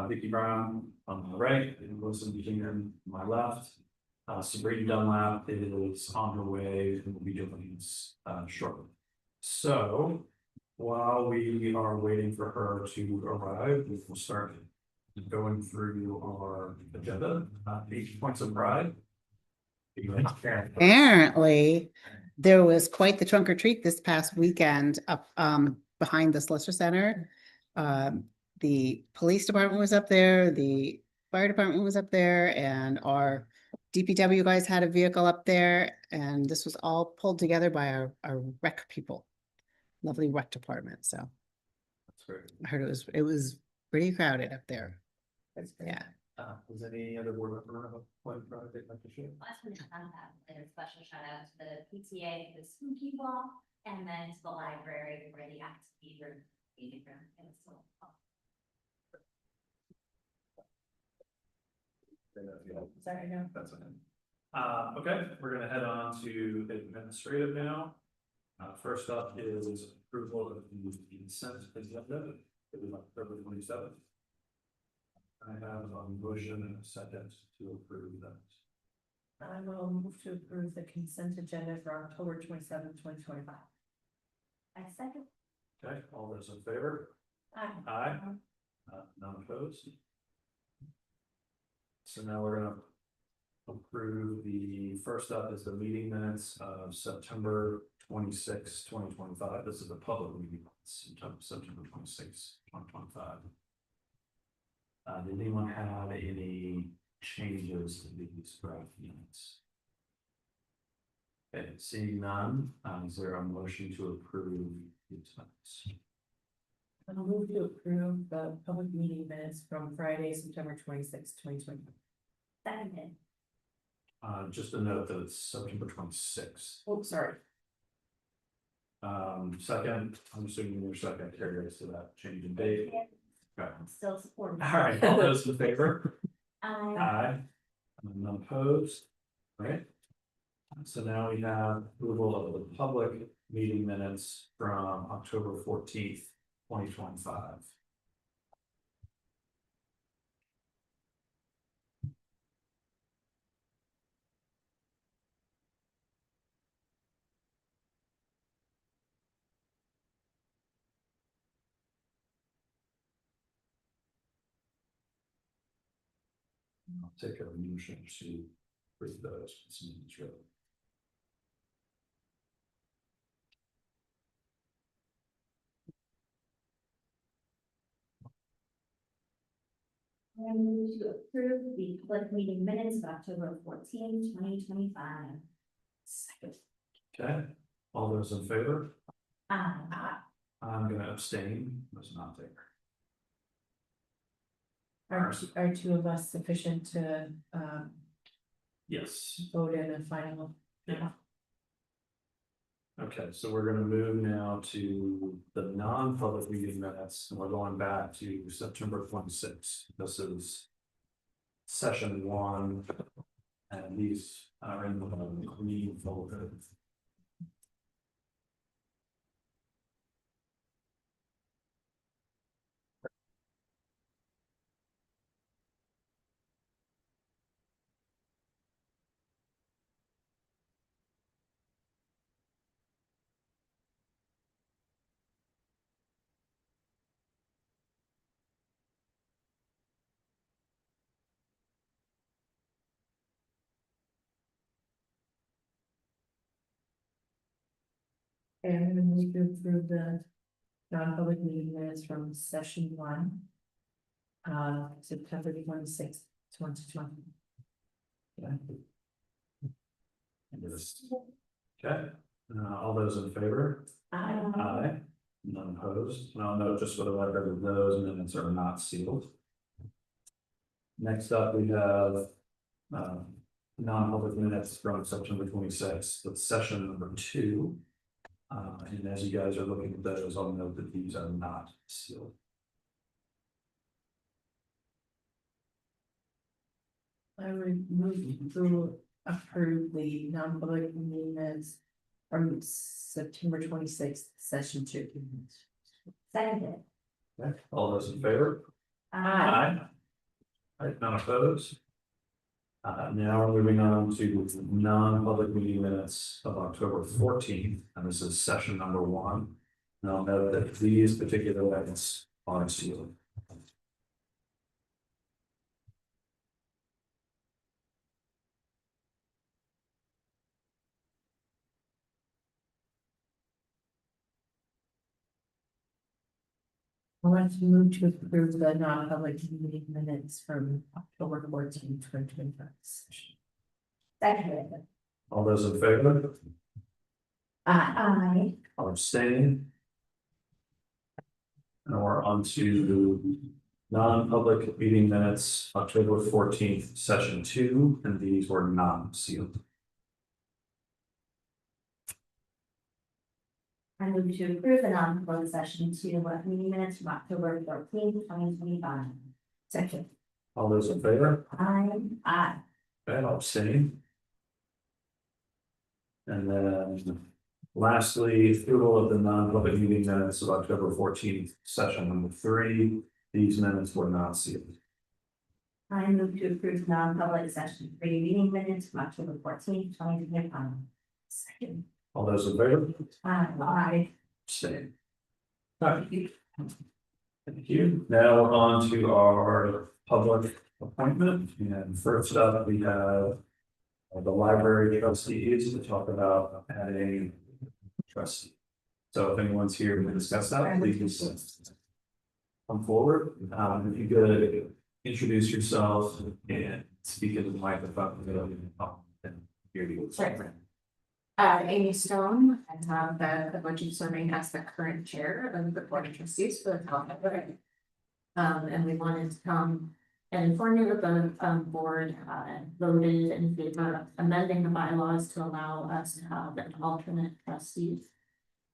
Vicky Brown on my right, and Wilson Junior on my left. Sabrina Dunlap is on her way and will be joining us shortly. So while we are waiting for her to arrive, we will start going through our agenda. 8 points of pride. Apparently, there was quite the trunk or treat this past weekend up behind the Solicitor Center. The police department was up there, the fire department was up there, and our DPW guys had a vehicle up there, and this was all pulled together by our rec people. Lovely rec department, so That's great. I heard it was pretty crowded up there. That's great. Yeah. Was any other board member have a point of pride they'd like to share? Last one, a special shout out to the PTA for the spooky ball, and then to the library for the activity room. Sorry, no. That's okay. Okay, we're gonna head on to administrative now. First up is approval of the consent agenda for October 27th. I have a motion and a second to approve that. I will move to approve the consent agenda for October 27th, 2025. I second. Okay, all those in favor? Aye. Aye. None opposed. So now we're gonna approve the first up is the meeting minutes of September 26, 2025. This is a public meeting, September 26, 2025. Did anyone have any changes to these draft minutes? Okay, seeing none, is there a motion to approve these minutes? I will move to approve the public meeting minutes from Friday, September 26th, 2025. Seconded. Just a note that it's September 26th. Oh, sorry. Second, I'm assuming your second carries to that change in date. Okay. I'm still supporting. All right, all those in favor? Aye. Aye. None opposed. All right. So now we have approval of the public meeting minutes from October 14th, 2025. I'll take a motion to approve those. I move to approve the public meeting minutes of October 14th, 2025. Second. Okay, all those in favor? Aye. I'm gonna abstain, was not there. Are two of us sufficient to Yes. vote in a final? Yeah. Okay, so we're gonna move now to the non-public meeting minutes, and we're going back to September 26th. This is session 1, and these are in the green folder. And then we go through the non-public meeting minutes from session 1. September 26th, 2020. Yes. Okay, all those in favor? Aye. None opposed. And I'll note just for the record, those minutes are not sealed. Next up, we have non-public minutes from September 26th, with session number 2. And as you guys are looking at those, I'll note that these are not sealed. I would move to approve the non-public meeting minutes from September 26th, session 2. Seconded. Okay, all those in favor? Aye. Right, none opposed. Now we're moving on to non-public meeting minutes of October 14th, and this is session number 1. Now note that these particular minutes are sealed. I want to move to approve the non-public meeting minutes from October 14, 2025. Second. All those in favor? Aye. I'll abstain. And we're on to non-public meeting minutes, October 14th, session 2, and these were not sealed. I move to approve the non-public session 2 meeting minutes from October 14th, 2025. Second. All those in favor? Aye. Okay, I'll abstain. And then lastly, approval of the non-public meeting minutes of October 14th, session number 3. These minutes were not sealed. I move to approve non-public session 3 meeting minutes from October 14th, 2025. Second. All those in favor? Aye. Abstain. Thank you. Now we're on to our public appointment, and first up, we have the library trustees to talk about adding trustee. So if anyone's here to discuss that, please come forward. If you could introduce yourself and speak into the microphone. And here you go. Sure. Amy Stone, I have the privilege of serving as the current chair of the board of trustees for the town library. And we wanted to come and inform you that the board voted in favor of amending the bylaws to allow us to have an alternate trustee.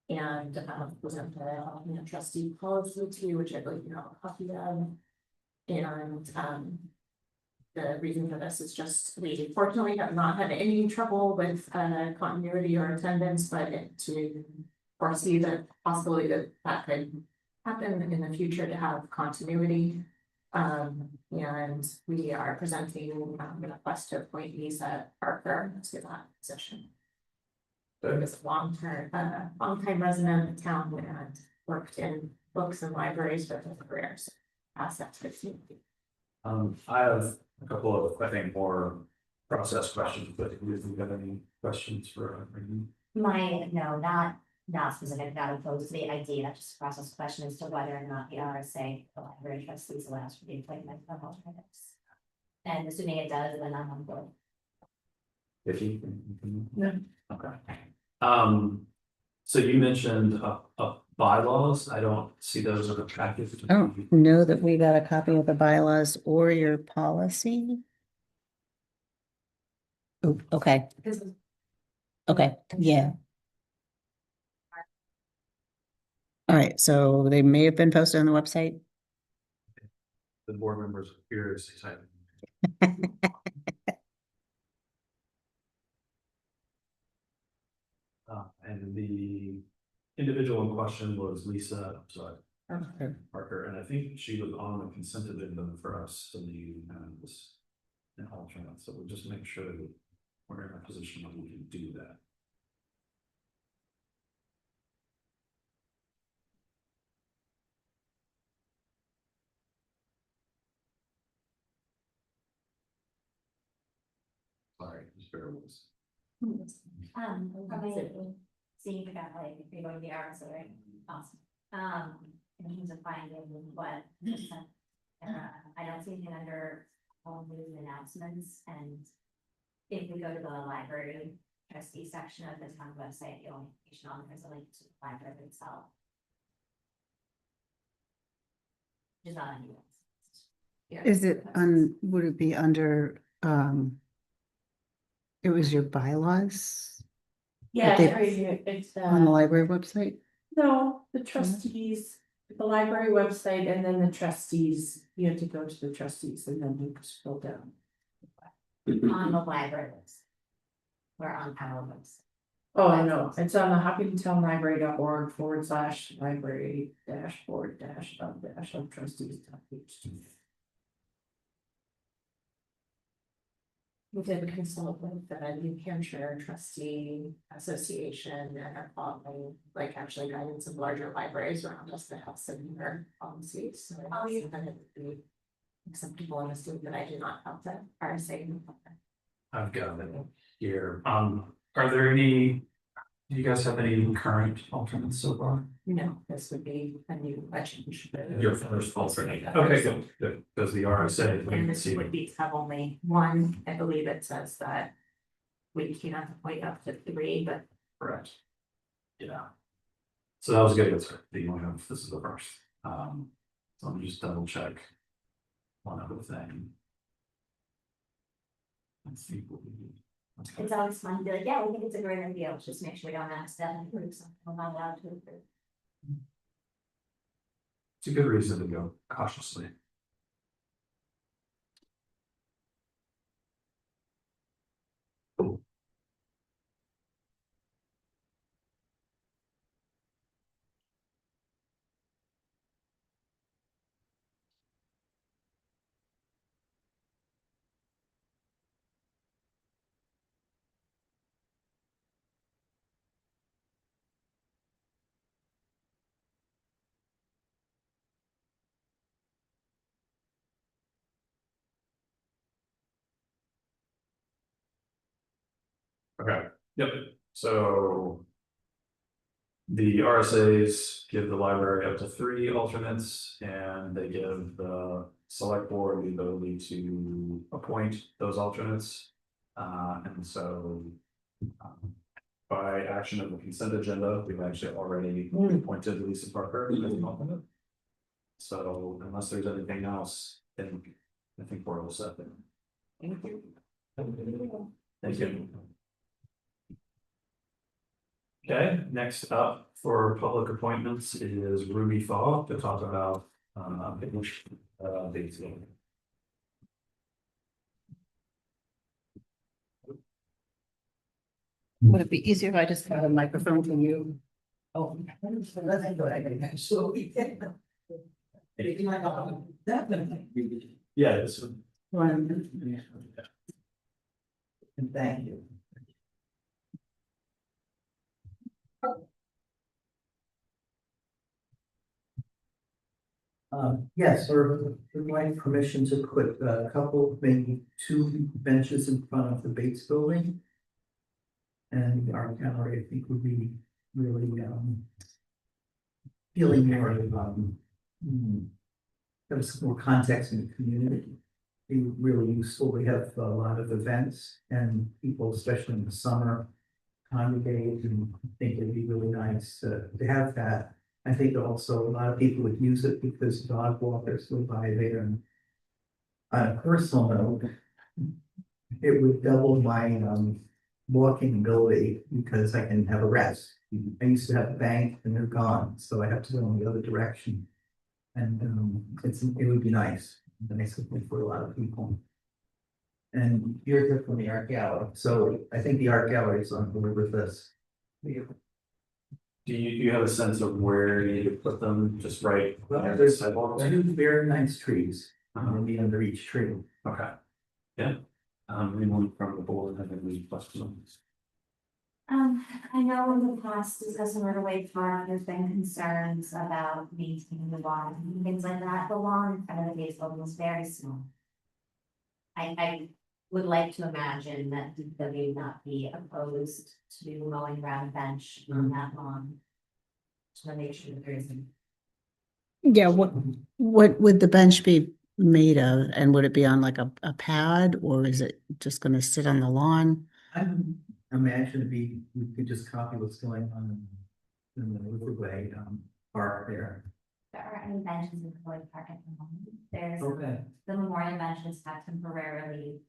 And present the alternate trustee policy to you, which I believe you have a copy of. And the reason for this is just, we fortunately have not had any trouble with continuity or attendance, but to foresee the possibility that that could happen in the future to have continuity. And we are presenting a request to appoint Lisa Parker to that position. Is a long-time resident of the town and worked in books and libraries for her career. So pass that to the team. I have a couple of, I think, more process questions, but if you have any questions for me? Not specific, not opposed to the idea, just a process question as to whether or not the RSA, the library trustees allows for the appointment of alternatives. And assuming it does, then I'm on board. Vicky? No. Okay. So you mentioned bylaws. I don't see those in the package. I don't know that we got a copy of the bylaws or your policy. Oh, okay, okay, yeah. All right, so they may have been posted on the website. The board members are furiously excited. And the individual in question was Lisa, I'm sorry, Parker, and I think she was on the consent agenda for us to leave as an alternate, so we'll just make sure that we're in a position that we can do that. Sorry, just bear with us. Probably seeing the guy, like, if you're going to the RSA, right? Awesome. In terms of finding what. I don't see anything under all news announcements, and if we go to the library trustee section of the town website, the only information on there is a link to the library itself. Which is not on you. Is it would it be under, it was your bylaws Yeah, they- it's on the library website? no, the trustees, the library website, and then the trustees, you have to go to the trustees and then you scroll down. On the library list. We're on our list. Oh, I know, it's on the hopkintonlibrary.org/library-board-of-trustees. We did consult with the New Hampshire Trustee Association and are following, like, actually guidance of larger libraries around us that have similar policies, so. Oh, yeah. That it would be acceptable in a state that I do not have the RSA. I've got it here. Are there any, do you guys have any current alternates so far? No, this would be a new change. Your first alternate. Okay, good. Because the RSA. we And can this see- would be have only one, I believe it says that. We can't appoint up to 3, but Correct. Yeah. So that was a good answer. The only have, this is the first. So let me just double check. One other thing. Let's see. what we need. It's always fun to be like, yeah, we think it's a great idea, let's just make sure we don't accidentally approve something we're not allowed to approve. It's a good reason to go cautiously. Okay, yep, so. The RSAs give the library up to 3 alternates and they give the select board the ability to appoint those alternates. And so. By action of the consent agenda, we've actually already appointed Lisa Parker as an alternate. So unless there's anything else, then I think we're all set then. Thank you. Thank you. Okay, next up for public appointments is Ruby Fogg to talk about dates. Would it be easier if I just had a microphone from you? Oh, that's what I got, so we can. Definitely. Yeah, this one. And thank you. Yes, we're like permission to put a couple, maybe 2 benches in front of the Bates Building. And our gallery, I think, would be really, feeling more of, there's more context in the community. Be really useful. We have a lot of events and people, especially in the summer, congregate, and I think it'd be really nice to have that. I think also a lot of people would use it because dog walkers go by there. And on a personal note, it would double my walking ability because I can have a rest. I used to have a bank and they're gone, so I have to go in the other direction. And it would be nice for a lot of people. And you're here from the art gallery, so I think the art gallery is on board with this. Do you have a sense of where you could put them, just right? Well, near the there's sidewalks? very nice trees, Uh-huh. maybe under each tree. Okay. Yeah. Anyone from the board have any questions? I know in the past, discussing Riverway Park, there's been concerns about maintaining the lawn and things like that. The lawn in front of the baseball was very small. I would like to imagine that they would not be opposed to mowing around a bench on that lawn. To make sure that there isn't. Yeah, what would the bench be made of? And would it be on like a pad or is it just gonna sit on the lawn? I imagine we could just copy what's going on in the Riverway park there. There aren't any benches in Riverway Park at the moment. There's, Okay. the memorial benches have temporarily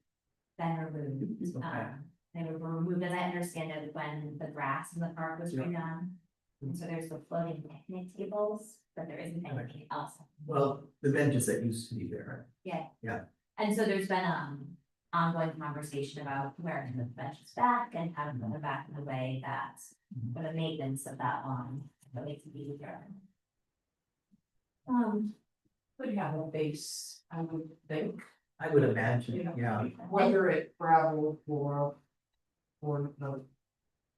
been removed. Okay. They were removed, as I understand it, when the grass in the park was Yeah. redone. And so there's the floating picnic tables, but there isn't anything else. Well, the benches that used to be there. Yeah. Yeah. And so there's been, ongoing conversation about where to put the benches back and how to put them back in a way that for the maintenance of that lawn, that makes it easier. Would have a base, I would think, I would imagine, yeah. whether it gravel or the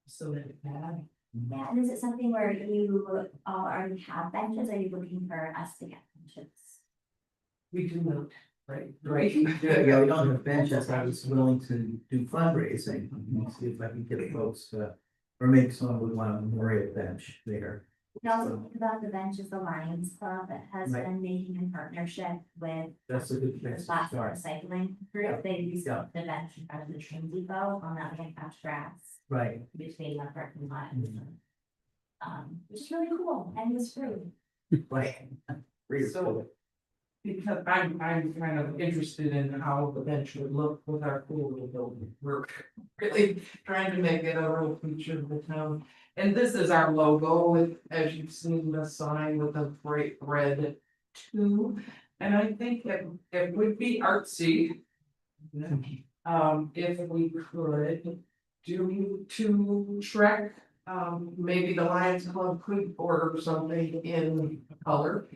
cement pad. Yeah, and is it something where you all already have benches, or are you looking for us to get benches? We do note, right? Yeah, we don't have benches, I was willing to do fundraising, and see if I can get folks to, or maybe someone would want a memorial bench there. And also think about the benches, the Lions Club that has Right. been making in partnership with That's a good the place to plastic start, recycling group. They used the bench in front of the train depot on that like patch grass right? between the parking lot and which is really cool and it's free. Right. Free So- food. Because I'm kind of interested in how the bench would look with our cool little building. We're really trying to make it a real feature of the town. And this is our logo with, as you've seen, the sign with a bright red tube. And I think it would be artsy. If we could do to Shrek, maybe the Lions Club could order something in color.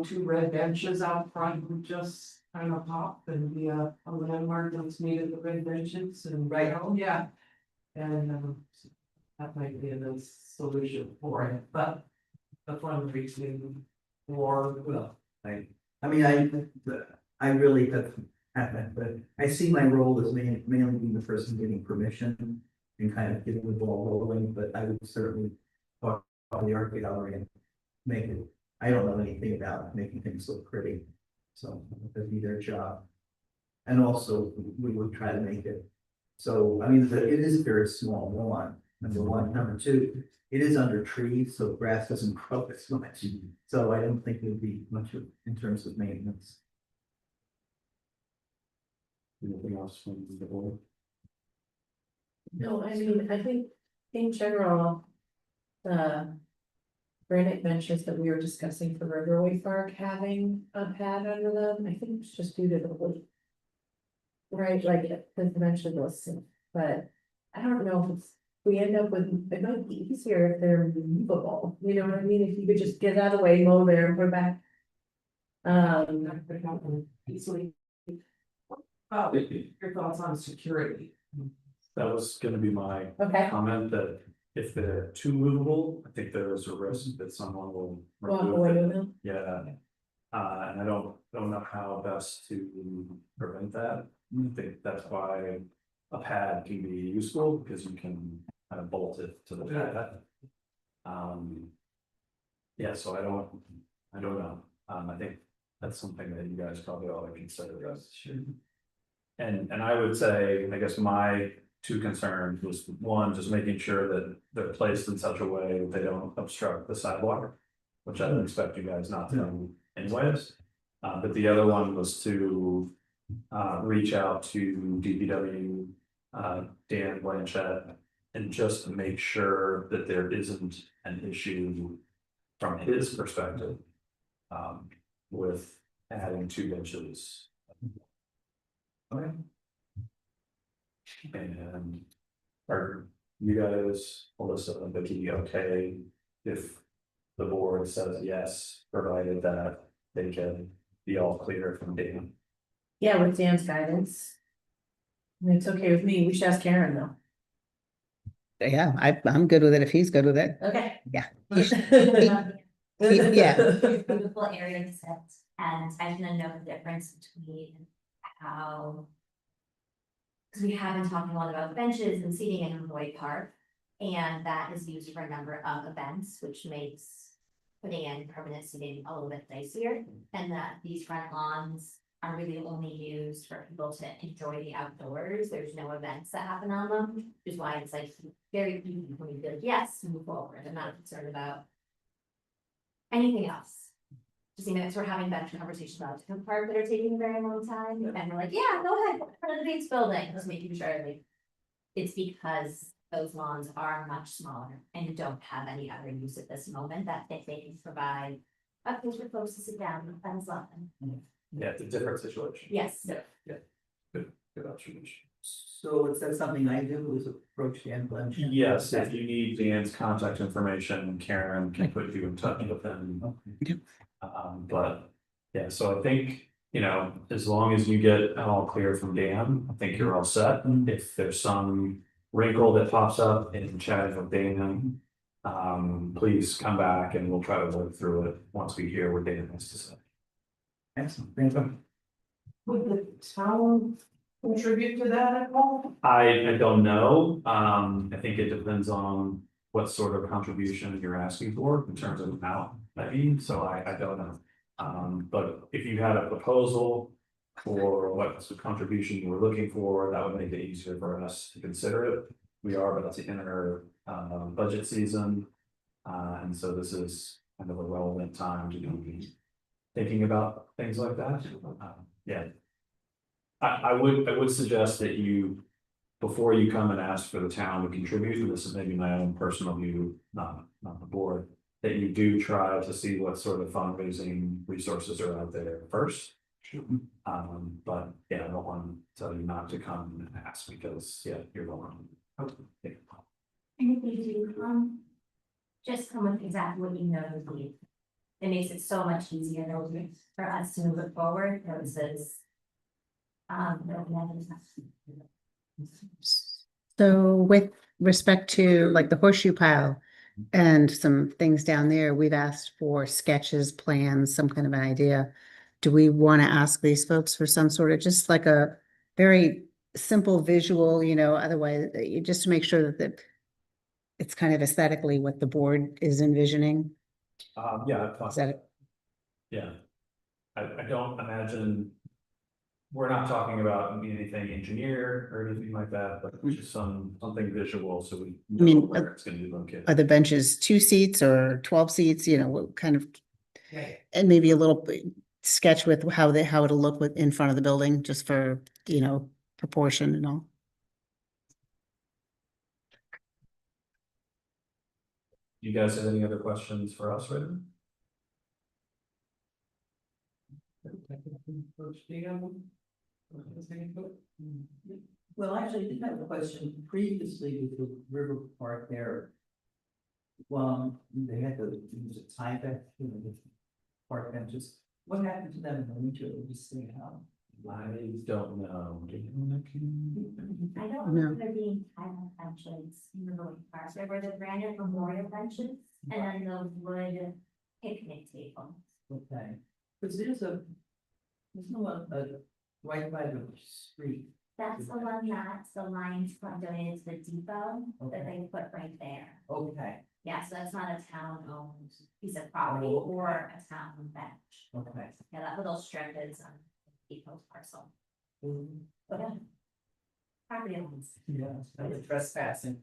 Two red benches out front would just kind of pop and be a landmark that's needed, the red benches and. Right. Yeah. And, that might be a nice solution for it, but the fundraising for, Well, I mean, I really have, but I see my role as mainly being the person getting permission and kind of getting the ball rolling, but I would certainly talk to the art gallery and make it, I don't know anything about making things look pretty, so that'd be their job. And also, we would try to make it, so, I mean, it is a very small lawn, number one, number two, it is under trees, so grass doesn't grow as much, so I don't think it would be much in terms of maintenance. Anything else from the board? No, I mean, I think in general, the granite benches that we were discussing for Riverway Park having a pad under them, I think it's just due to the wood. Right, like the dimension was, but I don't know if it's, we end up with, it might be easier if they're movable, you know what I mean? If you could just get out of the way, mow there, and put it back. that could happen easily. Your thoughts on security? That was gonna be my Okay, comment, that if they're too movable, I think there is a risk that someone will walk remove away it. with them. Yeah. And I don't know how best to prevent that. I think that's why a pad can be useful, because you can kind of bolt it to the pad. Yeah, so I don't know. I think that's something that you guys probably ought to consider. And I would say, I guess my two concerns was, one, just making sure that they're placed in such a way that they don't obstruct the sidewalk, which I don't expect you guys not to do anyways. But the other one was to reach out to DPW, Dan Blanchett, and just to make sure that there isn't an issue from his perspective with adding two benches. Okay. And are you guys, Alyssa and Vicky, okay if the board says yes, provided that they can be all clear from Dan? Yeah, with Dan's guidance. And it's okay with me, we should ask Karen though. Yeah, I'm good with it if he's good with it. Okay. Yeah. It's Yeah. a beautiful area to sit, and I'm gonna know the difference between how. Cause we have been talking a lot about benches and seating in Roy Park, and that is used for a number of events, which makes. Putting in permanent seating a little bit dicier, and that these front lawns are really only used for people to enjoy the outdoors. There's no events that happen on them, which is why it's like very easy for me to be like, yes, move forward. I'm not concerned about. Anything else? Just you know, as we're having bench conversations about different park that are taking a very long time, and we're like, yeah, go ahead, front of the base building, just making sure like. It's because those lawns are much smaller and don't have any other use at this moment, that if they can provide. A place for folks to sit down, that's lovely. Yeah, it's a different situation. Yes. Yeah. Good. good observation. So is that something I do, is approach Dan Blanchard? Yes, if you need Dan's contact information, Karen can put you in touch with him. Okay. But, yeah, so I think, as long as you get an all clear from Dan, I think you're all set. If there's some wrinkle that pops up in chatting with Dan, please come back and we'll try to work through it once we hear what Dan has to say. Excellent, thank you. Would the town contribute to that at all? I don't know, I think it depends on what sort of contribution you're asking for in terms of amount, so I don't know. But if you had a proposal for what sort of contribution you were looking for, that would make it easier for us to consider it. We are about to enter budget season, and so this is kind of a relevant time to be thinking about things like that. Yeah. I would suggest that you, before you come and ask for the town to contribute, and this is maybe my own personal view, not the board, that you do try to see what sort of fundraising resources are out there first. But yeah, I don't want to tell you not to come and ask because, yeah, you're going. And if you do just come with exactly what you know you need. It makes it so much easier for us to move it forward versus. So with respect to like the horseshoe pile and some things down there, we've asked for sketches, plans, some kind of an idea. Do we want to ask these folks for some sort of, just like a very simple visual, otherwise, just to make sure that it's kind of aesthetically what the board is envisioning? Yeah, Is that it? yeah. I don't imagine. We're not talking about anything engineered or anything like that, but just something visual, so we know mean, where it's gonna be located. Are the benches 2 seats or 12 seats, what kind of, Yeah. and maybe a little sketch with how it'll look in front of the building, just for, proportion and all. You guys have any other questions for us, right? Well, actually, I did have a question previously with the river park there. Well, they had to use a tie back, the park benches. What happened to them in the winter? They just stay out. I don't know. Do you know, Nikki? I don't remember there being tile benches in the Village Park. There were the granite memorial benches and then the wood picnic table. Okay, because there's no right by the street. That's the one that's the Lions Club donated to the depot that Okay. they put right there. Okay, Yeah, so that's not a town owned piece of property Oh, okay. or a town bench. okay. Yeah, that little strip is on depot's parcel. Mm, But yeah. Property owners. Yeah, that's trespassing.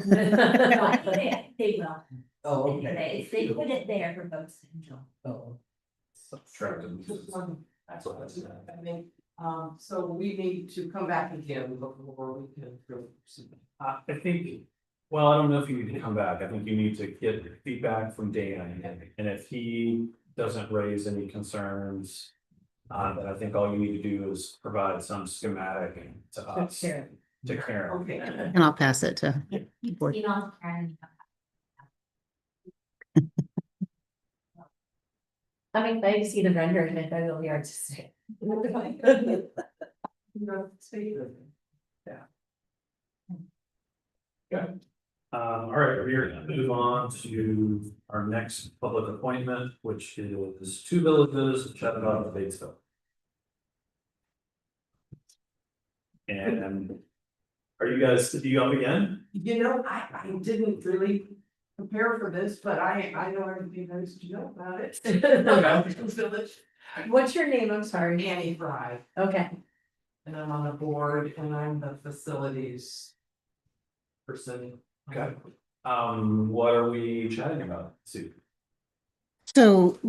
They will. Oh, They put it there for folks to enjoy. Oh. Subtracted. That's what I said. I mean, so we need to come back again before we can. I think, well, I don't know if you need to come back. I think you need to get feedback from Dan, and if he doesn't raise any concerns. Then I think all you need to do is provide some schematic to us, to Karen. Okay. And I'll pass it to. Board. Email Karen. I'm excited to see the render and if I will be artistic. All right, we're gonna move on to our next public appointment, which is Two Villages, Chattanooga, Batesville. And are you guys, up again? I didn't really prepare for this, but I know everything there is to know about it. Village. What's your name? I'm sorry. Annie Fry, Okay. and I'm on the board and I'm the facilities person. Okay. What are we chatting about, Sue? So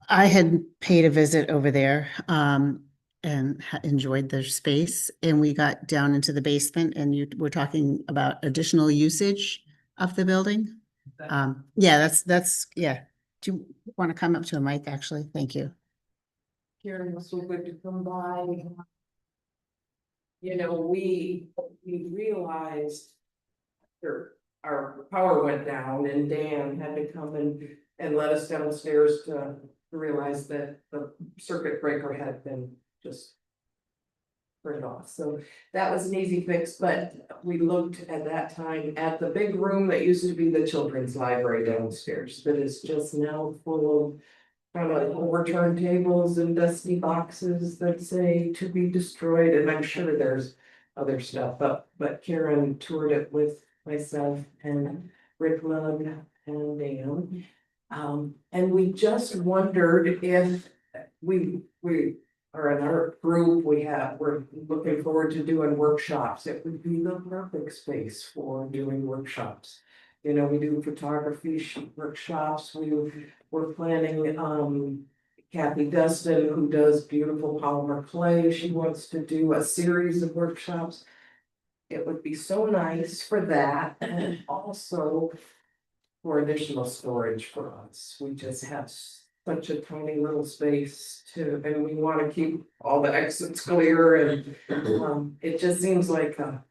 I had paid a visit over there, and enjoyed their space, and we got down into the basement and you were talking about additional usage of the building. Yeah, yeah. Do you want to come up to a mic, actually? Thank you. Karen was so good to come by. you know, we realized. Our power went down and Dan had to come and let us downstairs to realize that the circuit breaker had been just. Turned off, so that was an easy fix, but we looked at that time at the big room that used to be the children's library downstairs, that is just now full of. Kind of overturned tables and dusty boxes that say to be destroyed, and I'm sure there's other stuff, but Karen toured it with myself and Rick Lund and Dan. And we just wondered if we are in our group, we're looking forward to doing workshops. It would be the perfect space for doing workshops. You know, we do photography workshops, we're planning, Kathy Dustin, who does beautiful polymer clay, she wants to do a series of workshops. It would be so nice for that, and also for additional storage for us. We just have such a tiny little space and we want to keep all the exits clear, and it just seems like a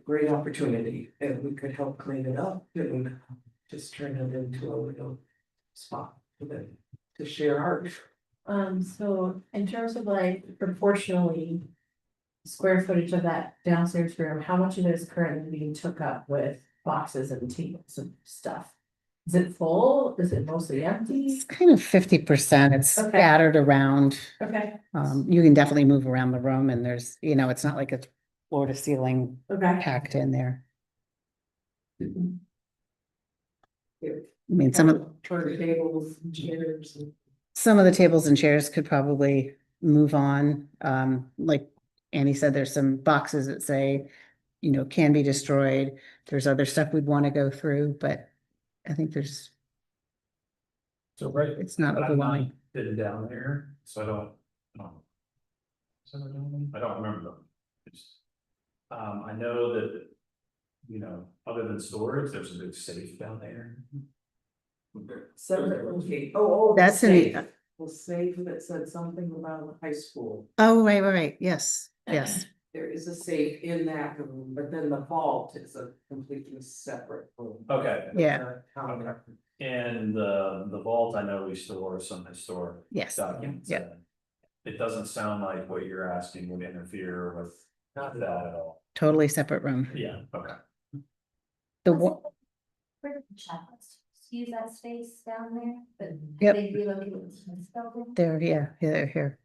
great opportunity, and we could help clean it up and just turn it into a little spot to share art. So in terms of like proportionally. Square footage of that downstairs room, how much of it is currently being took up with boxes and tables and stuff? Is it full? Is it mostly empty? It's kind of 50%. It's Okay. scattered around. Okay, You can definitely move around the room and there's, it's not like it's floor to ceiling okay. packed in there. Yeah. I mean, Turn tables and chairs and. some of the tables and chairs could probably move on. Like Annie said, there's some boxes that say, can be destroyed. There's other stuff we'd want to go through, but I think So, right. it's not I'm overwhelming. been down there, so I don't. I don't remember them. I know that, other than storage, there's a big safe down there. Separate, okay, the That's in the- safe. The safe that said something about high school. Oh, right. Yes. There is a safe in that room, but then the vault is a completely separate room. Okay. Yeah. And the vault, I know we store some historic Yes. documents. Yeah. in it. It doesn't sound like what you're asking would interfere with that at all. Totally separate room. Yeah, okay. The one, For the checklist, use that space down there, but Yep. they relocated to this building. there, yeah, they're here.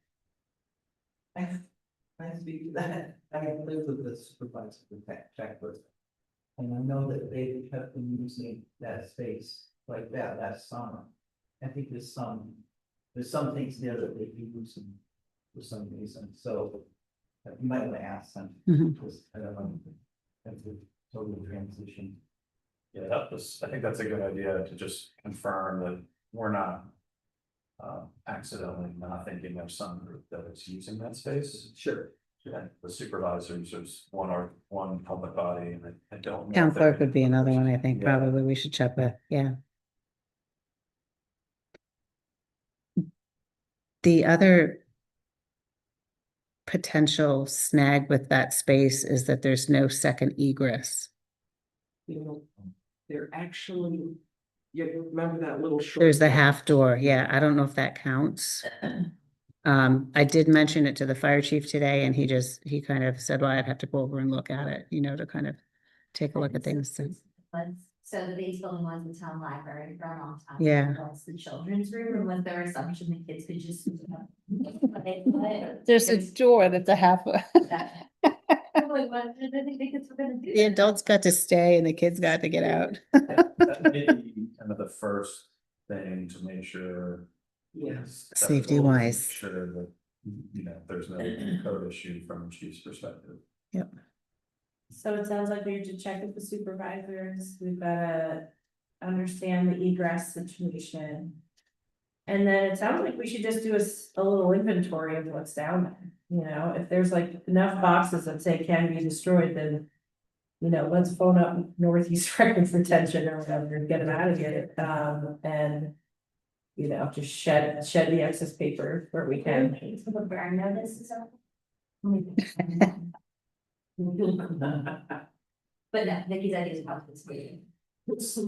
I speak to that, I live with the supervisor with that checklist. And I know that they have been using that space like that summer. I think there's some things there that they use for some reason, so. You might want to ask them, Mhm. because I don't know. That's a total transition. Yeah, I think that's a good idea to just confirm that we're not. Accidentally not thinking of some group that is using that space. Sure. Yeah, the supervisors, there's one public body, and I don't. know Town if clerk they're- would be another one, I think, Yeah. probably we should check with, yeah. The other potential snag with that space is that there's no second egress. They're actually, you remember that little short. There's the half door, yeah, I don't know if that counts. I did mention it to the fire chief today and he kind of said, well, I'd have to go over and look at it, to kind of take a look at things. So the base building was the town library for a long time. Yeah. It was the children's room, and was their assumption the kids could just. There's a door that's a half. Like, what did they think the kids were gonna do? The adults got to stay and the kids got to get out. That may be kind of the first thing to make sure. Yes. that Safety we'll make wise. Sure that, there's no code issue from a chief's perspective. So it sounds like we have to check with the supervisors, we've gotta understand the egress situation. And then it sounds like we should just do a little inventory of what's down there, if there's like enough boxes that say can be destroyed, then. Let's phone up Northeast Records Retention or whatever and get them out of here, and. Just shed the excess paper where we can. So the burn notice is up. But no, Nikki's idea is about this meeting. This,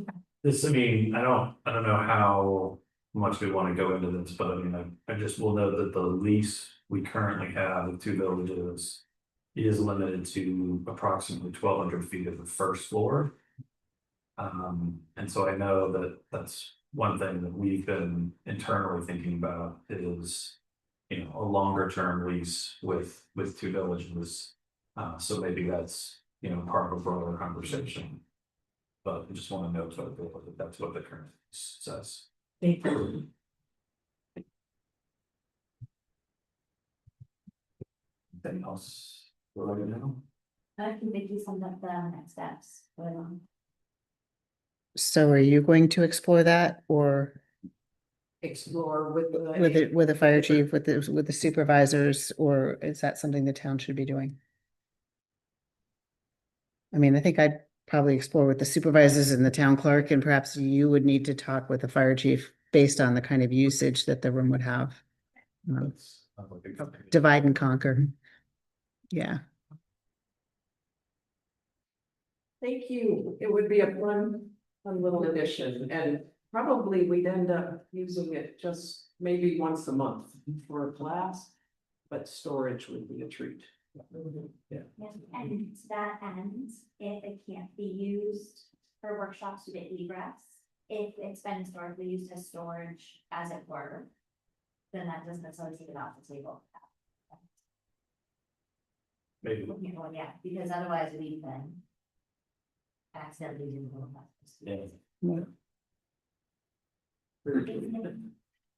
I mean, I don't know how much we wanna go into this, but I mean, I just will note that the lease we currently have with Two Villages. Is limited to approximately 1,200 feet of the first floor. And so I know that that's one thing that we've been internally thinking about is. You know, a longer term lease with Two Villages. So maybe that's, you know, part of a broader conversation. But I just wanna note that that's what the current lease says. Thank you. Anything else? What do I know? I can make you some of the next steps, but, So are you going to explore that or Explore with the. with the fire chief, with the supervisors, or is that something the town should be doing? I mean, I think I'd probably explore with the supervisors and the town clerk, and perhaps you would need to talk with the fire chief based on the kind of usage that the room would have. That's like a company. Divide and conquer. Yeah. Thank you. It would be a fun little addition, and probably we'd end up using it just maybe once a month for a class. But storage would be a treat. yes, and to that end, if it can't be used for workshops to get egress. If it's been historically used as storage, as it were. Then that doesn't necessarily take it off the table. Maybe. You know, yeah, because otherwise we can. Accidentally do Yeah.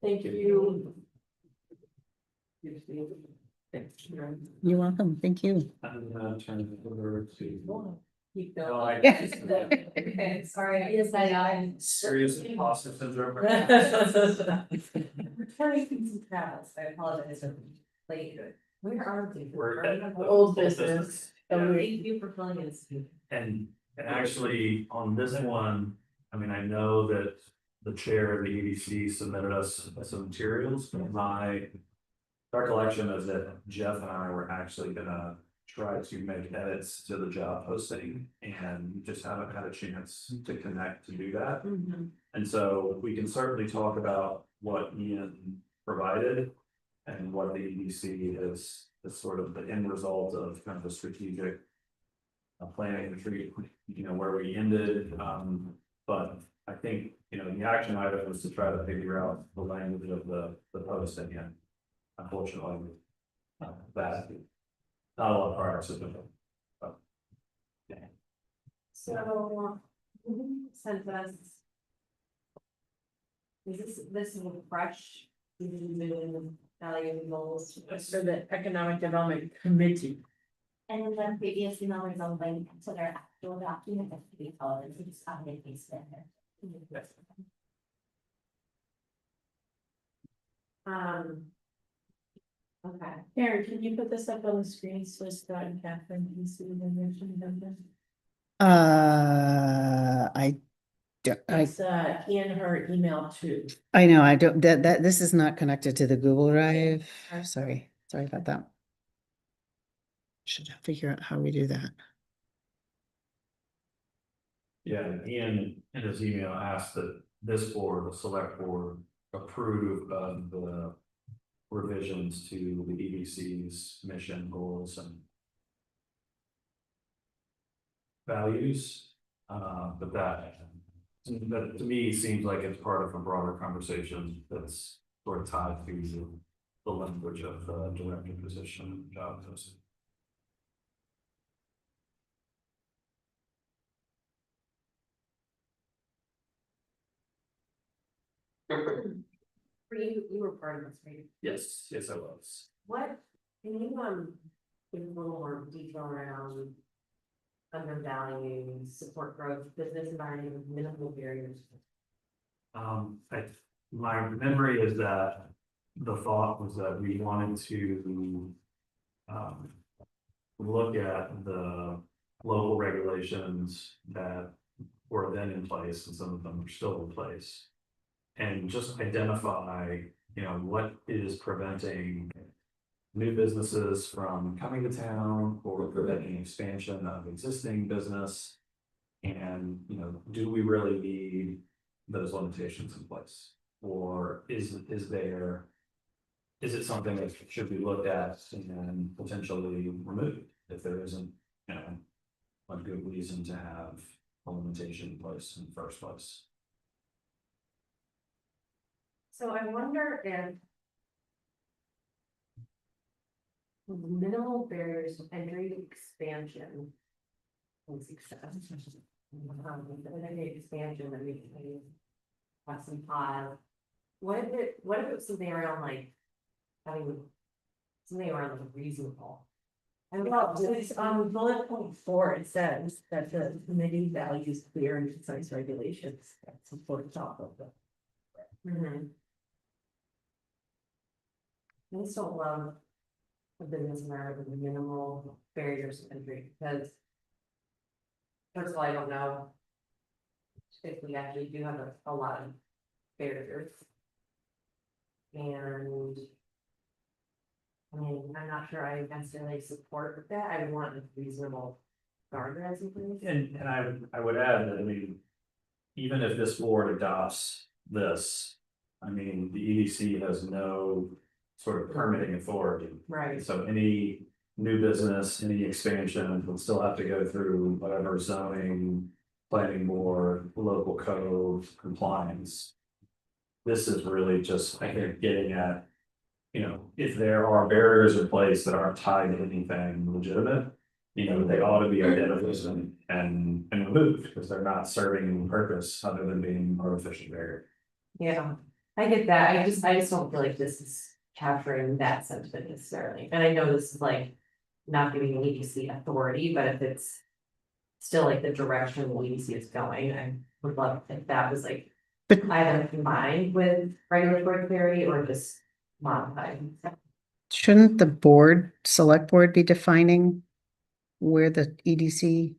Thank you. You're welcome. Thank you. I'm gonna turn it over to. Keep No, going. I- Okay, sorry. Yes, I. Serious imposter syndrome. Returning to some travels, I apologize for late. Where are we? We're at the Old business. Yeah. Thank you for filling in. And actually, on this one, I mean, I know that the chair of the EDC submitted us some materials, but my. Recollection is that Jeff and I were actually gonna try to make edits to the job posting and just haven't had a chance to connect to do that. And so we can certainly talk about what Ian provided and what the EDC is sort of the end result of kind of a strategic. Planning retreat, you know, where we ended, but I think, you know, the action item was to try to figure out the language of the post again. Unfortunately, that, not a lot of progress has been done. But, yeah. So, sent us. Is this a fresh? Value goals. For the Economic Development Committee. And then the previous email was a link to their actual document that could be followed, so just copy and paste it in there. Okay. Karen, can you put this up on the screen so Scott and Catherine can see the mention number? I It's in her email too. I know, I don't, this is not connected to the Google Drive. Sorry about that. Should figure out how we do that. Yeah, and Ian in his email asked that this board, the select board, approve of the. Revisions to the EDC's mission goals and. Values, but that to me seems like it's part of a broader conversation that's sort of tied to the language of the director position and job posting. You were part of this meeting. Yes, I was. What, can you give a little more detail around undervaluing support growth, business environment with minimal barriers? My memory is that the thought was that we wanted to. Look at the local regulations that were then in place, and some of them are still in place. And just identify, you know, what is preventing new businesses from coming to town or preventing expansion of existing business. And, you know, do we really need those limitations in place? Or is there? Is it something that should be looked at and potentially removed if there isn't, you know, a good reason to have a limitation in place in the first place? So I wonder if. Minimal barriers to entry expansion. And success. Any expansion that we can. Have some pause. What if it was something around like. Having. Something around like reasonable. And well, it's on bullet point 4, it says that the committee values clear and concise regulations. That's important top of them. I just don't love a business environment with minimal barriers to entry because. First of all, I don't know. If we actually do have a lot of barriers. And. I mean, I'm not sure I necessarily support that, I want reasonable guardrails in place. And I would add that, I mean, even if this board adopts this, I mean, the EDC has no sort of permitting authority. Right. So any new business, any expansion will still have to go through whatever zoning, planning board, local code compliance. This is really just, I think, getting at, you know, if there are barriers in place that aren't tied to anything legitimate, you know, they ought to be identified and removed because they're not serving any purpose other than being an artificial barrier. Yeah, I get that, I just don't feel like this is capturing that sentiment necessarily, and I know this is like. Not giving the EDC authority, but if it's. Still like the direction the EDC is going, I would love if that was like. But- Either combined with regulatory clarity or just modified. Shouldn't the select board be defining where the EDC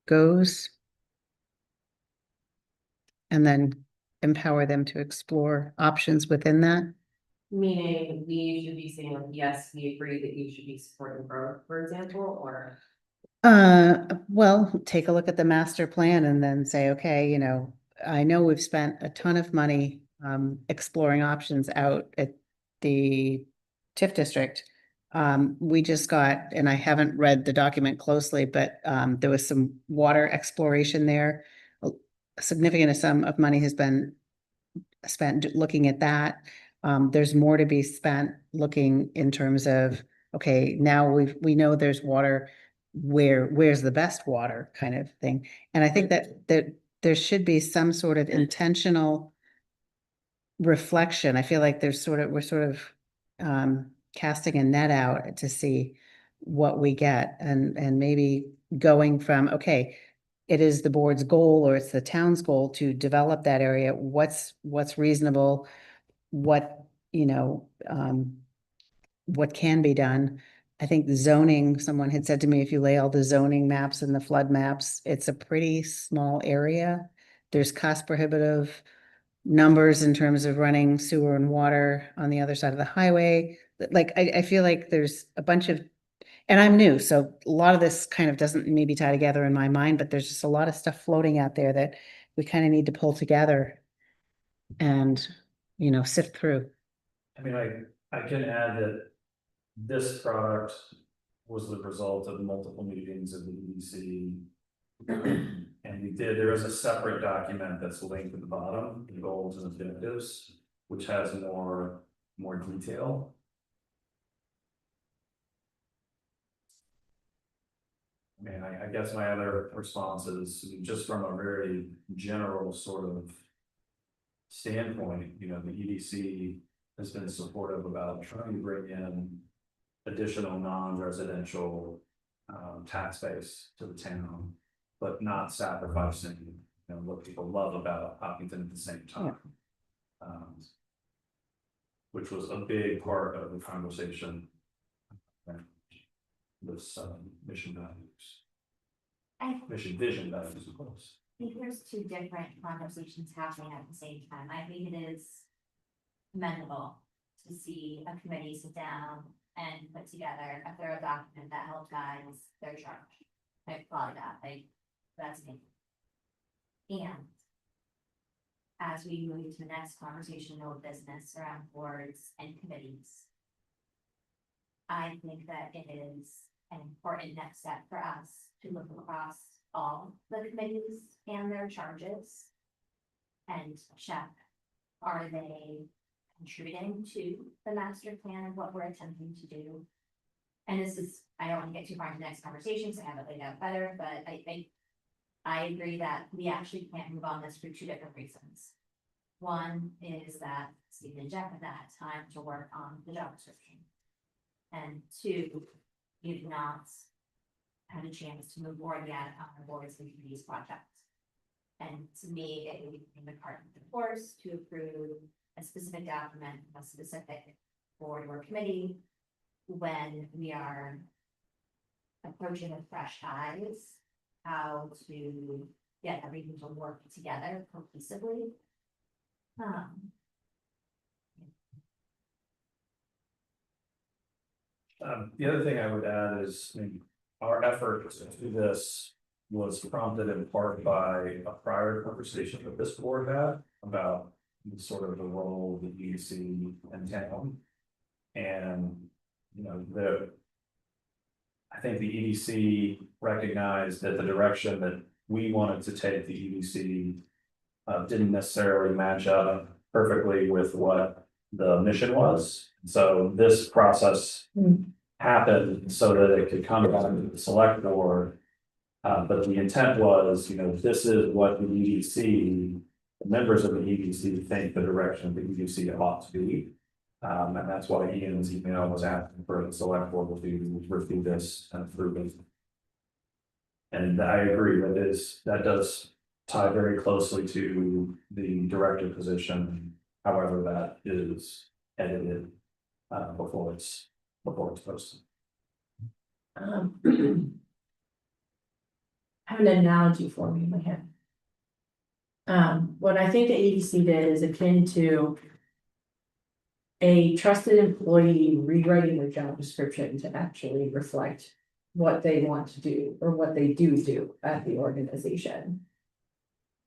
goes? And then empower them to explore options within that? Meaning we should be saying, like, yes, we agree that you should be supporting growth, for example, or. Well, take a look at the master plan and then say, okay, you know, I know we've spent a ton of money exploring options out at the TIF district. We just got, and I haven't read the document closely, but there was some water exploration there. A significant sum of money has been spent looking at that. There's more to be spent looking in terms of, okay, now we know there's water, where's the best water kind of thing. And I think that there should be some sort of intentional reflection. I feel like we're sort of casting a net out to see what we get and maybe going from, okay, it is the board's goal or it's the town's goal to develop that area. What's reasonable? What, you know, what can be done? I think the zoning, someone had said to me, if you lay all the zoning maps and the flood maps, it's a pretty small area. There's cost prohibitive numbers in terms of running sewer and water on the other side of the highway. Like, I feel like there's a bunch of, and I'm new, so a lot of this kind of doesn't maybe tie together in my mind, but there's just a lot of stuff floating out there that we kind of need to pull together and, you know, sift through. I mean, I can add that this product was the result of multiple meetings of the EDC. And there is a separate document that's linked at the bottom, the goals and objectives, which has more detail. I mean, I guess my other response is just from a very general sort of standpoint, you know, the EDC has been supportive about trying to bring in additional non-residential tax base to the town, but not sacrificing, you know, what people love about Hopkinton at the same time. Which was a big part of the conversation. This mission values, mission vision values, of course. I think there's two different conversations happening at the same time. I think it is commendable to see a committee sit down and put together a thorough document that helps guides their charge. I applaud that, that's me. And as we move to the next conversation of business around boards and committees, I think that it is an important next step for us to look across all the committees and their charges and check, are they contributing to the master plan of what we're attempting to do? And this is, I don't want to get too far into the next conversation, so I have it laid out better, but I agree that we actually can't move on this for two different reasons. One is that Stephen and Jeff have not had time to work on the job description. And two, you've not had a chance to move forward yet on the boards and committees project. And to me, it would be the cart before the horse to approve a specific document, a specific board or committee, when we are approaching with fresh eyes, how to get everything to work together cohesively. The other thing I would add is, I mean, our effort to do this was prompted in part by a prior conversation that this board had about sort of the role of the EDC and town. And, you know, I think the EDC recognized that the direction that we wanted to take the EDC didn't necessarily match up perfectly with what the mission was. So this process happened so that it could come back to the select board. But the intent was, you know, this is what the EDC, the members of the EDC think the direction of the EDC ought to be. And that's why Ian's email was asking for the select board to review this and approve it. And I agree that does tie very closely to the director position, however that is edited before it's posted. I have an analogy for me in my head. What I think the ADC did is akin to a trusted employee rewriting their job description to actually reflect what they want to do or what they do at the organization.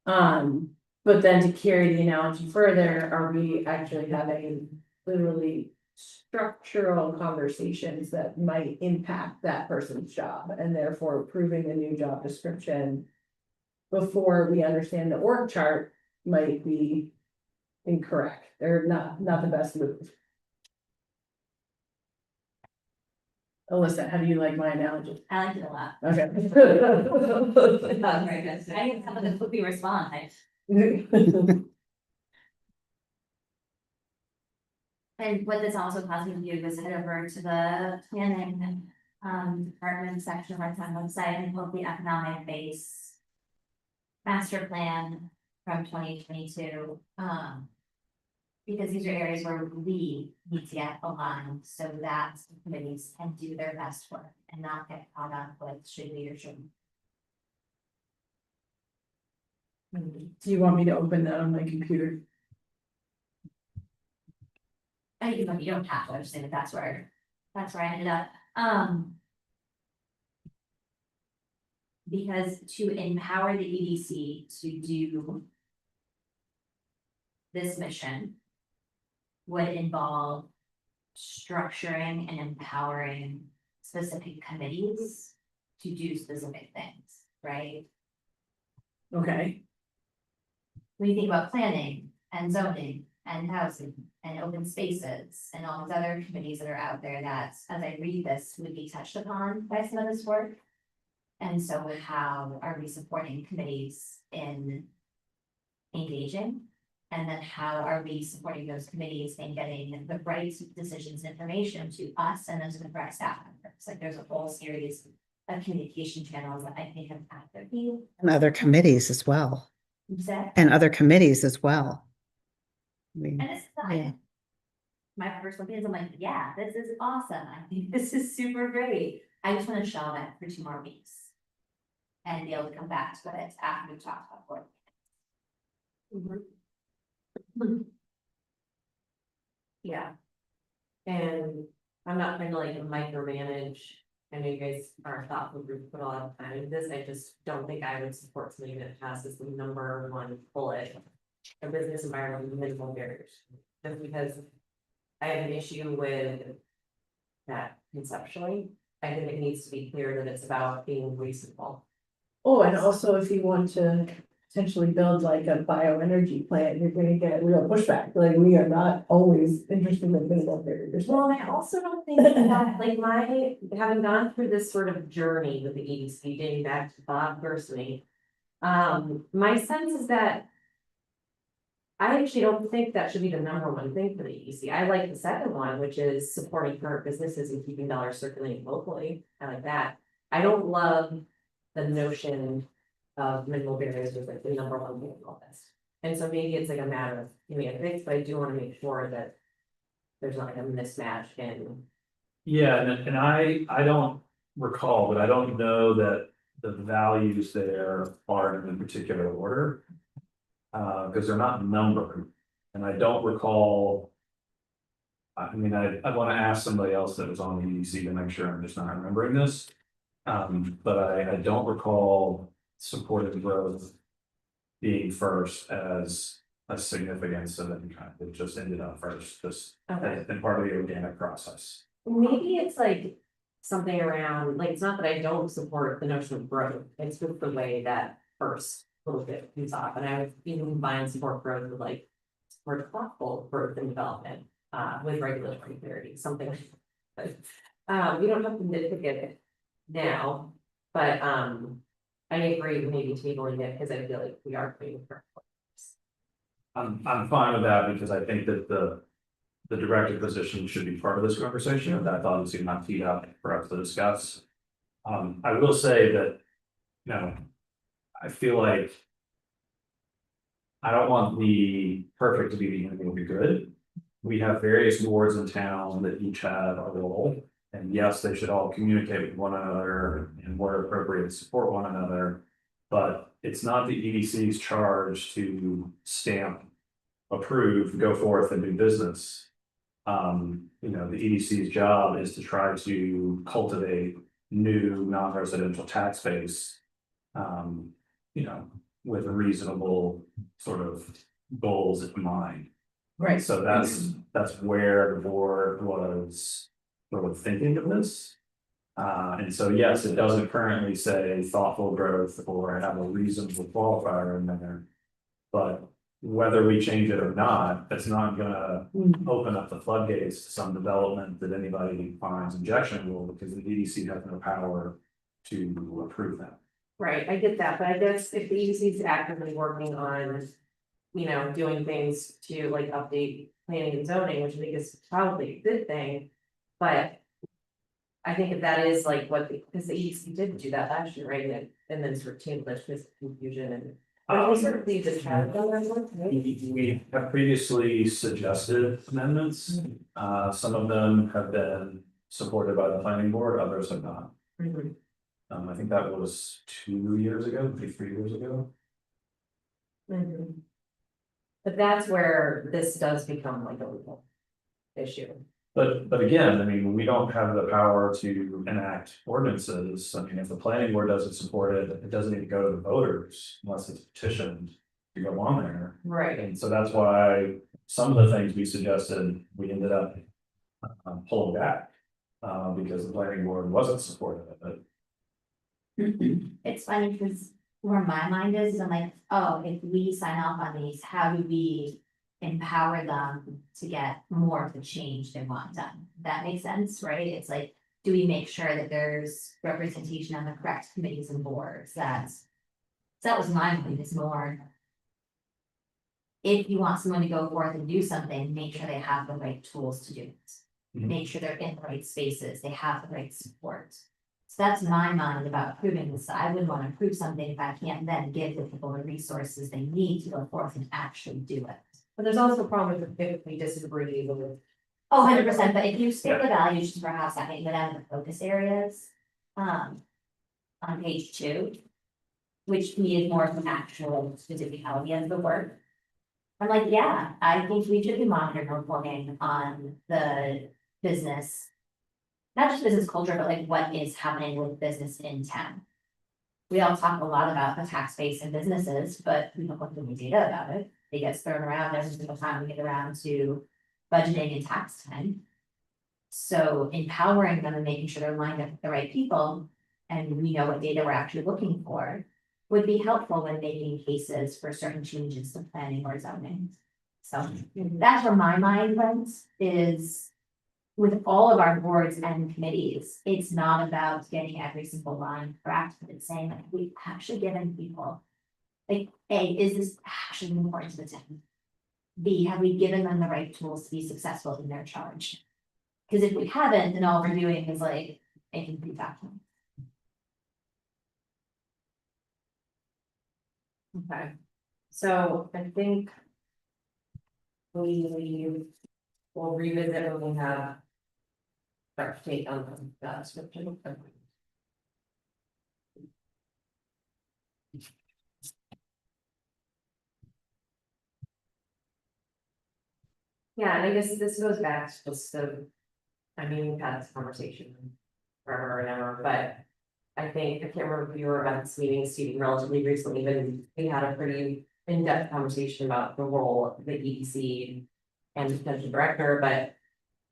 But then to carry the analogy further, are we actually having literally structural conversations that might impact that person's job and therefore approving a new job description before we understand the org chart might be incorrect. They're not the best move. Alyssa, how do you like my analogy? I liked it a lot. Okay. That was very good. I need someone to quickly respond. And what this also caused me to do was head over to the planning department section of our town website and pull the economic base master plan from 2022. Because these are areas where we need to get aligned so that committees can do their best work and not get caught up with should be or shouldn't. Do you want me to open that on my computer? You don't have to, I just think that that's where I ended up. Because to empower the EDC to do this mission would involve structuring and empowering specific committees to do specific things, right? Okay. When you think about planning and zoning and housing and open spaces and all these other committees that are out there that, as I read this, would be touched upon by some of this work. And so how are we supporting committees in engaging? And then how are we supporting those committees in getting the right decisions, information to us and then to the correct staff members? Like there's a whole series of communication channels that I think have atrophied. And other committees as well. Exactly. And other committees as well. I mean, And it's not. yeah. My personal opinion, I'm like, yeah, this is awesome. I think this is super great. I just want to shelve it for 2 more weeks. And be able to come back to it after we've talked about work. Yeah. And I'm not trying to like micromanage. I know you guys are a thoughtful group, put a lot of time into this. I just don't think I would support something that passes the number one bullet. A business environment with minimal barriers, just because I have an issue with that conceptually. I think it needs to be clear that it's about being reasonable. Oh, and also if you want to potentially build like a bioenergy plant, you're gonna get real pushback, like we are not always interested in minimal barriers. Well, I also don't think that, like having gone through this sort of journey with the EDC, dating back to Bob personally. My sense is that. I actually don't think that should be the number one thing for the EDC. I like the second one, which is supporting current businesses and keeping dollars circulating locally. I like that. I don't love the notion of minimal barriers as like the number one thing in all this. And so maybe it's like a matter of, but I do want to make sure that there's not like a mismatch in. Yeah, and I don't recall, but I don't know that the values there are in a particular order. Because they're not numbered, and I don't recall. I mean, I wanna ask somebody else that was on the EDC to make sure I'm just not remembering this. But I don't recall supported growth being first as a significance of any kind. It just ended up first, just Okay. as part of the organic process. Maybe it's like something around, like, it's not that I don't support the notion of growth, it's just the way that first little bit comes off, and I would even combine support growth with like. Support thoughtful growth and development, with regulatory clarity, something like that. We don't have to nitpick it now, but, I agree with maybe tabling it, because I feel like we are putting. I'm fine with that because I think that the director position should be part of this conversation, and that's obviously not teed up for us to discuss. I will say that, I feel like. I don't want the perfect to be the enemy of the good. We have various boards in town that each have a role. And yes, they should all communicate with one another and where appropriate support one another. But it's not the EDC's charge to stamp, approve, go forth and do business. The EDC's job is to try to cultivate new non-residential tax base. With reasonable sort of goals in mind. Right. So that's where the board was sort of thinking of this. And so, yes, it doesn't currently say thoughtful growth or have a reasonable qualifier in there. But whether we change it or not, it's not gonna open up the floodgates to some development that anybody finds objectionable, because the EDC has no power to approve that. Right, I get that, but I guess if the EDC is actively working on, doing things to like update planning and zoning, which I think is probably a good thing, but. I think if that is like because the EDC did do that last year, right, and then sort of changed this confusion and. But we sort of leave this track going on, right? We have previously suggested amendments. Some of them have been supported by the planning board, others have not. Mhm. I think that was 2 years ago, maybe 3 years ago. Mhm. But that's where this does become like a legal issue. But again, I mean, we don't have the power to enact ordinances. I mean, if the planning board doesn't support it, it doesn't even go to the voters unless it's petitioned to go on there. Right. And so that's why some of the things we suggested, we ended up pulling back. Because the planning board wasn't supportive of it. It's funny because where my mind is, I'm like, oh, if we sign off on these, how do we empower them to get more of the change they want done? That makes sense, right? It's like, do we make sure that there's representation on the correct committees and boards? That was my mind, is more. If you want someone to go forth and do something, make sure they have the right tools to do it. Mhm. Make sure they're in the right spaces, they have the right support. So that's my mind about approving this. I wouldn't want to approve something if I can't then give the people the resources they need to go forth and actually do it. But there's also a problem if we disagree with. Oh, 100%, but if you state the values, just perhaps I can go down to the focus areas. On page 2. Which to me is more of an actual specificality of the work. I'm like, yeah, I think we should be monitoring reporting on the business. Not just business culture, but like what is happening with business in town. We all talk a lot about the tax base and businesses, but we don't look at any data about it. It gets thrown around every single time we get around to budgeting and tax time. So empowering them and making sure they're lined up with the right people, and we know what data we're actually looking for, would be helpful when making cases for certain changes to planning or zoning. So that's where my mind went, is with all of our boards and committees, it's not about getting every single line correct, but it's saying like, we've actually given people. Like, A, is this actually important to the town? B, have we given them the right tools to be successful in their charge? Because if we haven't, then all we're doing is like making feedback. Okay, so I think. We will revisit when we have. Our take on the description. Yeah, and I guess this goes back to just the, I mean, we've had this conversation forever and ever, but. I think, I can't remember if you were at this meeting, Steve, relatively recently, but we had a pretty in-depth conversation about the role of the EDC. And potential director, but.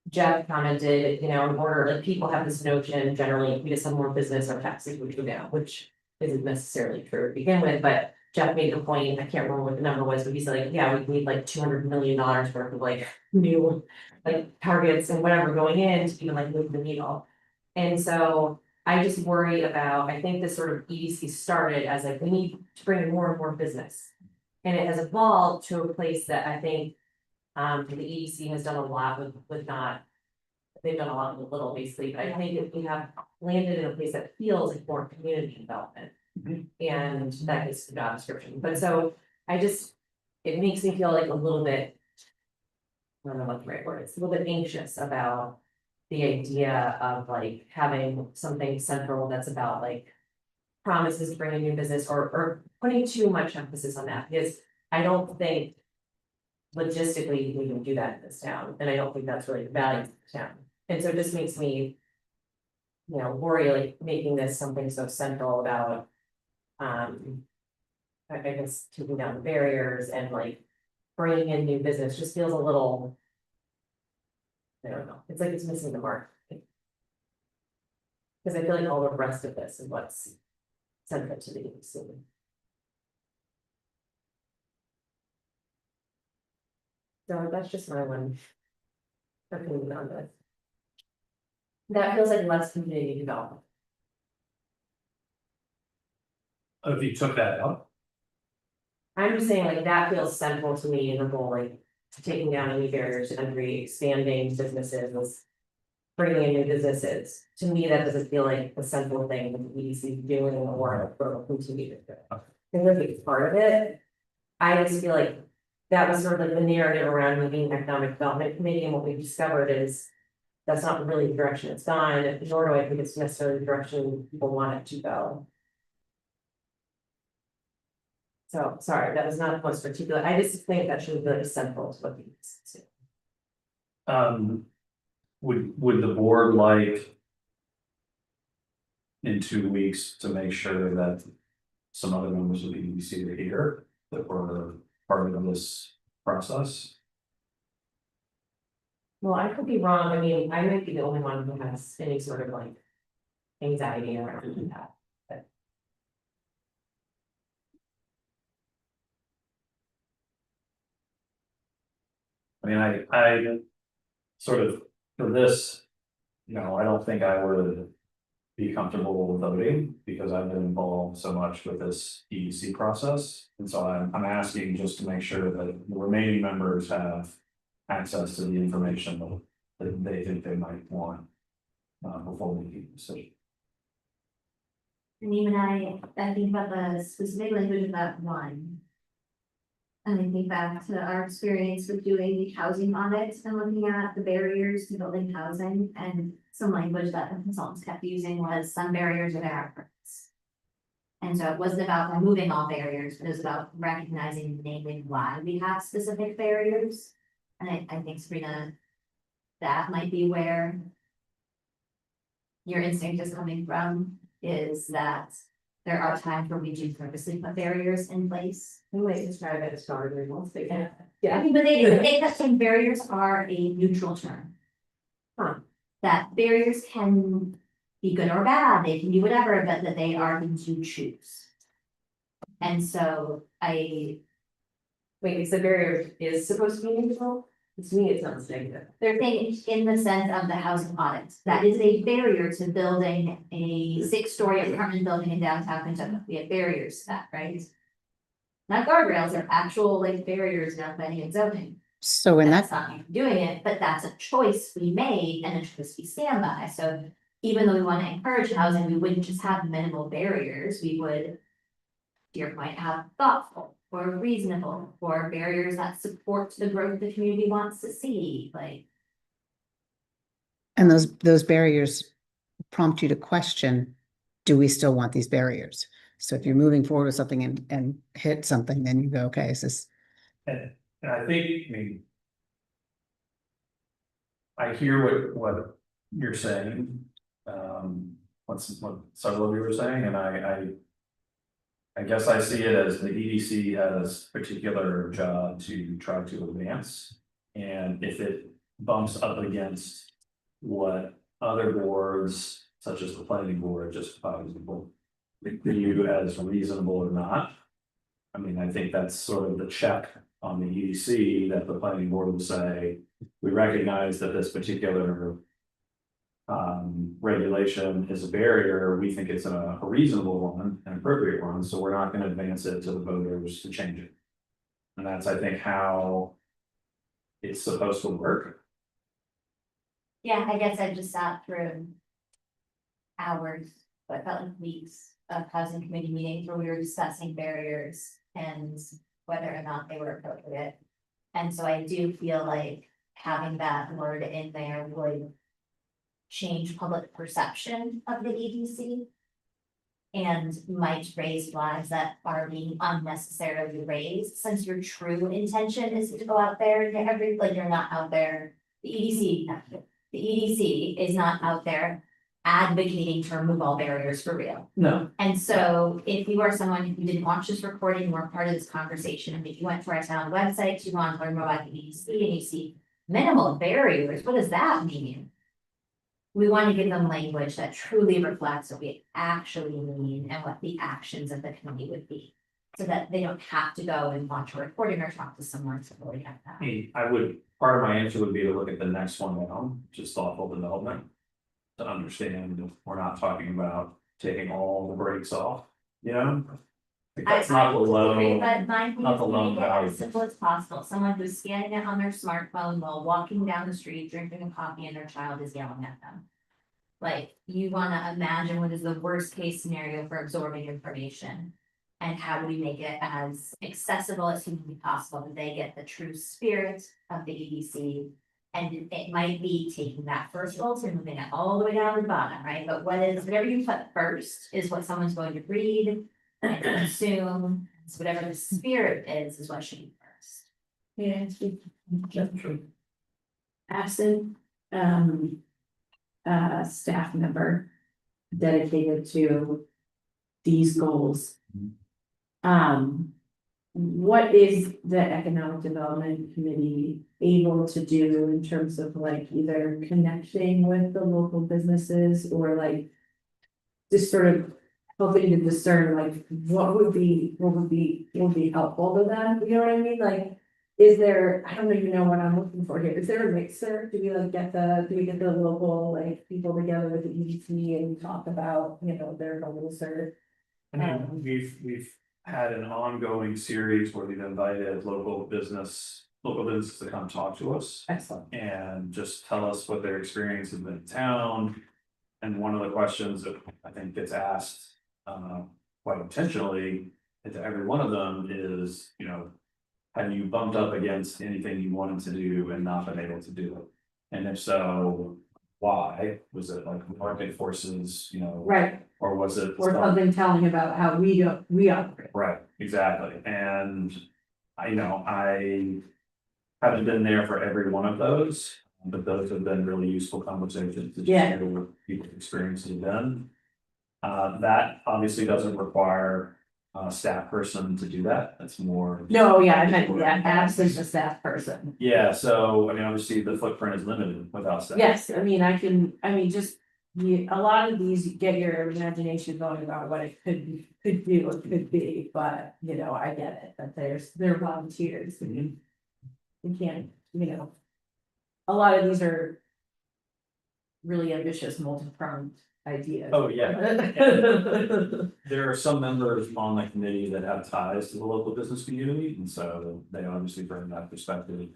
Jeff commented, in order, like, people have this notion, generally, if we just have more business, our taxes would go down, which isn't necessarily true to begin with, but. Jeff made the point, I can't remember what the number was, but he's like, yeah, we need like $200 million worth of like new. Like targets and whatever going in to even like move the needle. And so I just worry about, I think this sort of EDC started as like, we need to bring in more and more business. And it has evolved to a place that I think. The EDC has done a lot with not. They've done a lot with little basically, but I think if we have landed in a place that feels like more community development. And that gets the job description, but so I just, it makes me feel like a little bit. I don't know what the right word is, a little bit anxious about. The idea of like having something central that's about like. Promises to bring a new business or putting too much emphasis on that, because I don't think. Logistically, we can do that in this town, and I don't think that's really the value of the town, and so it just makes me. Worry, like making this something so central about. I guess taking down the barriers and like bringing in new business just feels a little. I don't know, it's like it's missing the mark. Because I feel like all the rest of this is what's central to the EDC. So that's just my one. Opinion on this. That feels like less community development. If you took that up, I'm just saying like that feels central to me in the whole like taking down any barriers to entry, expanding businesses. Bringing in new businesses, to me, that doesn't feel like a central thing that the EDC is doing or will continue to do. I think it's part of it. I just feel like that was sort of like the narrative around moving economic development committee, and what we discovered is. That's not really the direction it's gone, nor do I think it's necessarily the direction people want it to go. So, sorry, that was not the most particular, I just think that should be really central to what we do. would the board like? In 2 weeks to make sure that some other members of the EDC are here, that were part of this process? Well, I could be wrong, I mean, I might be the only one who has any sort of like anxiety around that. I mean, I sort of, for this, I don't think I would be comfortable voting because I've been involved so much with this EDC process. And so I'm asking just to make sure that the remaining members have access to the information that they think they might want before making a decision. And even I think about the specific language of that one. And I think back to our experience with doing the housing audits and looking at the barriers to building housing, and some language that the consultants kept using was some barriers are there for us. And so it wasn't about removing all barriers, but it was about recognizing and naming why we have specific barriers. And I think Sabrina that might be where your instinct is coming from, is that there are times where we do purposely put barriers in place. We might describe it as guardrails, but yeah. I mean, but they kept saying barriers are a neutral term. Huh. That barriers can be good or bad, they can be whatever, but that they are things you choose. And so Wait, is the barrier is supposed to be neutral? To me, it sounds negative. they're saying in the sense of the housing audit, that is a barrier to building a 6-story apartment building in downtown Kentucky. We have barriers to that, right? Not guardrails, they're actual like barriers in our planning and zoning. So in That's that, not you doing it, but that's a choice we made and a choice we stand by. So even though we want to encourage housing, we wouldn't just have minimal barriers, we would, to your point, have thoughtful or reasonable, or barriers that support the growth the community wants to see, like. and those barriers prompt you to question, do we still want these barriers? So if you're moving forward with something and hit something, then you go, okay, is this, And I think, I mean. I hear what you're saying, what several of you were saying, and I guess I see it as the EDC has particular job to try to advance. And if it bumps up against what other boards, such as the planning board, just for example, view as reasonable or not. I mean, I think that's sort of the check on the EDC that the planning board would say, we recognize that this particular regulation is a barrier, we think it's a reasonable one, an appropriate one, so we're not gonna advance it to the voters to change it. And that's, I think, how it's supposed to work. Yeah, I guess I just sat through hours, but felt like weeks of housing committee meetings where we were discussing barriers and whether or not they were appropriate. And so I do feel like having that word in there would change public perception of the EDC and might raise flags that are being unnecessarily raised, since your true intention is to go out there and get like you're not out there, the EDC is not out there advocating to remove all barriers for real. No. And so if you are someone who didn't watch this recording, you were part of this conversation, and if you went to our town website, you want to learn more about the EDC and you see minimal barriers, what does that mean? We want to give them language that truly reflects what we actually mean and what the actions of the committee would be. So that they don't have to go and watch a recording or talk to someone to really have that. I mean, part of my answer would be to look at the next one down, just thoughtful development. To understand, we're not talking about taking all the brakes off, you know? Like, that's not the low, But my thing not is the to low make it value. as simple as possible, someone who's scanning it on their smartphone while walking down the street, drinking a coffee, and their child is yelling at them. Like, you wanna imagine what is the worst case scenario for absorbing information. And how do we make it as accessible as humanly possible, that they get the true spirit of the EDC. And it might be taking that first filter and moving it all the way down to the bottom, right? But whatever you put first is what someone's going to read and consume. So whatever the spirit is what should be first. Yeah, that's true. Absent, staff member dedicated to these goals. What is the Economic Development Committee able to do in terms of like either connecting with the local businesses or like just sort of helping to discern like what would be helpful to them, you know what I mean? Like, is there, I don't even know what I'm looking for here, is there a mixer? Do we get the local like people together with the EDC and talk about, you know, their goals or? I mean, we've had an ongoing series where we've invited local businesses to come talk to us. Excellent. And just tell us what their experience has been in town. And one of the questions that I think gets asked, quite intentionally, to every one of them is, you know, have you bumped up against anything you wanted to do and not been able to do it? And if so, why? Was it like market forces, you know? Right, Or was it? or something telling about how we operate. Right, exactly, and I haven't been there for every one of those. but those have been really useful conversations. To Yeah. share with people experiencing them. That obviously doesn't require a staff person to do that, that's more. No, yeah, I meant, yeah, absent a staff person. Yeah, so, I mean, obviously, the footprint is limited without staff. Yes, I mean, just, a lot of these, you get your imagination going about what it could do, or could be, but, I get it, that they're volunteers, and you can't, a lot of these are really ambitious, multi-pronged ideas. Oh, yeah. There are some members on the committee that have ties to the local business community, and so they obviously bring that perspective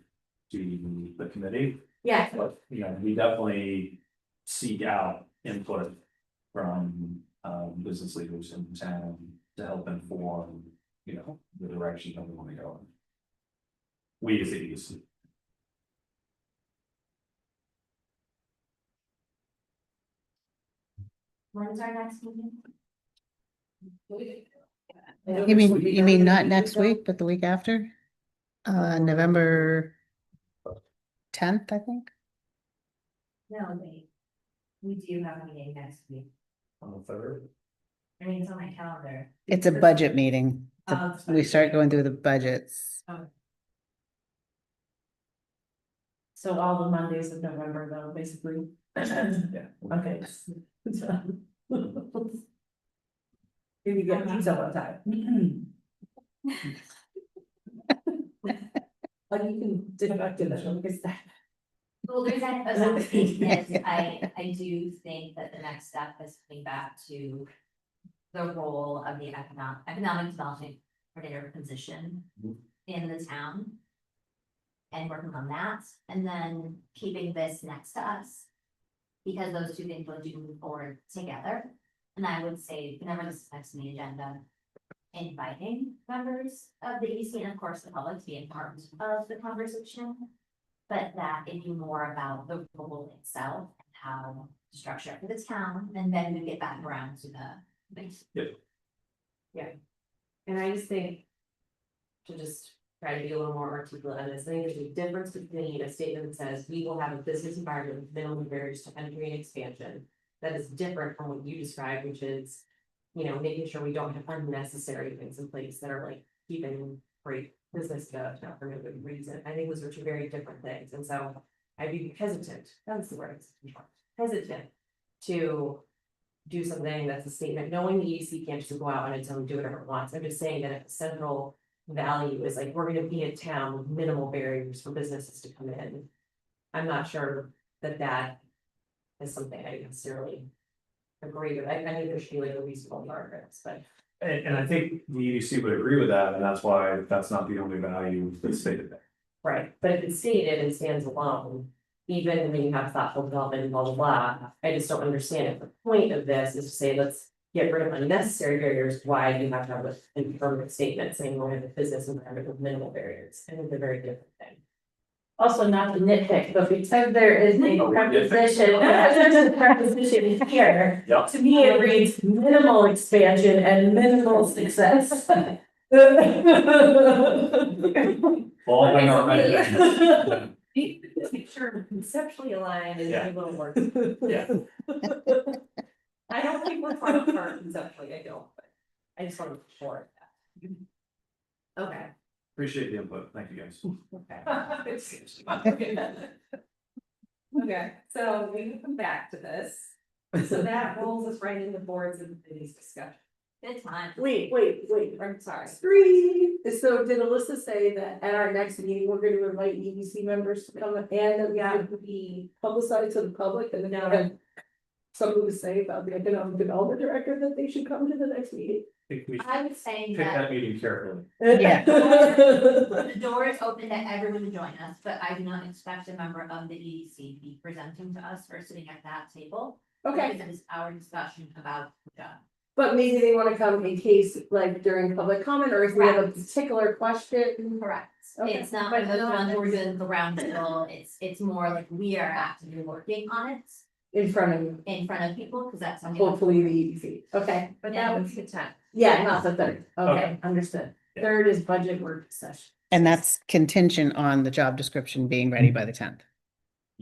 to the committee. Yeah, But, we definitely seek out input from, business leaders in town to help inform, the direction that we want to go in. We as the EDC. When's our next meeting? You mean not next week, but the week after? November 10th, I think. No, wait. We do have a meeting next week. On the third. I mean, it's on my calendar. It's a budget meeting. Oh, We start going through the budgets. so all the Mondays of November, though, basically. Yeah. Okay. If you get pizza one time. Like you can deduct it, because that. Well, there's that, I do think that the next step is coming back to the role of the economic development coordinator position in the town. And working on that, and then keeping this next to us. Because those two things will do move forward together. And I would say, whenever this is next on the agenda, inviting members of the EDC and of course the public to be a part of the conversation. But that it be more about the role itself and how to structure it for the town, and then we get back around to the base. And I just think, to just try to be a little more articulate on this, I think there's a difference between a statement that says, we will have a business environment with minimum barriers to entry and expansion. That is different from what you described, which is, making sure we don't have unnecessary things in place that are like keeping great business to for no good reason. I think those are two very different things, and so I'd be hesitant, that's the word, hesitant to do something that's a statement, knowing the EDC can't just go out on its own and do whatever it wants. I'm just saying that if the central value is like, we're gonna be a town with minimal barriers for businesses to come in. I'm not sure that is something I necessarily agree with. I think there should be like a reasonable guardrails, but. And I think the EDC would agree with that, and that's why that's not the only value that's stated there. Right, but if it's stated and stands alone, even when you have thoughtful development and blah, blah, blah, I just don't understand it. The point of this is to say, let's get rid of unnecessary barriers. Why do you have to have an affirmative statement saying we're in a business environment with minimal barriers? I think they're very different things. Also not to nitpick, but because there is a Oh, preposition, there's a preposition here. Yep. To me, it reads minimal expansion and minimal success. All in our imaginations. Make sure conceptually aligned and Yeah. a little more. Yeah, I don't think we're far apart conceptually, I don't, but I just want to be sure of that. Okay. appreciate the input, thank you guys. Okay, so we can come back to this. So that rolls us right into boards and committees discussion. Good time. Wait, I'm sorry. so did Alyssa say that at our next meeting, we're gonna invite EDC members to come and that Yeah, would be publicized to the public and then they'll have something to say about the economic development director that they should come to the next meeting? I think we should I was saying pick that that meeting carefully. Yeah. the door is open to everyone to join us, but I do not expect a member of the EDC to be presenting to us or sitting at that table. Okay, Because it is our discussion about the job. but maybe they wanna come in case, like during public comment, or if we have a particular question. Correct. Okay. It's not But one of those not ones where we're doing the round table, it's more like we are actively working on it In front of in front of people, because that's. something- hopefully the EDC, okay, But Yeah. that was the time. yeah, not the third, okay, Okay. understood. Yeah. Third is budget work session. And that's contingent on the job description being ready by the 10th.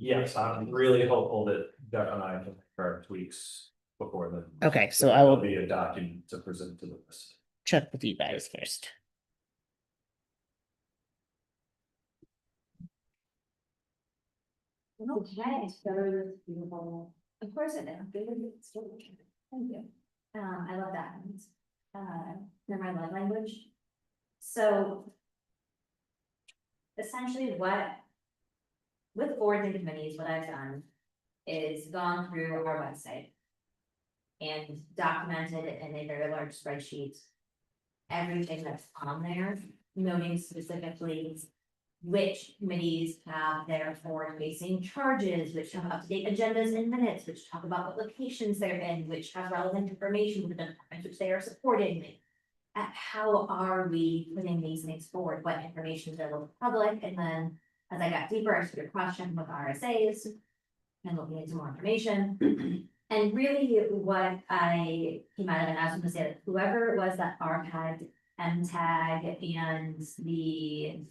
Yes, I'm really hopeful that Doug and I can make our tweaks before then. Okay, so I will There'll be a document to present to the list. check with you guys first. Okay, so beautiful. Of course I do. Thank you. I love that. They're my love language. So. Essentially with boards and committees, what I've done is gone through our website. And documented in a very large spreadsheet. Everything that's on there, noting specifically which committees have their forward-facing charges, which have up-to-date agendas and minutes, which talk about what locations they're in, which have relevant information for the departments which they are supporting. How are we putting these things forward, what information is available to the public, and then as I got deeper, I started questioning with RSAs and looking into more information. And really what I came out of, and I was gonna say that whoever it was that archived MTAG and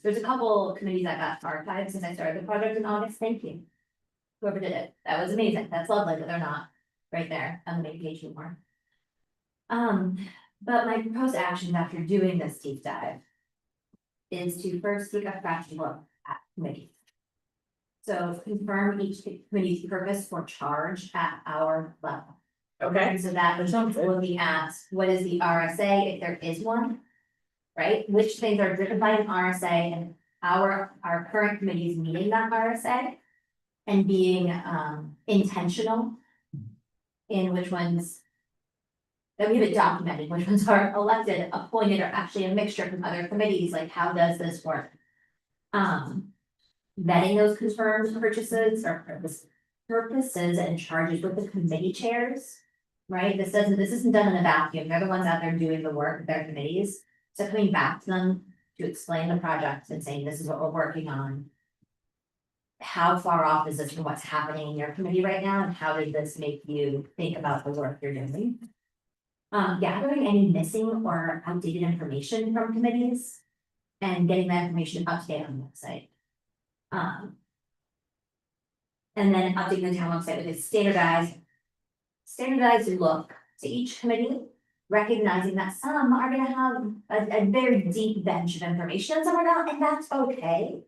there's a couple committees that got archived since I started the project in August, thank you. Whoever did it, that was amazing, that's lovely, but they're not right there on the main page anymore. But my proposed actions after doing this deep dive is to first take a fresh look at committees. So confirm each committee's purpose for charge at our level. Okay. So that was looking at what is the RSA, if there is one. Right, which things are driven by an RSA and our current committees meeting that RSA. And being intentional. In which ones. That we have it documented, which ones are elected, appointed, or actually a mixture from other committees, like how does this work? Vetting those confirmed purchases or purposes and charges with the committee chairs. Right, this isn't done in a vacuum, they're the ones out there doing the work of their committees. So coming back to them to explain the project and saying, this is what we're working on. How far off is this from what's happening in your committee right now, and how did this make you think about the work you're doing? Gathering any missing or outdated information from committees. And getting that information up to date on the website. And then updating the town website with a standardized look to each committee. Recognizing that some are gonna have a very deep bench of information and some are not, and that's okay.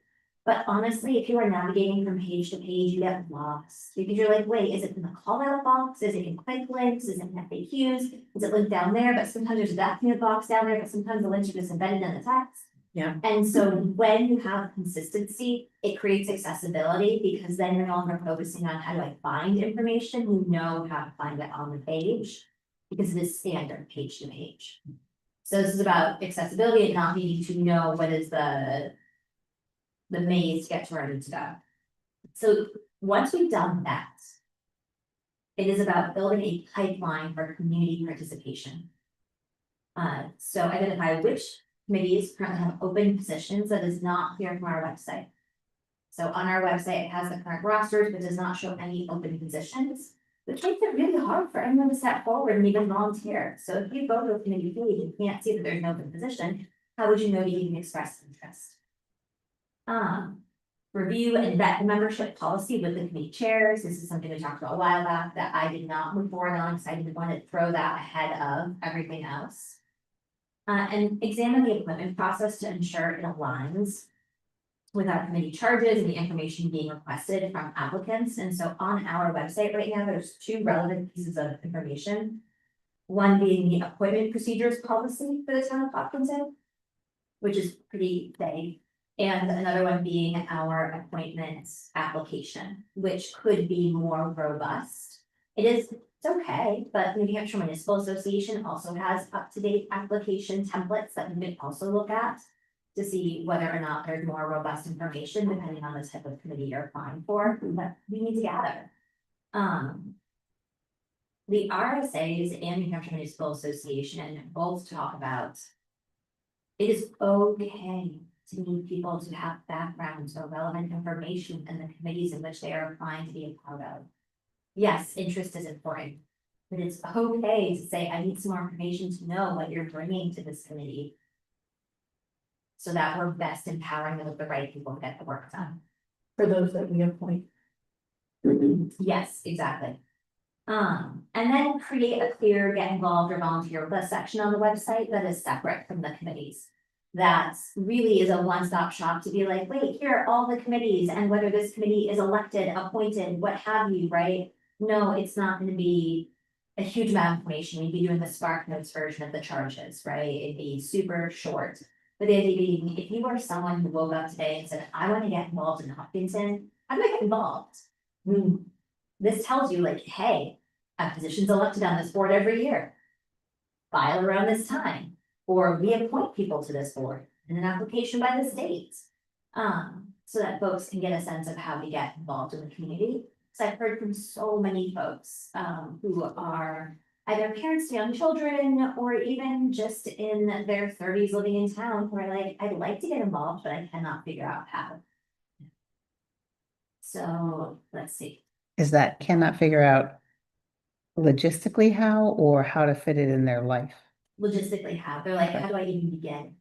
But honestly, if you are navigating from page to page, you get lost, because you're like, wait, is it in the call out box, is it in quick links, is it in FAQs, is it linked down there, but sometimes there's a document box down there, but sometimes the links are just embedded in the text. Yeah. And so when you have consistency, it creates accessibility, because then you're no longer focusing on how do I find information, you know how to find it on the page. Because it is standard page to page. So this is about accessibility and not needing to know what is the maze to get to where I need to go. So once we've done that, it is about building a pipeline for community participation. So identify which committees currently have open positions that is not clear from our website. So on our website, it has the current rosters, but does not show any open positions. Which makes it really hard for anyone to step forward and even volunteer. So if you go to a committee page and can't see that there's an open position, how would you know you can express interest? Review and vet the membership policy with the committee chairs. This is something we talked about a while back that I did not move forward on, because I didn't want to throw that ahead of everything else. And examine the appointment process to ensure it aligns with our committee charges and the information being requested from applicants. And so on our website right now, there's two relevant pieces of information. One being the appointment procedures policy for the town of Hopkinton, which is pretty vague. And another one being our appointments application, which could be more robust. It's okay, but the New Hampshire Municipal Association also has up-to-date application templates that we could also look at. To see whether or not there's more robust information depending on the type of committee you're applying for, but we need to gather. The RSAs and New Hampshire Municipal Association both talk about. It is okay to need people to have backgrounds or relevant information in the committees in which they are applying to be a part of. Yes, interest is important, but it's okay to say, I need some more information to know what you're bringing to this committee. So that we're best empowering them with the right people to get the work done. For those that we appoint. Yes, exactly. And then create a clear get involved or volunteer with us section on the website that is separate from the committees. That really is a one-stop shop to be like, wait, here are all the committees and whether this committee is elected, appointed, what have you, right? No, it's not gonna be a huge amount of information. We'd be doing the Spark Notes version of the charges, right? It'd be super short. But the idea being, if you are someone who woke up today and said, I want to get involved in Hopkinton, I'm gonna get involved. This tells you like, hey, a position's elected on this board every year. File around this time, or we appoint people to this board in an application by the state. So that folks can get a sense of how to get involved in the community. So I've heard from so many folks, who are either parents to young children, or even just in their thirties living in town, who are like, I'd like to get involved, but I cannot figure out how. So, let's see. Is that cannot figure out logistically how or how to fit it in their life? Logistically how, they're like, how do I even begin?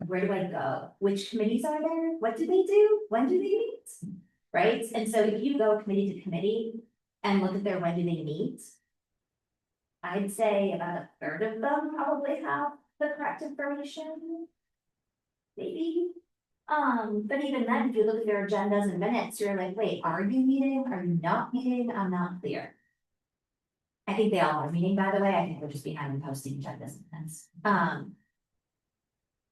Where do I go? Which committees are there? What do they do? When do they meet? Right? And so if you go committee to committee and look at their when do they meet? I'd say about a third of them probably have the correct information. Maybe. But even then, if you look at their agendas and minutes, you're like, wait, are you meeting? Are you not meeting? I'm not clear. I think they all are meeting, by the way. I think we're just behind in posting agendas and things.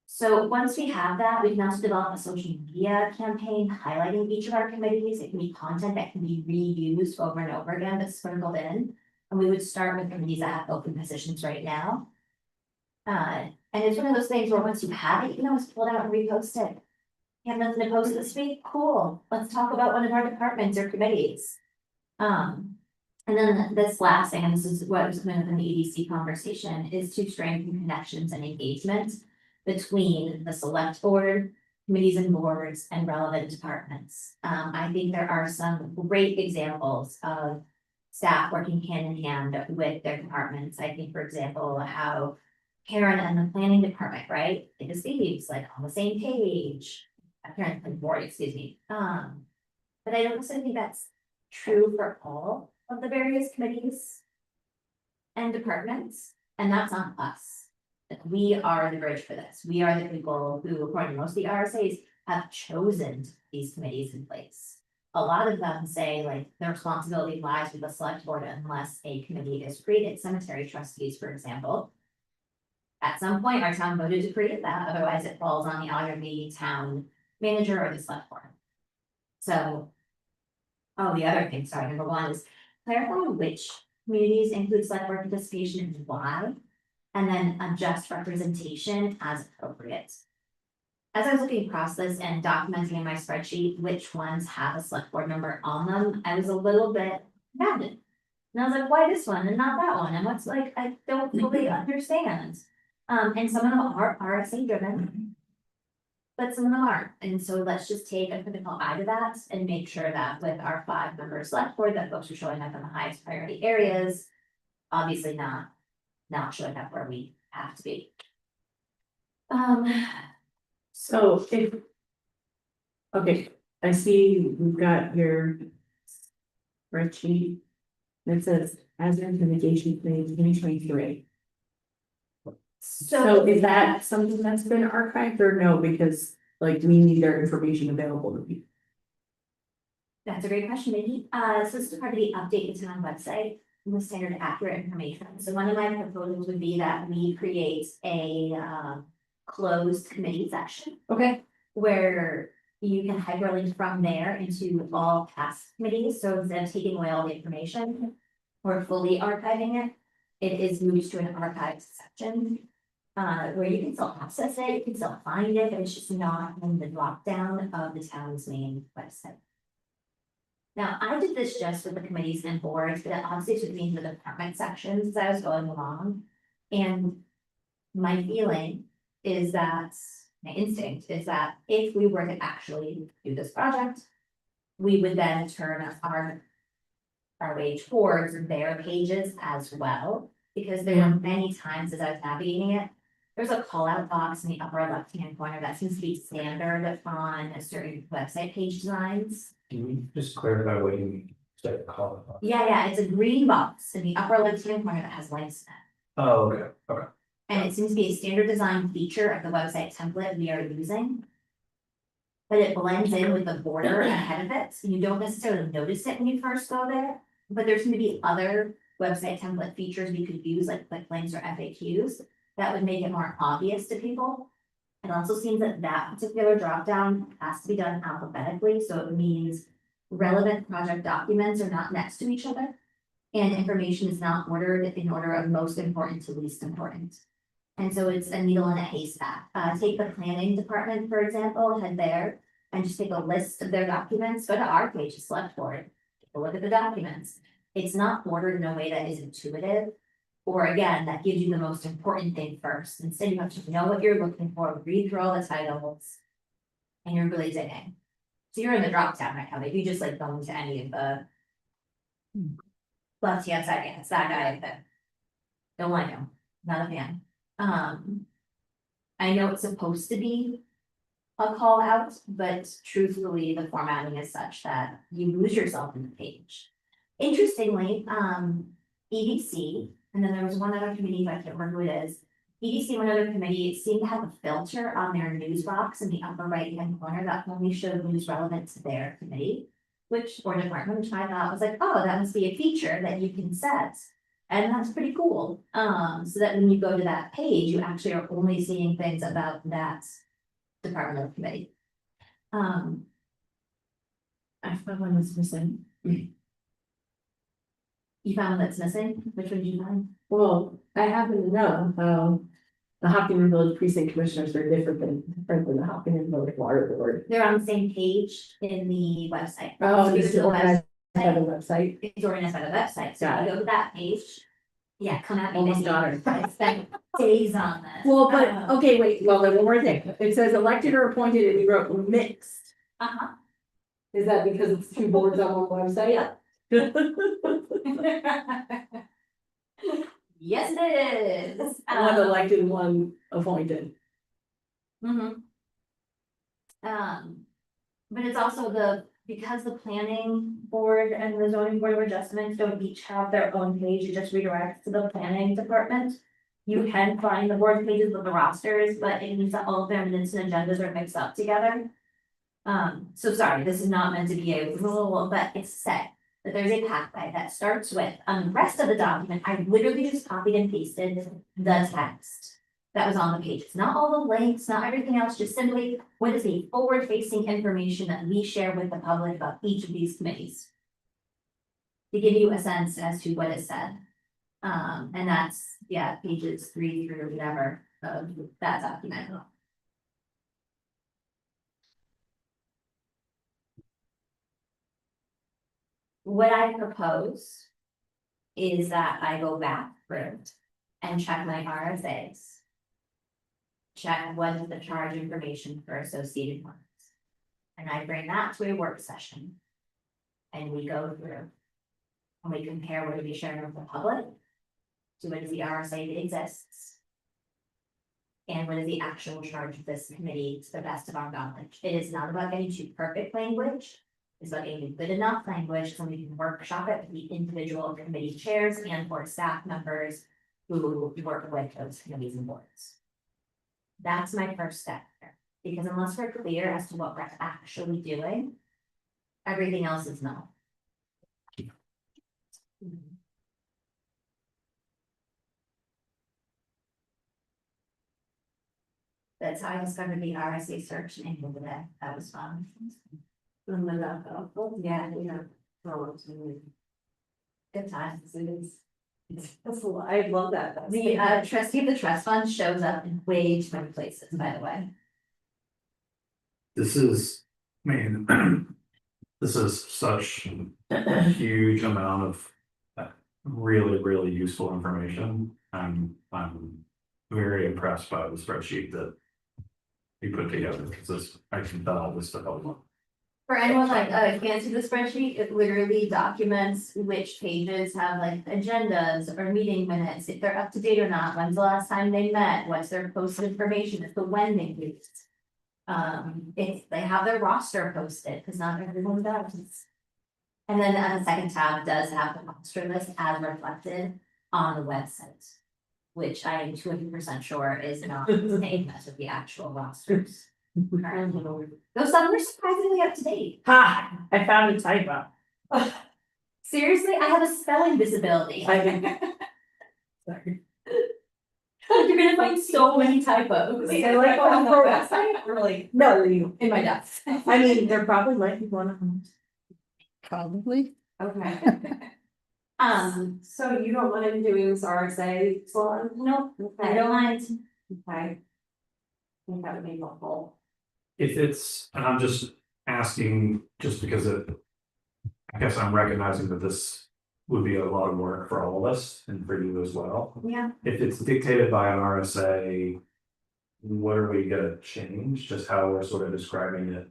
So once we have that, we can also develop a social media campaign highlighting each of our committees. It can be content that can be reused over and over again, but sprinkled in. And we would start with committees that have open positions right now. And it's one of those things where once you have it, you can always pull it out and repost it. You have nothing to post this week? Cool. Let's talk about one of our departments or committees. And then this last thing, and this is what was coming up in the EDC conversation, is to strengthen connections and engagement between the select board, committees and boards, and relevant departments. I think there are some great examples of staff working hand in hand with their departments. I think, for example, how Karen and the planning department, right, it just seems like on the same page. Karen and board, excuse me. But I don't necessarily think that's true for all of the various committees and departments, and that's on us. Like, we are the bridge for this. We are the people who, according to most of the RSAs, have chosen these committees in place. A lot of them say like the responsibility lies with the select board unless a committee is created. Cemetery trustees, for example. At some point, our town voted to create that, otherwise it falls on either the town manager or the select board. So. Oh, the other thing, sorry, number one is clarify which communities include select board participation and why. And then adjust representation as appropriate. As I was looking across this and documenting in my spreadsheet which ones have a select board member on them, I was a little bit maddened. And I was like, why this one and not that one? And what's like, I don't fully understand. And some of them are RSA driven. But some of them aren't. And so let's just take a critical eye to that and make sure that with our 5-member select board, that folks are showing up in the highest priority areas. Obviously not showing up where we have to be. So if. Okay, I see we've got your. Spreadsheet. That says hazard mitigation plan 2023. So is that something that's been archived or no, because like we need their information available to people? That's a great question, Nikki. So this is part of the update to town website with standard accurate information. So one of my proposals would be that we create a closed committee section. Okay. Where you can hyperlink from there into all past committees. So instead of taking away all the information or fully archiving it, it is moved to an archived section. Where you can still access it, you can still find it, but it's just not in the drop down of the town's main website. Now, I did this just with the committees and boards, but it obviously took me into the department sections as I was going along. And my feeling is that, my instinct is that if we were to actually do this project, we would then turn our way towards their pages as well. Because there were many times as I was navigating it, there's a call out box in the upper left hand corner that seems to be standard on a certain website page designs. Can you just clarify what you mean? Say, call it. Yeah, it's a green box in the upper left-hand corner that has links in it. Oh, okay. And it seems to be a standard design feature of the website template we are using. But it blends in with the border ahead of it, so you don't necessarily notice it when you first go there. But there's going to be other website template features we could use, like quick links or FAQs, that would make it more obvious to people. It also seems that that particular dropdown has to be done alphabetically, so it means relevant project documents are not next to each other. And information is not ordered in order of most important to least important. And so it's a needle in a haystack. Take the planning department, for example, head there and just take a list of their documents, go to our page, select board, take a look at the documents. It's not ordered in a way that is intuitive. Or again, that gives you the most important thing first. Instead, you have to know what you're looking for, read through all the titles. And you're really digging. So you're in the drop down right now, if you just like go into any of the left hand side, yeah, it's that guy up there. Don't like him, not a fan. I know it's supposed to be a call out, but truthfully, the formatting is such that you lose yourself in the page. Interestingly, EDC, and then there was one other committee, I can't remember who it is. EDC, one other committee, seemed to have a filter on their news box in the upper right hand corner that only showed news relevant to their committee, or department, which I thought was like, oh, that must be a feature that you can set. And that's pretty cool. So that when you go to that page, you actually are only seeing things about that department or committee. I found one that's missing. You found one that's missing? Which one did you find? Well, I happen to know how the Hopkins Village Precinct Commissioners are different than the Hopkins Village Water Board. They're on the same page in the website. Oh, So you it's go to the organized by the website. website. It's organized by the website, so Got you go to that page. Yeah, come at me. Almost Nikki. got her. I spent days on this. Well, but, okay, wait, well, then one more thing. It says elected or appointed and you wrote mixed. Uh-huh. Is that because it's two boards on one website? Yeah. Yes, it is. One elected, and one appointed. Mhm. But it's also because the planning board and the zoning board of adjustments don't each have their own page, it just redirects to the planning department. You can find the board pages with the rosters, but it means that all of their minutes and agendas are mixed up together. So sorry, this is not meant to be a rule, but it's set that there's a pathway that starts with, on the rest of the document, I literally just copied and pasted the text that was on the page. It's not all the links, not everything else, just simply what is the forward-facing information that we share with the public about each of these committees. To give you a sense as to what is said. And that's, yeah, pages 3 through whatever of that document. What I propose is that I go back through and check my RSAs. Check what is the charge information for associated ones. And I bring that to a work session. And we go through. And we compare what to be shared with the public. To what is the RSA that exists. And what is the actual charge of this committee to the best of our knowledge. It is not about getting to perfect language. It's about getting good enough language so we can workshop it with the individual committee chairs and or staff members who work with those committees and boards. That's my first step here, because unless we're clear as to what we're actually doing, everything else is no. That's how I discovered the RSA search and into that. That was fun. Yeah, good times. It is. I love that. The trustee of the trust fund shows up in way too many places, by the way. This is, this is such a huge amount of really useful information. I'm very impressed by the spreadsheet that you put together, because I can tell this to help. For anyone like, can't see the spreadsheet, it literally documents which pages have like agendas or meeting minutes, if they're up to date or not, when's the last time they met, what's their posted information, if the when they meet. If they have their roster posted, because not everyone does. And then the second tab does have the roster list as reflected on the website. Which I am 200% sure is not the same as with the actual rosters. currently. Those numbers surprisingly up to date. Ha, I found a typo. Seriously, I have a spelling disability. Sorry. You're gonna find so many typos. I like on the how- website, really, No, you, in my desk. I mean, there probably might be one of them. Probably. Okay. So you don't want him doing this RSA salon? Nope, I don't mind. Okay. I think that would be helpful. If it's, and I'm just asking, just because I guess I'm recognizing that this would be a lot of work for all of us and for you as well. Yeah, If it's dictated by an RSA, what are we gonna change? Just how we're sort of describing it?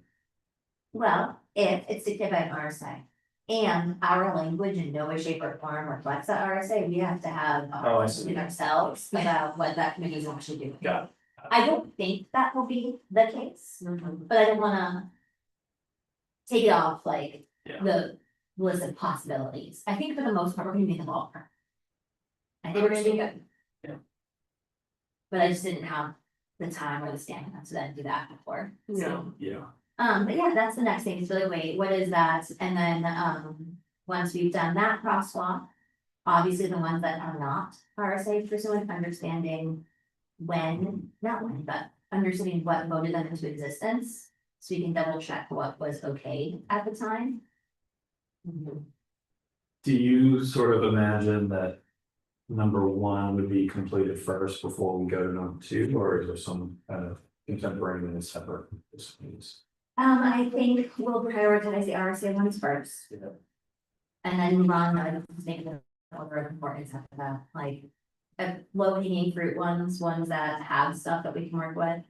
well, if it's dictated by an RSA. And our language in no way, shape or form reflects that RSA, we have to have. Oh, I see. in ourselves about what that committee is actually doing. Got it. I don't think that will be the case, but I don't wanna. Take it off like Yeah. the list of possibilities. I think for the most part, we're gonna be the ballpark. I think we're gonna do good. Yeah. But I just didn't have the time or the stamina to then do that before. No. Yeah. But yeah, that's the next thing, is really wait, what is that? And then, once we've done that crosswalk. Obviously, the ones that are not RSA pursuant, understanding when, not when, but understanding what voted them into existence. So we can double check what was okay at the time. Do you sort of imagine that number one would be completed first before we go to number two, or is there some kind of contemporaneous separate disputes? I think we'll prioritize the RSA ones first. Yeah. And then move on, like, make the order of importance after that, like. Low hanging fruit ones that have stuff that we can work with.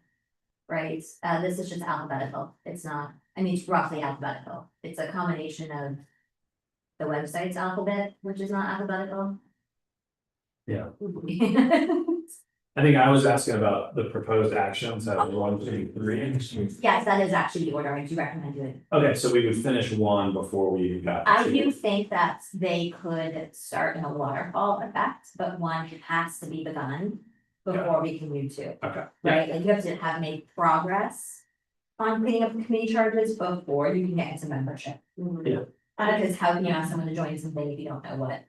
Right, this is just alphabetical, it's not, I mean, it's roughly alphabetical, it's a combination of. The website's alphabet, which is not alphabetical. Yeah. I think I was asking about the proposed actions out of 1, 2, 3. Yes, that is actually the order I do recommend doing. Okay, so we would finish one before we even got. I to- do think that they could start in a waterfall effect, but one has to be begun. Before we can move to, Okay. right, like you have to have made progress. On cleaning up the committee charges before you can get into membership. Yeah. Because how can you ask someone to join something if you don't know what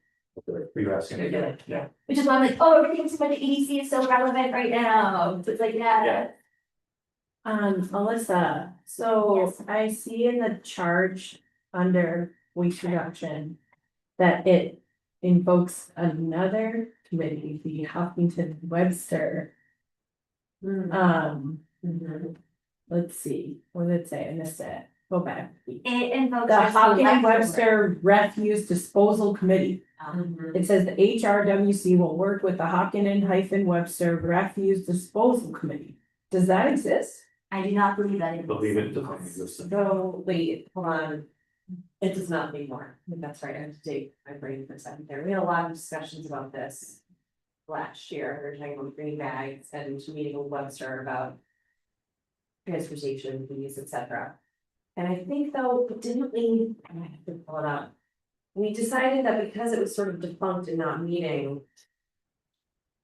We were asking. they're doing? Yeah. Which is why I'm like, oh, everything so much EDC is so relevant right now, so it's like, yeah. Alyssa, so Yes. I see in the charge under waste reduction. That it invokes another committee, the Huffington Webster. Let's see, what did it say? I missed it. Go back. It invokes. The our select Hopkins board. Webster Refuse Disposal Committee. It says the HRWC will work with the Hopkins-Webster Refuse Disposal Committee. Does that exist? I do not believe that. Believe it doesn't exist. So, wait, hold on. It does not anymore, I think that's right, I have to take my brain for a second there, we had a lot of discussions about this. Last year, we were talking about green bags and meeting with Webster about. Transportation fees, et cetera. And I think though, didn't we, I have to pull it up. We decided that because it was sort of defunct and not meeting.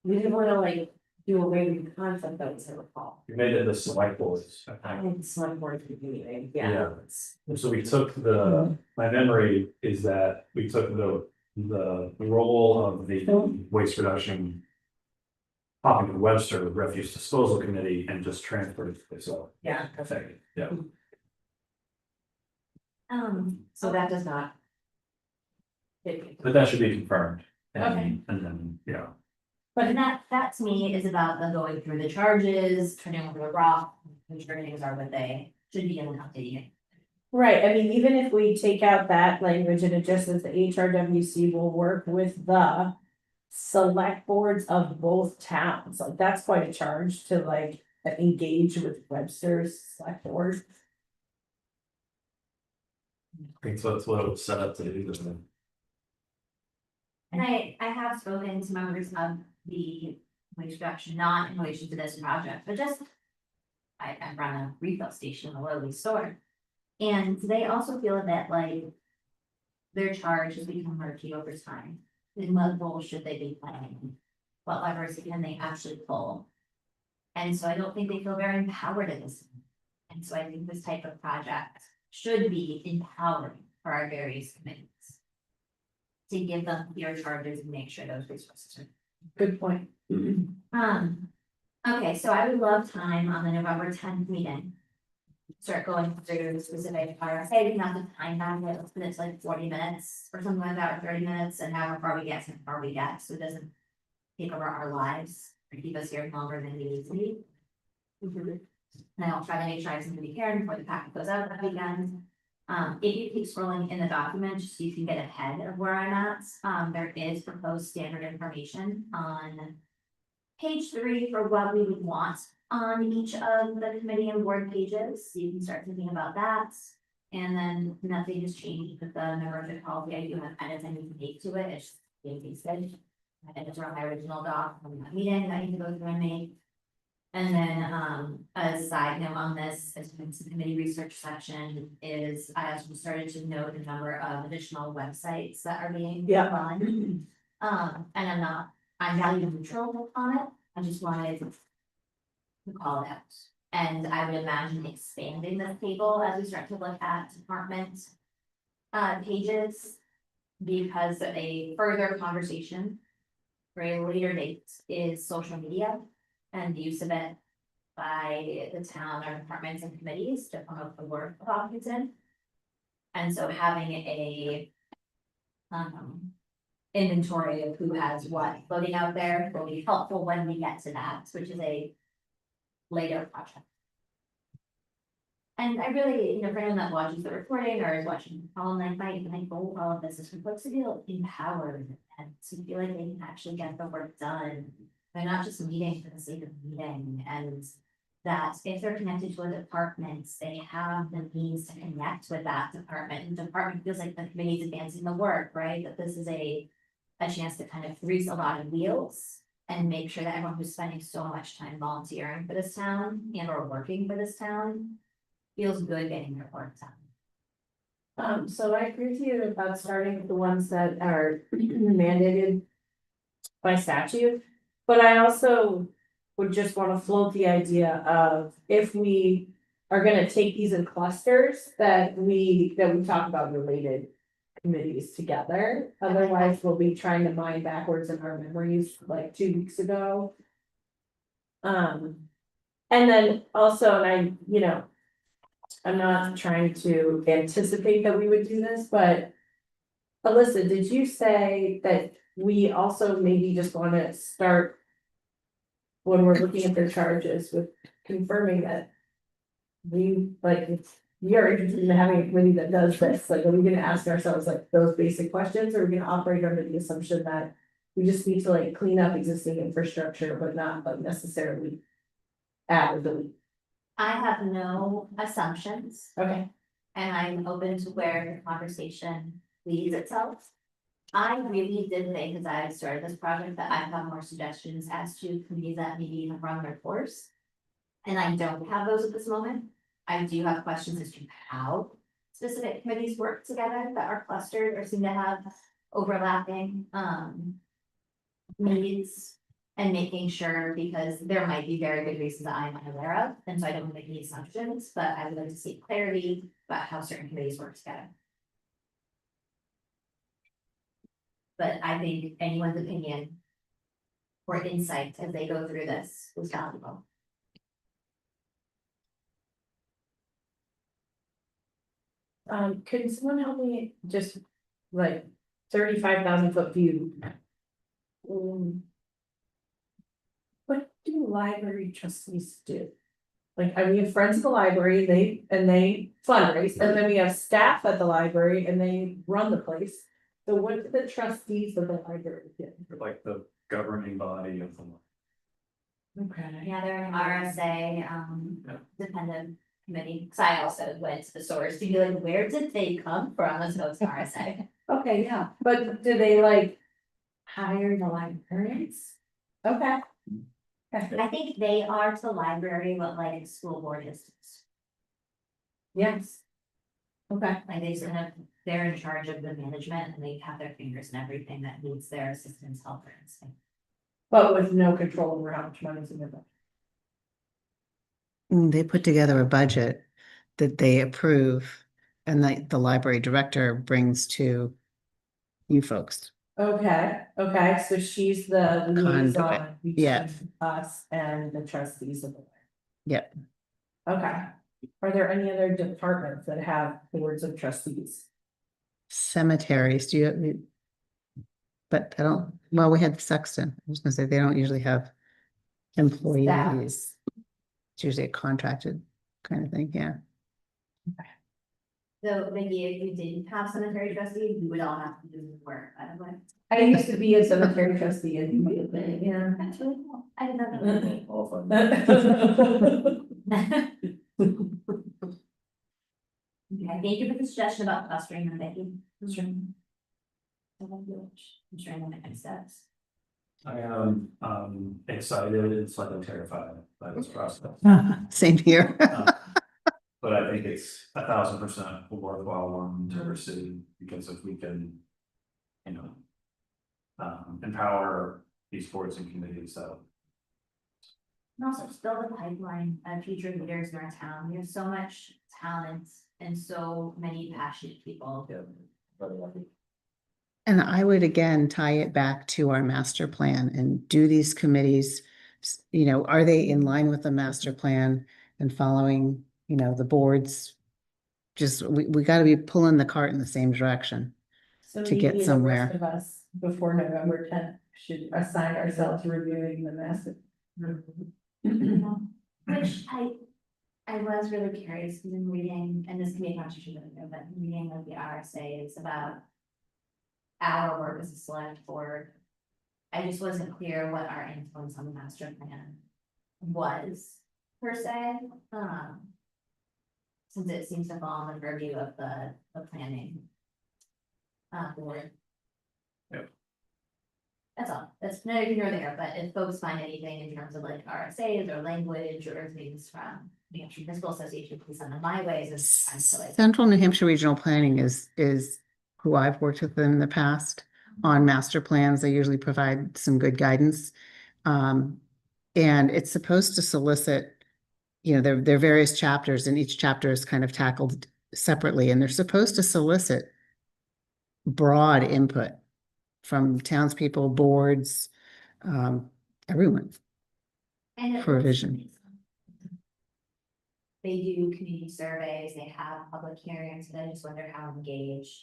We didn't wanna like do away with the concept that was in the fall. We made it the select boards. I I think. think select board meeting, Yeah. yeah. So we took my memory is that we took the role of the waste reduction. Hopkins Webster Refuse Disposal Committee and just transferred it, so. Yeah. Okay, yeah. So that does not. But that should be confirmed. And- Okay. And then, yeah, But that to me is about the going through the charges, turning over the rock, ensuring things are what they should be and updating it. Right, I mean, even if we take out that language and it just says the HRWC will work with the. Select boards of both towns, like that's quite a charge to like engage with Webster's select board. I think so that's what it was set up to do, isn't it? And I have spoken to members of the waste reduction, not in relation to this project, but just. I run a refill station in a lowly store. And they also feel that like. their charge has become murky over time. In what role should they be playing? What levers can they actually pull? And so I don't think they feel very empowered in this. And so I think this type of project should be empowering for our various committees. To give them clear charges and make sure those resources are. Good point. Okay, so I would love time on the November 10th meeting. Start going through the specific RSA, we can have the time back, let's put it to like 40 minutes or something like that, or 30 minutes, and however far we get, so far we get, so it doesn't. Take over our lives or keep us here longer than we need to be. And I'll try to make sure I have something prepared before the packet goes out that weekend. If you keep scrolling in the document, just so you can get ahead of where I'm at, there is proposed standard information on. Page 3 for what we would want on each of the committee and board pages, so you can start thinking about that. And then nothing has changed with the membership policy, I do have edits I need to make to it, it's just being pasted. I just wrote my original doc from that meeting that I need to go through and make. And then, a side note on this, as the committee research section is, I actually started to note the number of additional websites that are being run. And I'm value neutral on it, I just wanted to call it out. And I would imagine expanding this table as we start to look at department pages. Because a further conversation for a later date is social media and the use of it by the town or departments and committees to promote the work of Hopkinton. And so having a inventory of who has what floating out there will be helpful when we get to that, which is a later project. And I really, for anyone that watches the recording or is watching all night, my goal with all of this is for folks to feel empowered and to feel like they can actually get the work done. They're not just meeting for the sake of meeting, and that if they're connected to a department, they have the means to connect with that department. And the department feels like the committee's advancing the work, right? That this is a chance to kind of grease a lot of wheels and make sure that everyone who's spending so much time volunteering for this town and or working for this town feels good getting their work done. So I agree with you about starting with the ones that are mandated by statute. But I also would just want to float the idea of if we are gonna take these in clusters, that we talk about related committees together. Otherwise, we'll be trying to mine backwards in our memories like 2 weeks ago. And then also, and I'm not trying to anticipate that we would do this, but Alyssa, did you say that we also maybe just want to start when we're looking at their charges with confirming that we are interested in having a committee that does this? Like, are we gonna ask ourselves like those basic questions, or are we gonna operate under the assumption that we just need to like clean up existing infrastructure, but not like necessarily add or delete? I have no assumptions. Okay. And I'm open to where the conversation leads itself. I really did think, as I started this project, that I have more suggestions as to committees that maybe even run their course. And I don't have those at this moment. I do have questions as to how specific committees work together that are clustered or seem to have overlapping needs. And making sure, because there might be very good reasons that I'm unaware of, and so I don't want to make any assumptions, but I would like to see clarity about how certain committees work together. But I think anyone's opinion or insight as they go through this was valuable. Could someone help me just like 35,000 foot view? What do library trustees do? Like, we have friends at the library, they fundraise, and then we have staff at the library and they run the place. So what do the trustees of the library do? Like the governing body of the. Okay. Yeah, they're an RSA dependent committee, because I also went to the source to be like, where did they come from? Let's go to RSA. Okay, yeah, but do they like hire the librarians? Okay. I think they are to the library what like a school board is. Yes. Okay, Like they sort of, they're in charge of the management and they have their fingers in everything that needs their assistance, help, or instinct. but with no control over how much money's in the budget. They put together a budget that they approve and the library director brings to you folks. Okay, okay, so she's the Conduit, liaison yeah. between us and the trustees of the. Yep. Okay, are there any other departments that have boards of trustees? Cemeteries, do you? But I don't, well, we had Sexton. I was gonna say, they don't usually have employees. It's usually a contracted kind of thing, yeah. So maybe if we didn't have cemetery trustees, we would all have to do the work, by the way. I used to be a cemetery trustee in Newman, yeah. That's really cool. I didn't know that. Okay, thank you for the suggestion about clustering and making. I'm sure the next steps. I am, excited, it's like I'm terrified by this process. Same here. But I think it's 1,000% a worthwhile one to pursue, because if we can, you know. Empower these boards and committees, so. And also just build a pipeline of future leaders in our town. We have so much talent and so many passionate people. And I would again tie it back to our master plan and do these committees, you know, are they in line with the master plan and following, you know, the boards? Just, we gotta be pulling the cart in the same direction. So To get maybe the somewhere. rest of us before November 10th should assign ourselves to reviewing the massive. Which I was really curious, because in reading, and this can be a conversation, but reading of the RSA is about our work as a select board. I just wasn't clear what our influence on the master plan was, per se. Since it seems to fall on the purview of the planning. Board. Yep. That's all, that's neither here nor there, but if folks find anything in terms of like RSAs or language or things from New Hampshire Municipal Association, please send them my way. Central New Hampshire Regional Planning is who I've worked with in the past on master plans. They usually provide some good guidance. And it's supposed to solicit, you know, there are various chapters and each chapter is kind of tackled separately, and they're supposed to solicit broad input from townspeople, boards, everyone. And for a vision. They do community surveys, they have public hearings, and I just wonder how engaged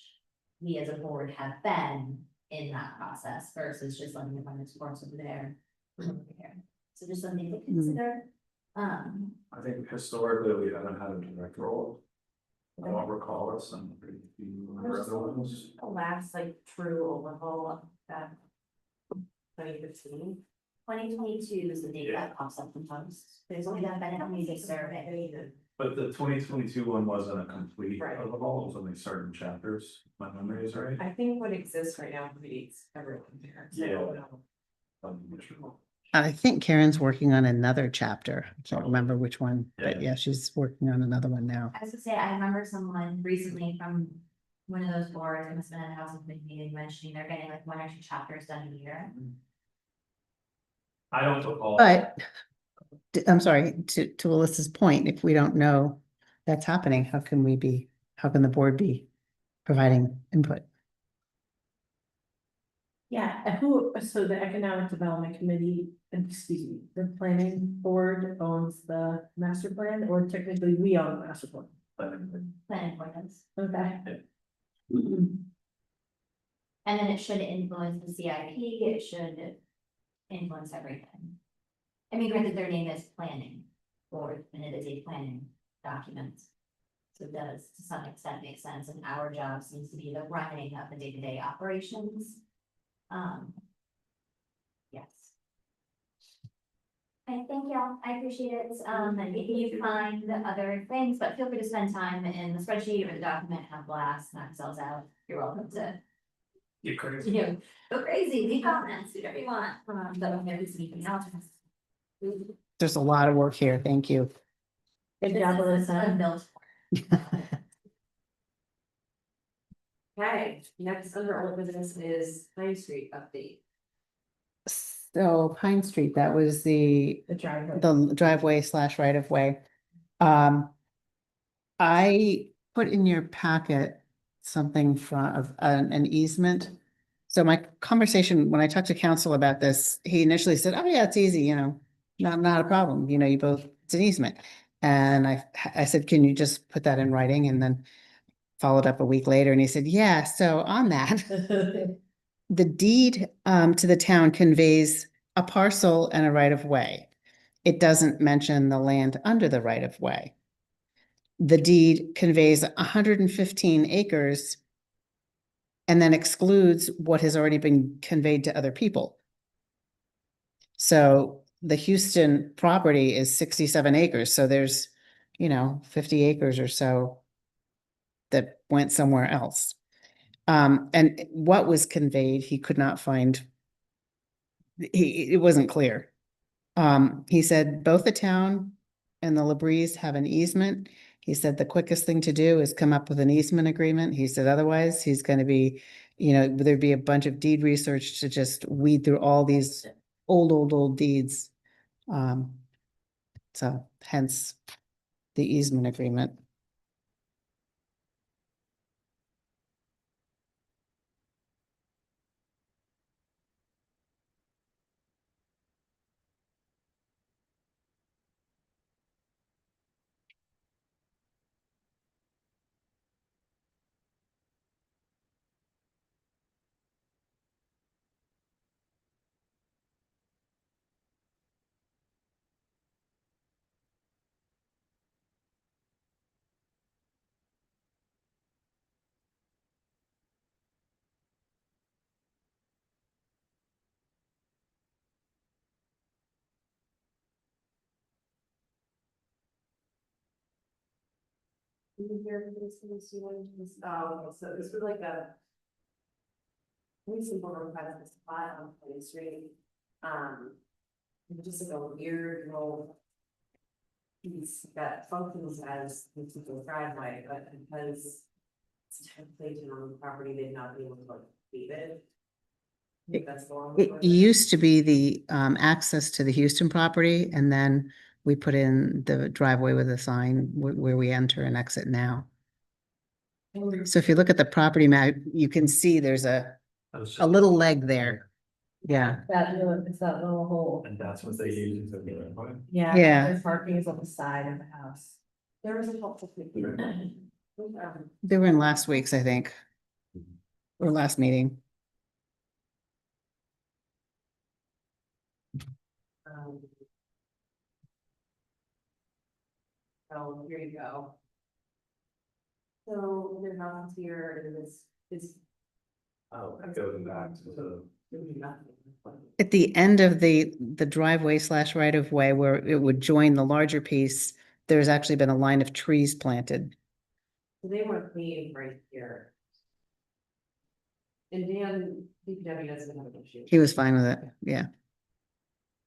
we as a board have been in that process versus just letting the finance course over there. So just something to consider. I think historically we haven't had a direct role. I don't recall us and pretty few other ones. The last like true overhaul of that. 2015. 2022 is the date that pops up sometimes. There's only that Bennett Music Survey. But the 2022 one wasn't a complete Right. overhaul, it was only certain chapters, if my memory is right. I think what exists right now predates everyone there. So I don't know. I think Karen's working on another chapter. I can't remember which one, but Yeah. yeah, she's working on another one now. I was gonna say, I remember someone recently from one of those boards, it must have been a housing committee meeting, mentioning they're getting like 1 or 2 chapters done a year. I don't recall. But I'm sorry, to Alyssa's point, if we don't know that's happening, how can the board be providing input? Yeah, so the Economic Development Committee, excuse me, the planning board owns the master plan, or technically we own the master plan? Planning board does. Okay. And then it should influence the CIP, it should influence everything. I mean, granted, their name is planning board, and it is a planning document. So it does, to some extent, make sense, and our job seems to be the running of the day-to-day operations. Yes. I thank y'all, I appreciate it, if you find other things, but feel free to spend time in the spreadsheet or the document, have blasts, knock cells out, you're welcome to. You're crazy. You know, go crazy, leave comments, do whatever you want, but if there's anything else. There's a lot of work here. Thank you. Good job, Alyssa. Unbuilt. Okay, next under old business is Pine Street update, So Pine Street, that was the the driveway. driveway slash right of way. I put in your packet something from of an easement. So my conversation, when I talked to council about this, he initially said, oh yeah, it's easy, not a problem, you both, it's an easement. And I said, can you just put that in writing? And then followed up a week later and he said, yeah, so on that. The deed to the town conveys a parcel and a right of way. It doesn't mention the land under the right of way. The deed conveys 115 acres and then excludes what has already been conveyed to other people. So the Houston property is 67 acres, so there's, 50 acres or so that went somewhere else. And what was conveyed, he could not find. It wasn't clear. He said both the town and the Labries have an easement. He said the quickest thing to do is come up with an easement agreement. He said otherwise he's going to be, there'd be a bunch of deed research to just weed through all these old deeds. So hence the easement agreement. So this was like a. Recent one request this spot on Pine Street. It was just like a weird little. Piece that functions as the typical driveway, but because. It's templated on the property, they'd not be able to leave it. I think that's the one. It used to be the access to the Houston property, and then we put in the driveway with a sign where we enter and exit now. So if you look at the property map, you can see there's a That was just- little leg there. Yeah, It's that little hole. And that's what they use as their driveway. Yeah. Yeah. Their parking is on the side of the house. There was a helpful picture. they were in last week's, I think, or last meeting. So here you go. So the volunteer is. Oh, going back to the. At the end of the driveway slash right of way where it would join the larger piece, there's actually been a line of trees planted. They weren't paved right here. And Dan, DPW doesn't have an issue. He was fine with it, yeah.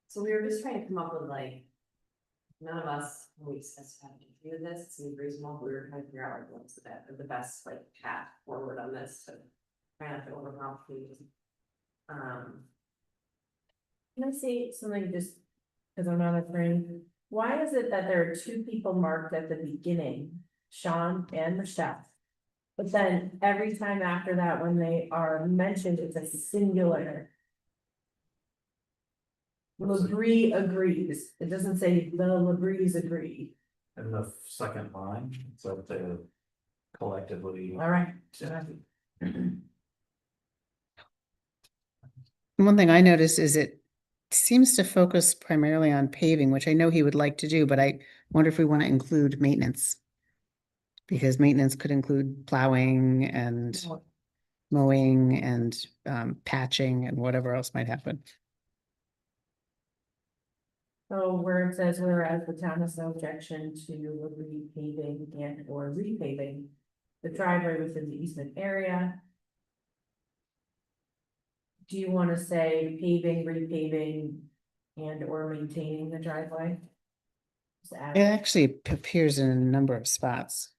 So we were just trying to come up with like. None of us, when we discussed having to do this, it seemed reasonable, we were trying to figure out like what's the best like path forward on this to. Try not to overcomplicate. Can I say something just, because I'm not a friend, why is it that there are two people marked at the beginning, Sean and Michelle? But then every time after that, when they are mentioned, it's a singular. Labrie agrees, it doesn't say the Labries agree, In the second line, so they collectively. all right. One thing I noticed is it seems to focus primarily on paving, which I know he would like to do, but I wonder if we want to include maintenance. Because maintenance could include plowing and mowing and patching and whatever else might happen. So where it says, whereas the town has no objection to repaving and or repaving the driveway within the easement area. Do you wanna say paving, repaving, and or maintaining the driveway? Just add- It actually appears in a number of spots.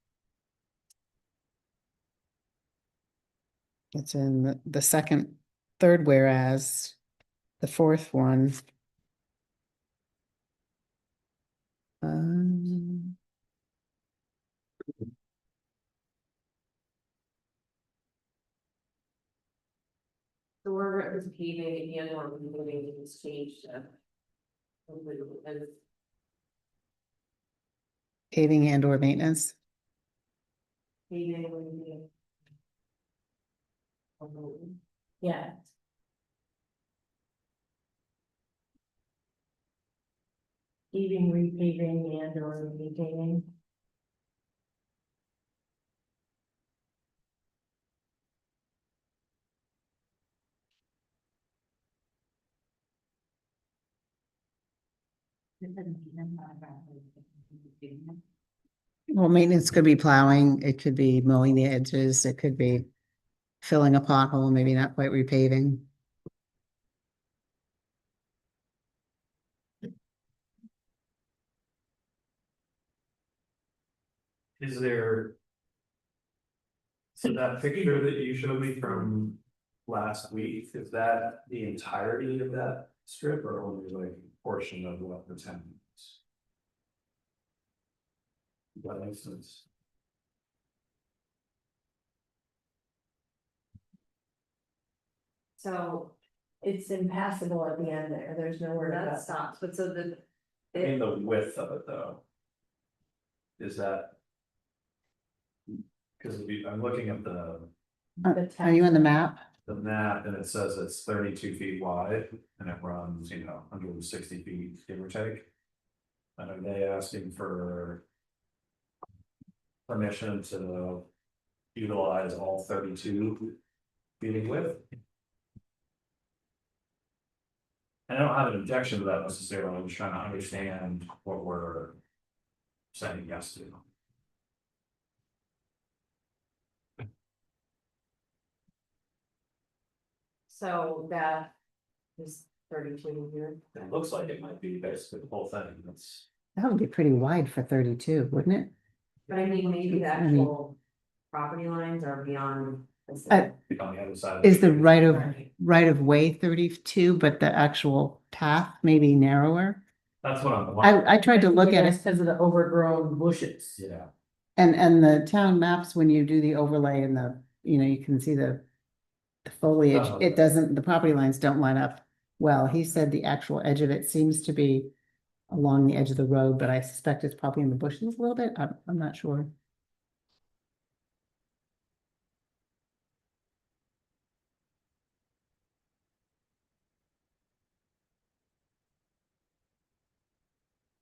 It's in the second, third whereas, the fourth one. Um, So where it was paving and or moving was changed to. And paving and or maintenance. paving. Yeah. Paving, repaving and or maintaining. Well, maintenance could be plowing, it could be mowing the edges, it could be filling a pothole, maybe not quite repaving. Is there? So that picture that you showed me from last week, is that the entirety of that strip or only like a portion of what the town is? Does that make sense? So it's impassable at the end there, there's nowhere to That go. stops, but so the. I mean, the width of it though. Is that? Cause I'm looking at the Are you on the map? map and it says it's 32 feet wide and it runs, 160 feet, give or take. And are they asking for permission to utilize all 32 feet of width? And I don't have an objection to that necessarily, I'm just trying to understand what we're saying yes to. So that is 32 here. It looks like it might be basically the whole thing, that's. That would be pretty wide for 32, wouldn't it? But I mean, maybe the I mean- actual property lines are beyond. this. Uh, On the other side. Is the right of Right. way 32, but the actual path maybe narrower? That's what I'm wondering, I tried to look at it, Because of the overgrown bushes. yeah. and the town maps, when you do the overlay and you can see the foliage, Oh, it okay. doesn't, the property lines don't line up. Well, he said the actual edge of it seems to be along the edge of the road, but I suspect it's probably in the bushes a little bit. I'm not sure.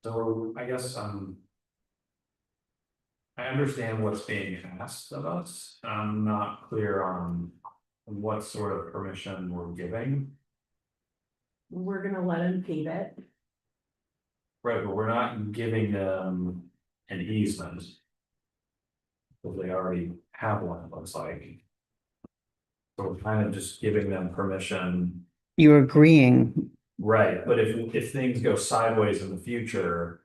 So I guess, I understand what's being asked of us, I'm not clear on what sort of permission we're giving. We're gonna let him pave it. Right, but we're not giving them an easement. Because they already have one, it looks like. So we're kind of just giving them permission, You're agreeing, right, but if things go sideways in the future.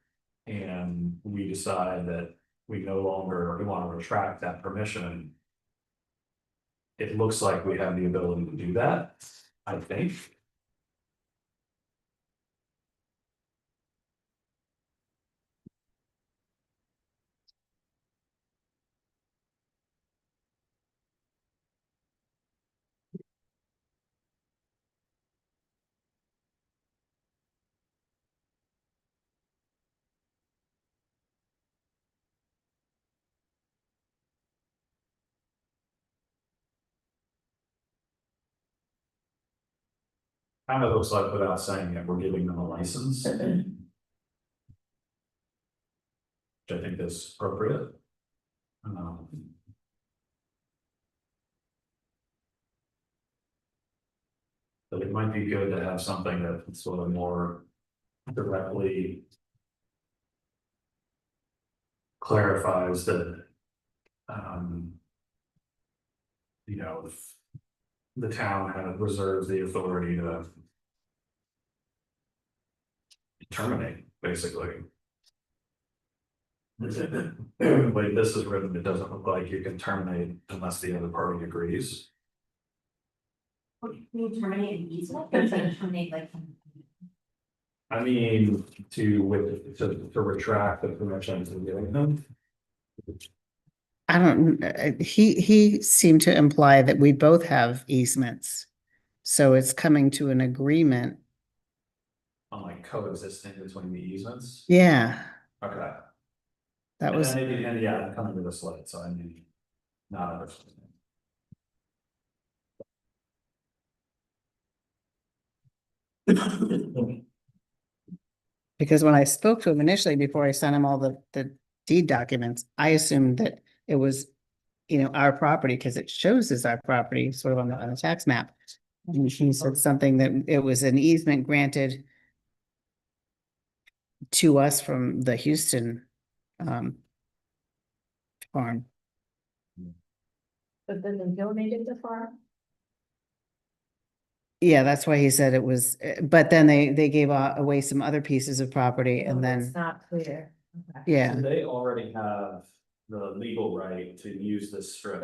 And we decide that we no longer, we want to retract that permission. It looks like we have the ability to do that, I think. Kind of looks like without saying it, we're giving them a license. Which I think is appropriate. But it might be good to have something that sort of more directly. Clarifies that. If the town had reserves the authority to. Terminate, basically. Like this is written, it doesn't look like you can terminate unless the other party agrees. Can you terminate an easement, or can you terminate like? I mean, to retract the permission to giving them. I don't, he seemed to imply that we both have easements. So it's coming to an agreement. On like coexisting between the easements. Yeah, Okay. that And was, then maybe, and yeah, I'm coming to this late, so I may not understand. because when I spoke to him initially, before I sent him all the deed documents, I assumed that it was, our property, because it shows as our property, sort of on the tax map. And he said something that it was an easement granted to us from the Houston farm. But then they donated the farm? Yeah, that's why he said it was, but then they gave away some other pieces of property and Well, that's then, not clear. Okay. yeah, So they already have the legal right to use this strip.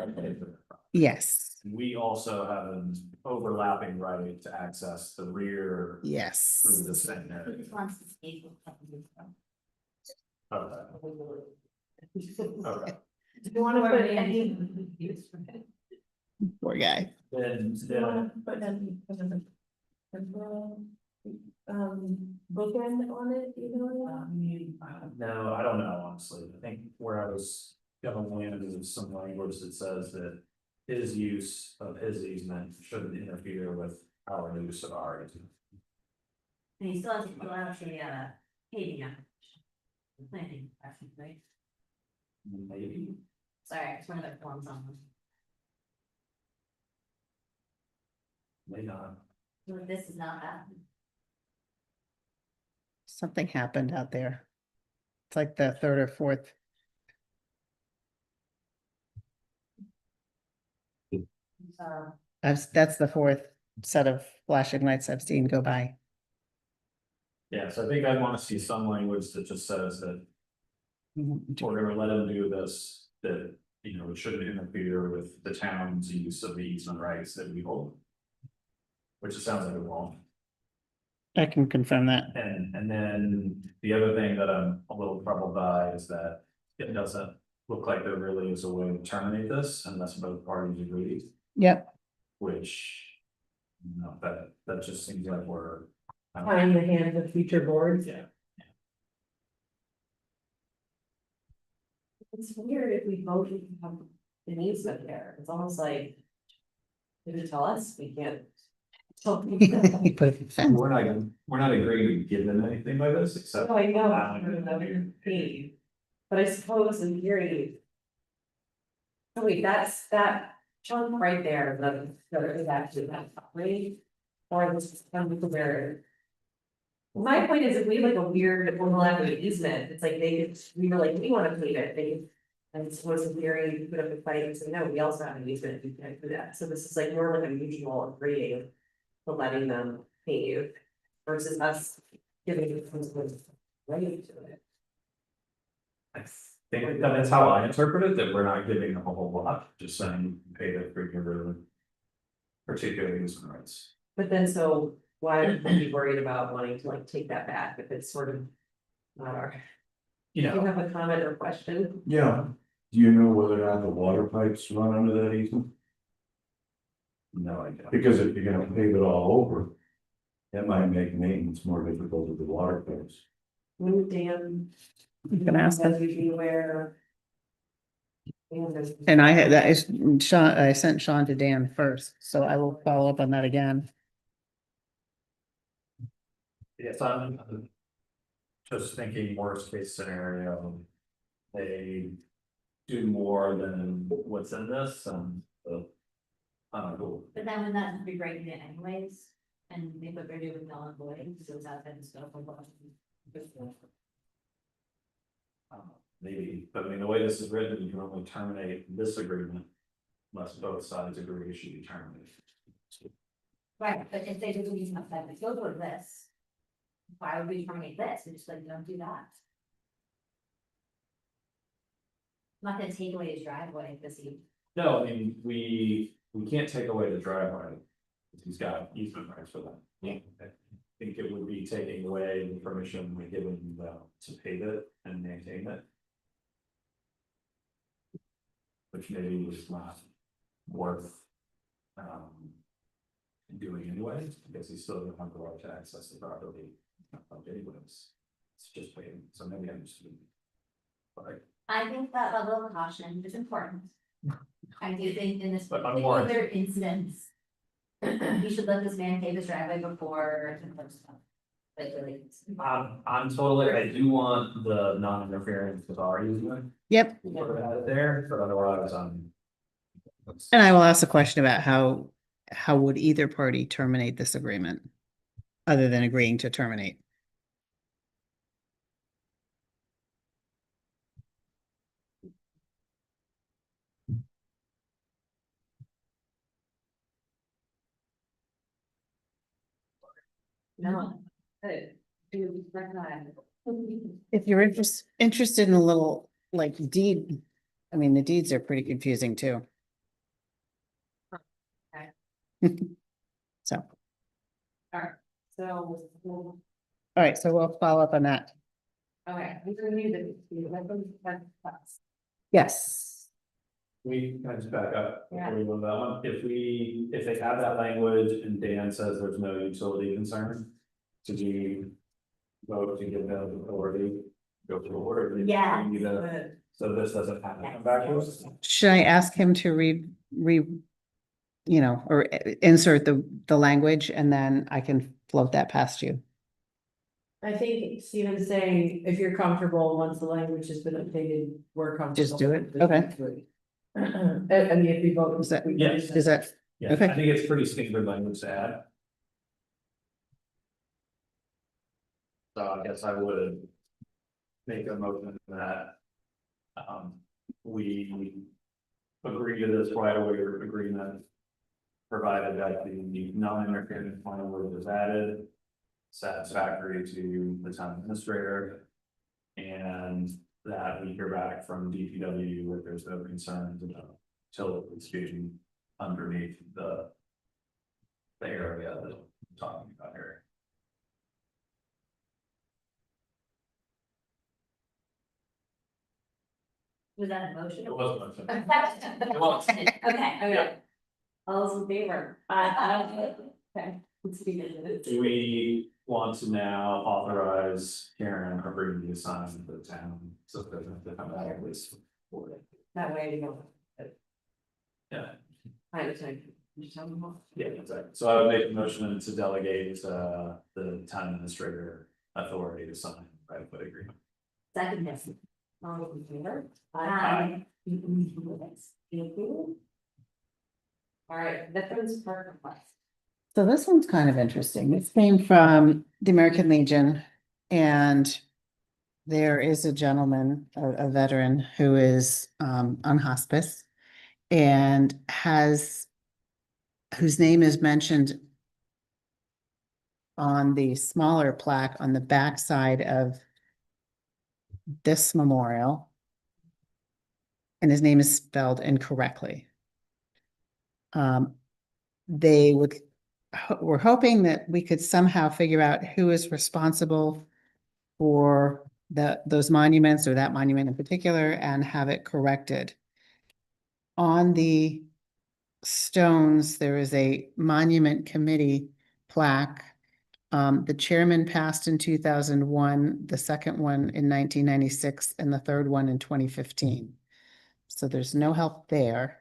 yes, We also have an overlapping right to access the rear through yes. the same area. Who wants to speak? Okay. Okay. Do you wanna put any? Poor guy. Then, Do you wanna put any? Bookend on it, you know? no, I don't know, honestly. I think where I was going land is some language that says that his use of his easement shouldn't interfere with our use of our easement. And he still has to fill out the paving application. Planning, right? Maybe. Sorry, it's one of their forms on them. May not. Well, this is not that. Something happened out there. It's like the third or fourth. That's the fourth set of flashing lights I've seen go by. Yeah, so I think I want to see some language that just says that we're gonna let him do this, that, it shouldn't interfere with the town's use of the easement rights that we hold. Which it sounds like it won't. I can confirm that. And then the other thing that I'm a little troubled by is that it doesn't look like there really is a way to terminate this unless both parties agree, Yep, which. That just seems like we're. I don't- Tying the hands of future boards. Yeah. It's weird if we both have an easement there, it's almost like. If you tell us, we can't. Tell people. you put a fence. We're not agreeing to give them anything by this, except. No, I know, allowing for them to another do- fee. But I suppose in theory. Oh wait, that's that chunk right there, that is actually that property. Or this is coming to where. My point is, if we have like a weird overlapping easement, it's like we were like, we wanna pave it, they. And suppose in theory, you put up a fight and say, no, we also have an easement, we can't do that, so this is like more like a mutual agreeing. To letting them pave versus us giving it some sort of right to it. I think that's how I interpret it, that we're not giving them a whole lot, just saying pay the particular. Particular easement rights. But then so why would we be worried about wanting to like take that back if it's sort of not our, You do you know, have a comment or question? Yeah, do you know whether or not the water pipes run under that easement? no idea. Because if you're gonna pave it all over. That might make maintenance more difficult with the water pipes. Move Dan. You can ask them. As we be aware. And I had, that is, Sean, I sent Sean to Dan first, so I will follow up on that again. Yes, I'm just thinking worst case scenario. They do more than what's in this and I don't know. But then when that be breaking it anyways, and they put their doing null and void, so it's out and stuff. Maybe, but I mean, the way this is written, you can only terminate this agreement. Unless both sides agree it should be terminated. Right, but if they do use enough time to go with this. Why would we terminate this? We just like, don't do that. I'm not gonna take away his driveway this evening. No, I mean, we can't take away the driveway. He's got easement rights for that. I think it would be taking away the permission we given them to pave it and maintain it. Which maybe was not worth. Doing anyways, because he's still gonna have the right to access the property. Anyways, it's just waiting, so maybe I'm just. But I think that level of caution is important. I do think in this But I'm more- particular instance. You should let this man pave his driveway before. Like, really. I'm totally, I do want the non-interference with our easement. Yep, Put that there, but otherwise I'm. and I will ask a question about how would either party terminate this agreement? Other than agreeing to terminate? No. Do recognize. If you're interested in a little like deed, I mean, the deeds are pretty confusing too. So, Alright, so, all right, so we'll follow up on that. okay, we reviewed the. Yes. We can I just back up Yeah. before we move on, if they have that language and Dan says there's no utility concern. To be vote to give them authority, go forward. or Yeah. we need to- So this doesn't have to come back to us. Should I ask him to or insert the language and then I can float that past you? I think Steven's saying, if you're comfortable, once the language has been updated, we're comfortable. Just do it? Okay. I mean, if we vote. Is that, we- Yeah. is that, Yeah, Okay. I think it's pretty standard language to add. So I guess I would. Make a motion that. We. Agree to this right away agreement. Provided that the non-interference plan word is added. Satisfactory to the town administrator. And that we hear back from DPW if there's no concerns about utilities being underneath the. The area that I'm talking about here. Was that a motion? It was a motion. It was. Okay, Okay. All those in favor? Okay. Let's do this. Do we want to now authorize Karen or Brittany to sign for the town, so that doesn't have to come back at least for it? That way you go. Yeah, I understand. You tell me more. yeah, exactly. So I would make a motion to delegate the town administrator authority to sign right foot agreement. Second, yes. All those in favor? Aye. Thank you. All right, Veterans Park request. so this one's kind of interesting. This came from the American Legion and there is a gentleman, a veteran who is on hospice and whose name is mentioned on the smaller plaque on the backside of this memorial. And his name is spelled incorrectly. They were hoping that we could somehow figure out who is responsible for those monuments or that monument in particular and have it corrected. On the stones, there is a monument committee plaque. The chairman passed in 2001, the second one in 1996, and the third one in 2015. So there's no help there.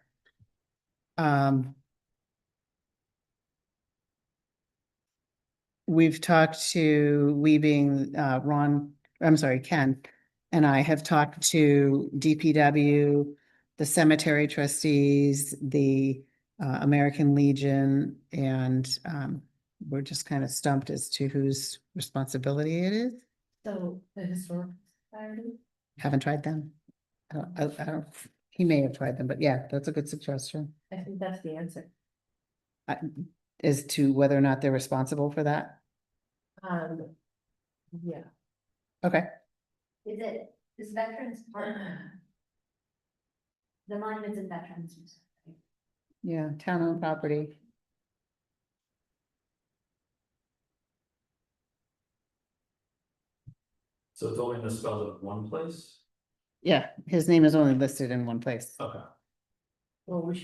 We've talked to, we being Ken, and I have talked to DPW, the cemetery trustees, the American Legion, and we're just kind of stumped as to whose responsibility it is. So the historic society. Haven't tried them. I don't, he may have tried them, but yeah, that's a good suggestion. I think that's the answer. As to whether or not they're responsible for that. Yeah. Okay, Is Veterans Park? The monuments and veterans. yeah, town-owned property. So it's only misspelled in one place? Yeah, his name is only listed in one place. Okay. Well, we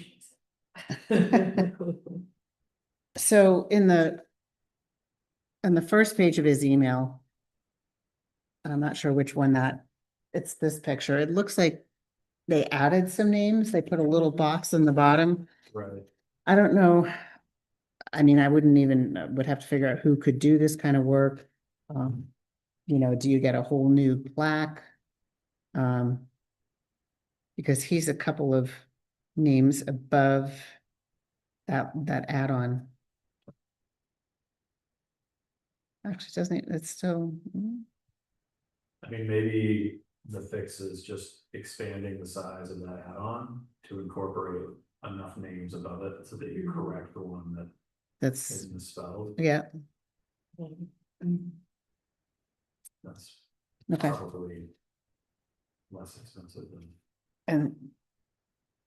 should. So in on the first page of his email, I'm not sure which one it's this picture. It looks like they added some names. They put a little box in the bottom. Right. I don't know. I mean, I wouldn't even, would have to figure out who could do this kind of work. You know, do you get a whole new plaque? Because he's a couple of names above that add-on. Actually, doesn't it, it's still, I mean, maybe the fix is just expanding the size of that add-on to incorporate enough names above it so that you correct the one that that's, is misspelled. yeah, That's okay. probably less expensive than.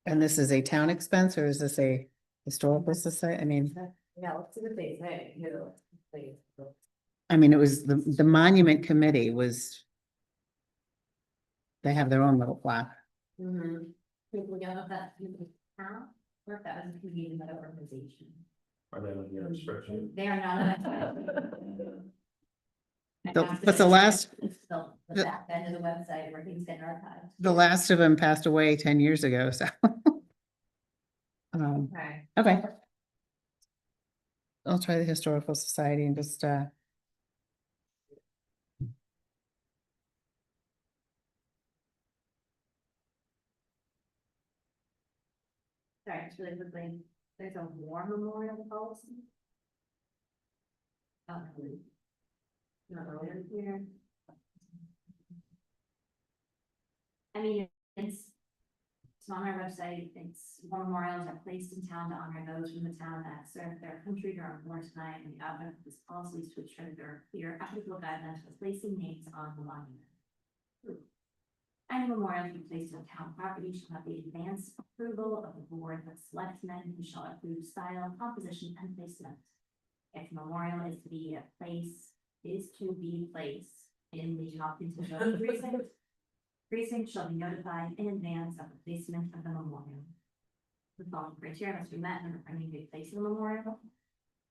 And this is a town expense, or is this a historical society? I mean, Yeah, let's see what they say, you know, please. it was the monument committee was. They have their own little plaque. Mm-hmm. People know if that's the town or if that was a community another organization. Are they on your spreadsheet? They are not. But the last, The back end of the website where things get archived. the last of them passed away 10 years ago, so. Okay. Okay. I'll try the Historical Society and just, Sorry, just really quickly, there's a war memorial policy. Not earlier here. I mean, it's on our website, it's war memorials are placed in town to honor those from the town that served their country during war tonight, and the object of this policy is to ensure that there are clear applicable guidelines for placing names on the monument. Any memorial to be placed on town property shall have the advance approval of the board of selectmen who shall approve style, composition, and placement. If memorial is to be placed in the Hopkinton Village precinct shall be notified in advance of the placement of the memorial. The following criteria must be met in order to be placed in the memorial.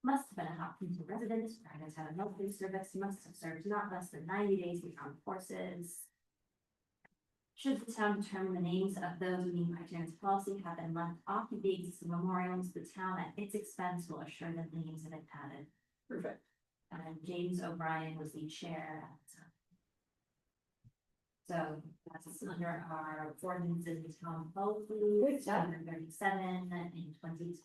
Must have been a Hopkinton resident prior to having military service, must have served not less than 90 days in armed forces. Should the town determine the names of those meeting criteria policy have been left off of the existing memorials, the town at its expense will assure that the names have been added. Perfect. And James O'Brien was the chair at the time. So that's under our ordinances in town policy, Good job. 737 in 2010.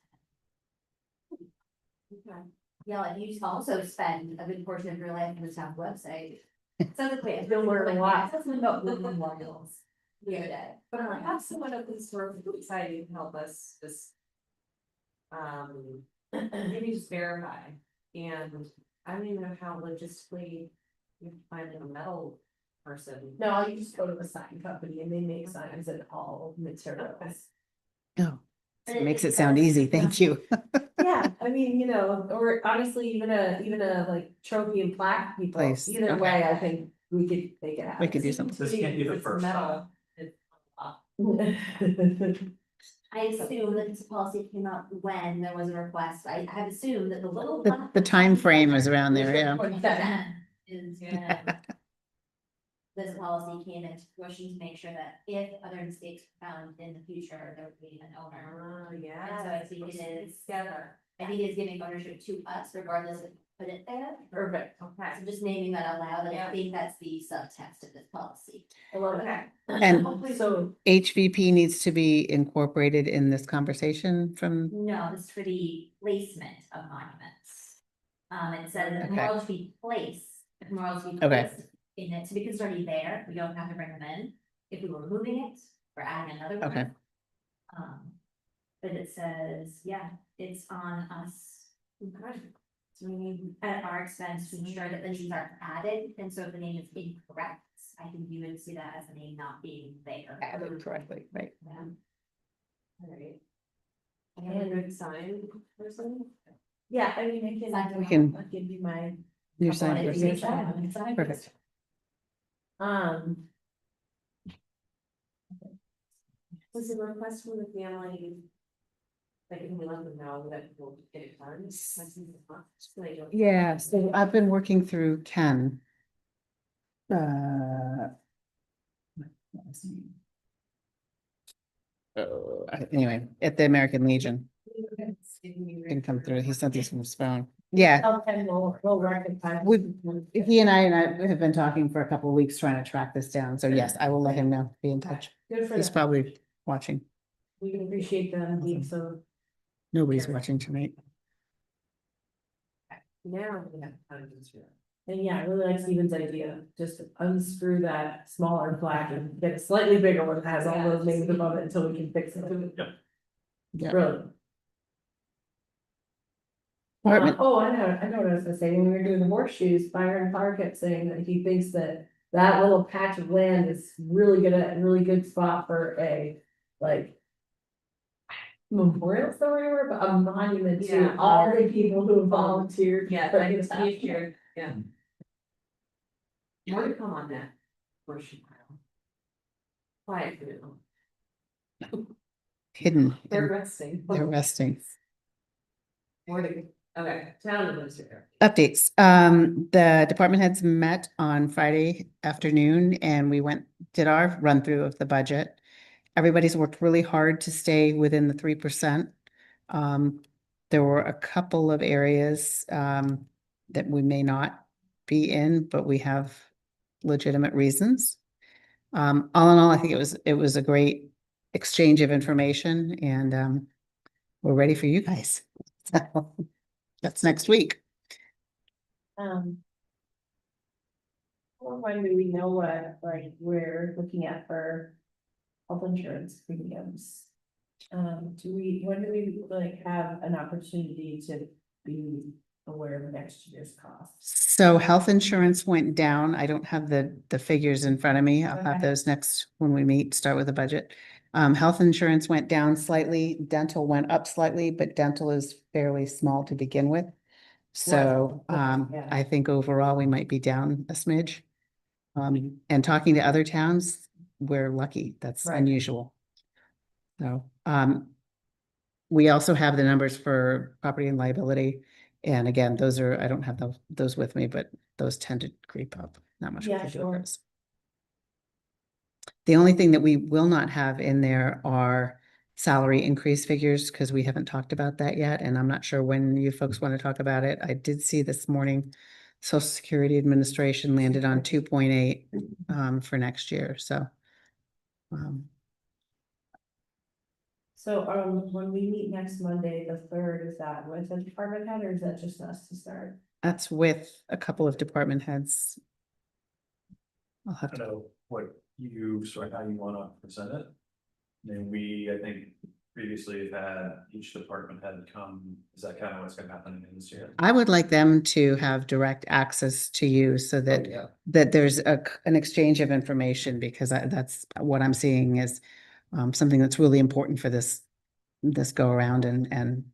Okay. Yeah, like you also spend a good portion of your life on the town website. So the way You'll learn a lot. That's about the memorials. Yeah. But I have someone at the historical society to help us just. Maybe just verify, and I don't even know how logistically you have to find a metal person. No, you just go to a sign company and they make signs in all materials. oh, it makes it sound easy. Thank you. Yeah, I mean, you know, or honestly, even a like trophy and plaque people, Place, either okay. way, I think we could make it happen. We could do something. This can't be the It's first metal. time. I assume that this policy came up when there was a request. I have assumed that the little. The time frame is around there, yeah. Is when this policy came into fruition to make sure that if other mistakes were found in the future, there would be an owner. Oh, yeah. And so I think it is, Together. I think it's giving ownership to us regardless of who put it there. Perfect. Okay. So just naming that out loud, and Yeah. I think that's the subtext of this policy. I love it. Okay. And So, HVP needs to be incorporated in this conversation from, No, this is for the placement of monuments. It says that Okay. memorials be placed, if memorials be Okay. placed in it, so because it's already there, we don't have to bring them in. If we were moving it or adding another one. Okay. But it says, yeah, it's on us. So we need at our expense to ensure that the names are added, and so if the name is incorrect, I think you would see that as a name not being there. added correctly, right? Yeah. Alright. I have a good sign person. yeah, I mean, We can- I'll give you my. Your Couple sign of person. ideas. Perfect. Was it a request from the family? Like, can we let them know that we'll get it done? So they don't- Yeah, so I've been working through Ken. What was his name? Anyway, at the American Legion, didn't come through. He sent this from his phone. Yeah, Okay, we'll rectify. he and I have been talking for a couple of weeks trying to track this down. So yes, I will let him know, be in touch. Good for He's them. probably watching. We can appreciate them being so. Nobody's watching tonight. Now we have time to do it. And yeah, I really like Steven's idea, just to unscrew that smaller flag and get a slightly bigger one that has all those names above it until we can fix it. Yeah. Brilliant. Department- Oh, I know what I was gonna say, when we were doing the horseshoes, Byron Parr kept saying that he thinks that that little patch of land is really good spot for a, like. Memorial story, but a monument to Yeah. all the people who volunteered. Yeah, for I this can see it here, yeah. More to come on that portion. Quiet for now. Hidden. They're resting. They're resting. More to, okay, town administrator. Updates. The department heads met on Friday afternoon and we did our run through of the budget. Everybody's worked really hard to stay within the 3%. There were a couple of areas, that we may not be in, but we have legitimate reasons. All in all, I think it was a great exchange of information and, we're ready for you guys. So, that's next week. When do we know what, like, we're looking at for health insurance premiums? When do we like have an opportunity to be aware of next year's costs? So health insurance went down. I don't have the figures in front of me. I'll have Okay. those next when we meet, start with the budget. Health insurance went down slightly, dental went up slightly, but dental is fairly small to begin with. So, yeah. I think overall we might be down a smidge. And talking to other towns, we're lucky. That's Right. unusual. So, we also have the numbers for property and liability. And again, I don't have those with me, but those tend to creep up, not much. we Yeah, can do sure. about those. The only thing that we will not have in there are salary increase figures, because we haven't talked about that yet, and I'm not sure when you folks want to talk about it. I did see this morning, Social Security Administration landed on 2.8 for next year, so. So, when we meet next Monday, the 3rd, is that with the department head or is that just us to start? That's with a couple of department heads. I'll I have don't to, know what you, sort of how you wanna present it. Then I think previously have had each department head come, is that kind of what's gonna happen in this year? I would like them to have direct access to you so that Yeah. that there's an exchange of information, because that's what I'm seeing is something that's really important for this go around and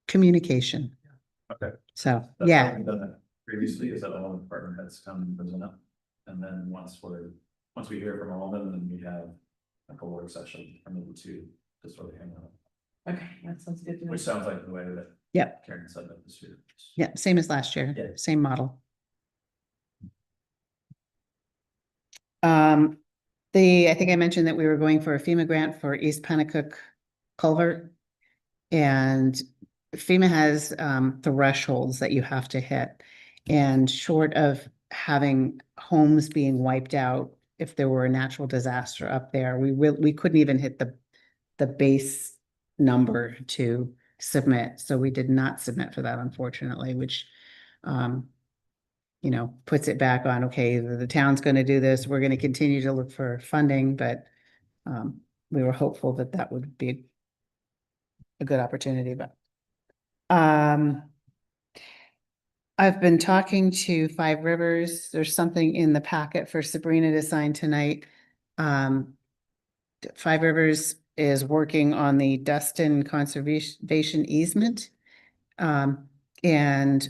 communication. Okay. So, That's yeah, how we've done that previously, is that all the department heads come and present it. And then once we hear from all of them, then we have like a work session, or maybe two, to sort of hang out. Okay, that sounds good to me. Which sounds like the way that. Yep. Karen said that this year. yeah, same as last year, Yeah. same model. I think I mentioned that we were going for a FEMA grant for East Pennacook culvert. And FEMA has thresholds that you have to hit. And short of having homes being wiped out, if there were a natural disaster up there, we couldn't even hit the base number to submit. So we did not submit for that, unfortunately, which puts it back on, okay, the town's going to do this. We're going to continue to look for funding, but we were hopeful that that would be a good opportunity, but I've been talking to Five Rivers. There's something in the packet for Sabrina to sign tonight. Five Rivers is working on the Dustin Conservation easement. And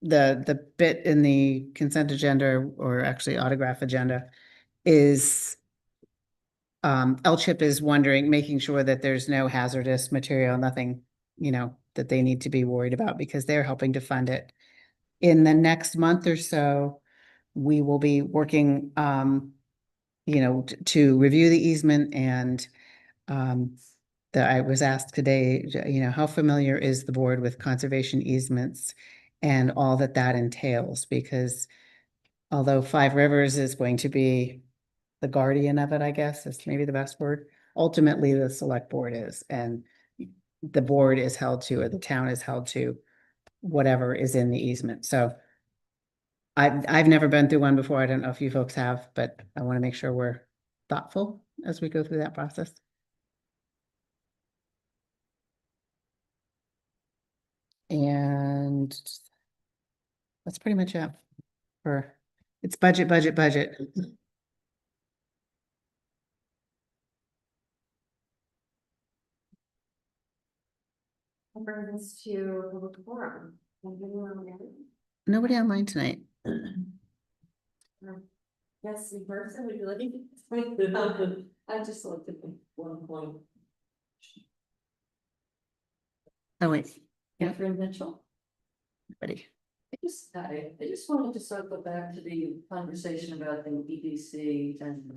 the bit in the consent agenda, or actually autograph agenda, is LCHIP is wondering, making sure that there's no hazardous material, nothing, that they need to be worried about, because they're helping to fund it. In the next month or so, we will be working, to review the easement, and that I was asked today, how familiar is the board with conservation easements and all that that entails? Because although Five Rivers is going to be the guardian of it, I guess, is maybe the best word, ultimately the select board is, and the board is held to, or the town is held to, whatever is in the easement. So I've never been through one before. I don't know if you folks have, but I want to make sure we're thoughtful as we go through that process. And that's pretty much it for, it's budget, budget, budget. I'll bring this to public forum. Nobody online tonight. Yes, in person, would you like? I just looked at the one point. Oh, wait, Catherine Mitchell. buddy. I just wanted to circle back to the conversation about the EDC and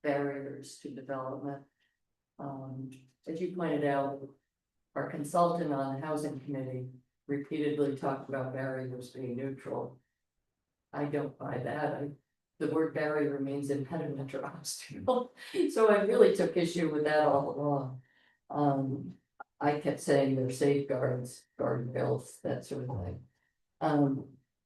barriers to development. As you pointed out, our consultant on the housing committee repeatedly talked about barriers being neutral. I don't buy that. The word barrier means impediment or obstacle, so I really took issue with that all along. I kept saying there are safeguards, guardrails, that sort of thing.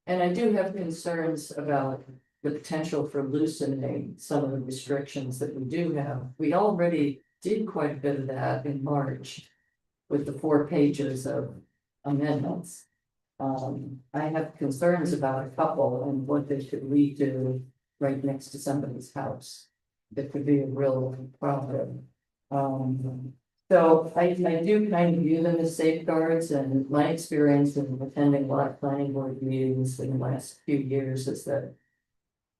And I do have concerns about the potential for loosening some of the restrictions that we do have. We already did quite a bit of that in March with the 4 pages of amendments. I have concerns about a couple and what they could lead to right next to somebody's house. That could be a real problem. So I do kind of view them as safeguards, and my experience in attending a lot of planning board meetings in the last few years is that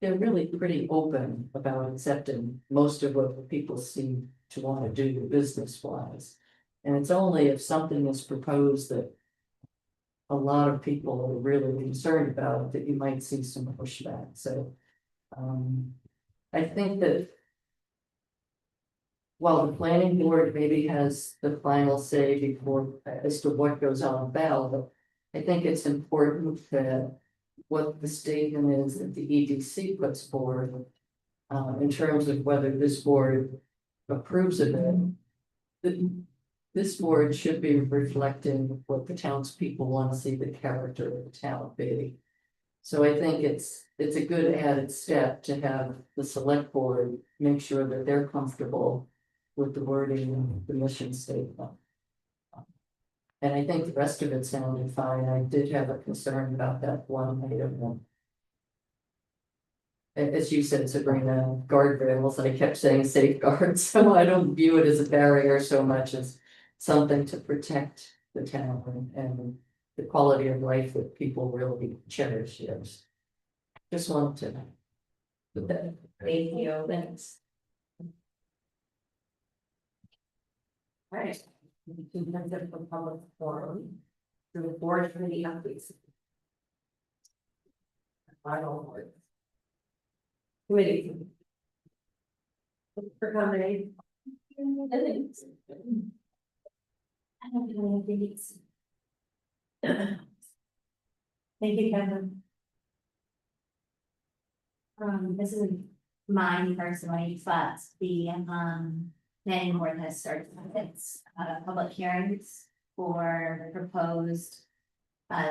they're really pretty open about accepting most of what people seem to want to do business wise. And it's only if something is proposed that a lot of people are really concerned about that you might see some pushback. So I think that while the planning board maybe has the final say before as to what goes on ballot, I think it's important that what the statement is that the EDC puts forward in terms of whether this board approves of it. This board should be reflecting what the townspeople want to see the character of the town be. So I think it's a good added step to have the select board make sure that they're comfortable with the wording of the mission statement. And I think the rest of it sounded fine. I did have a concern about that one item. As you said, Sabrina, guardrails, I kept saying safeguards, so I don't view it as a barrier so much as something to protect the town and the quality of life that people really cherish. Yes. Just wanted to. Thank you, thanks. Right. For public forum. To the board committee updates. Final word. Committee. For coming. I don't have any updates. Thank you, Kevin. This is mine personally, but the planning board has started its public hearings for proposed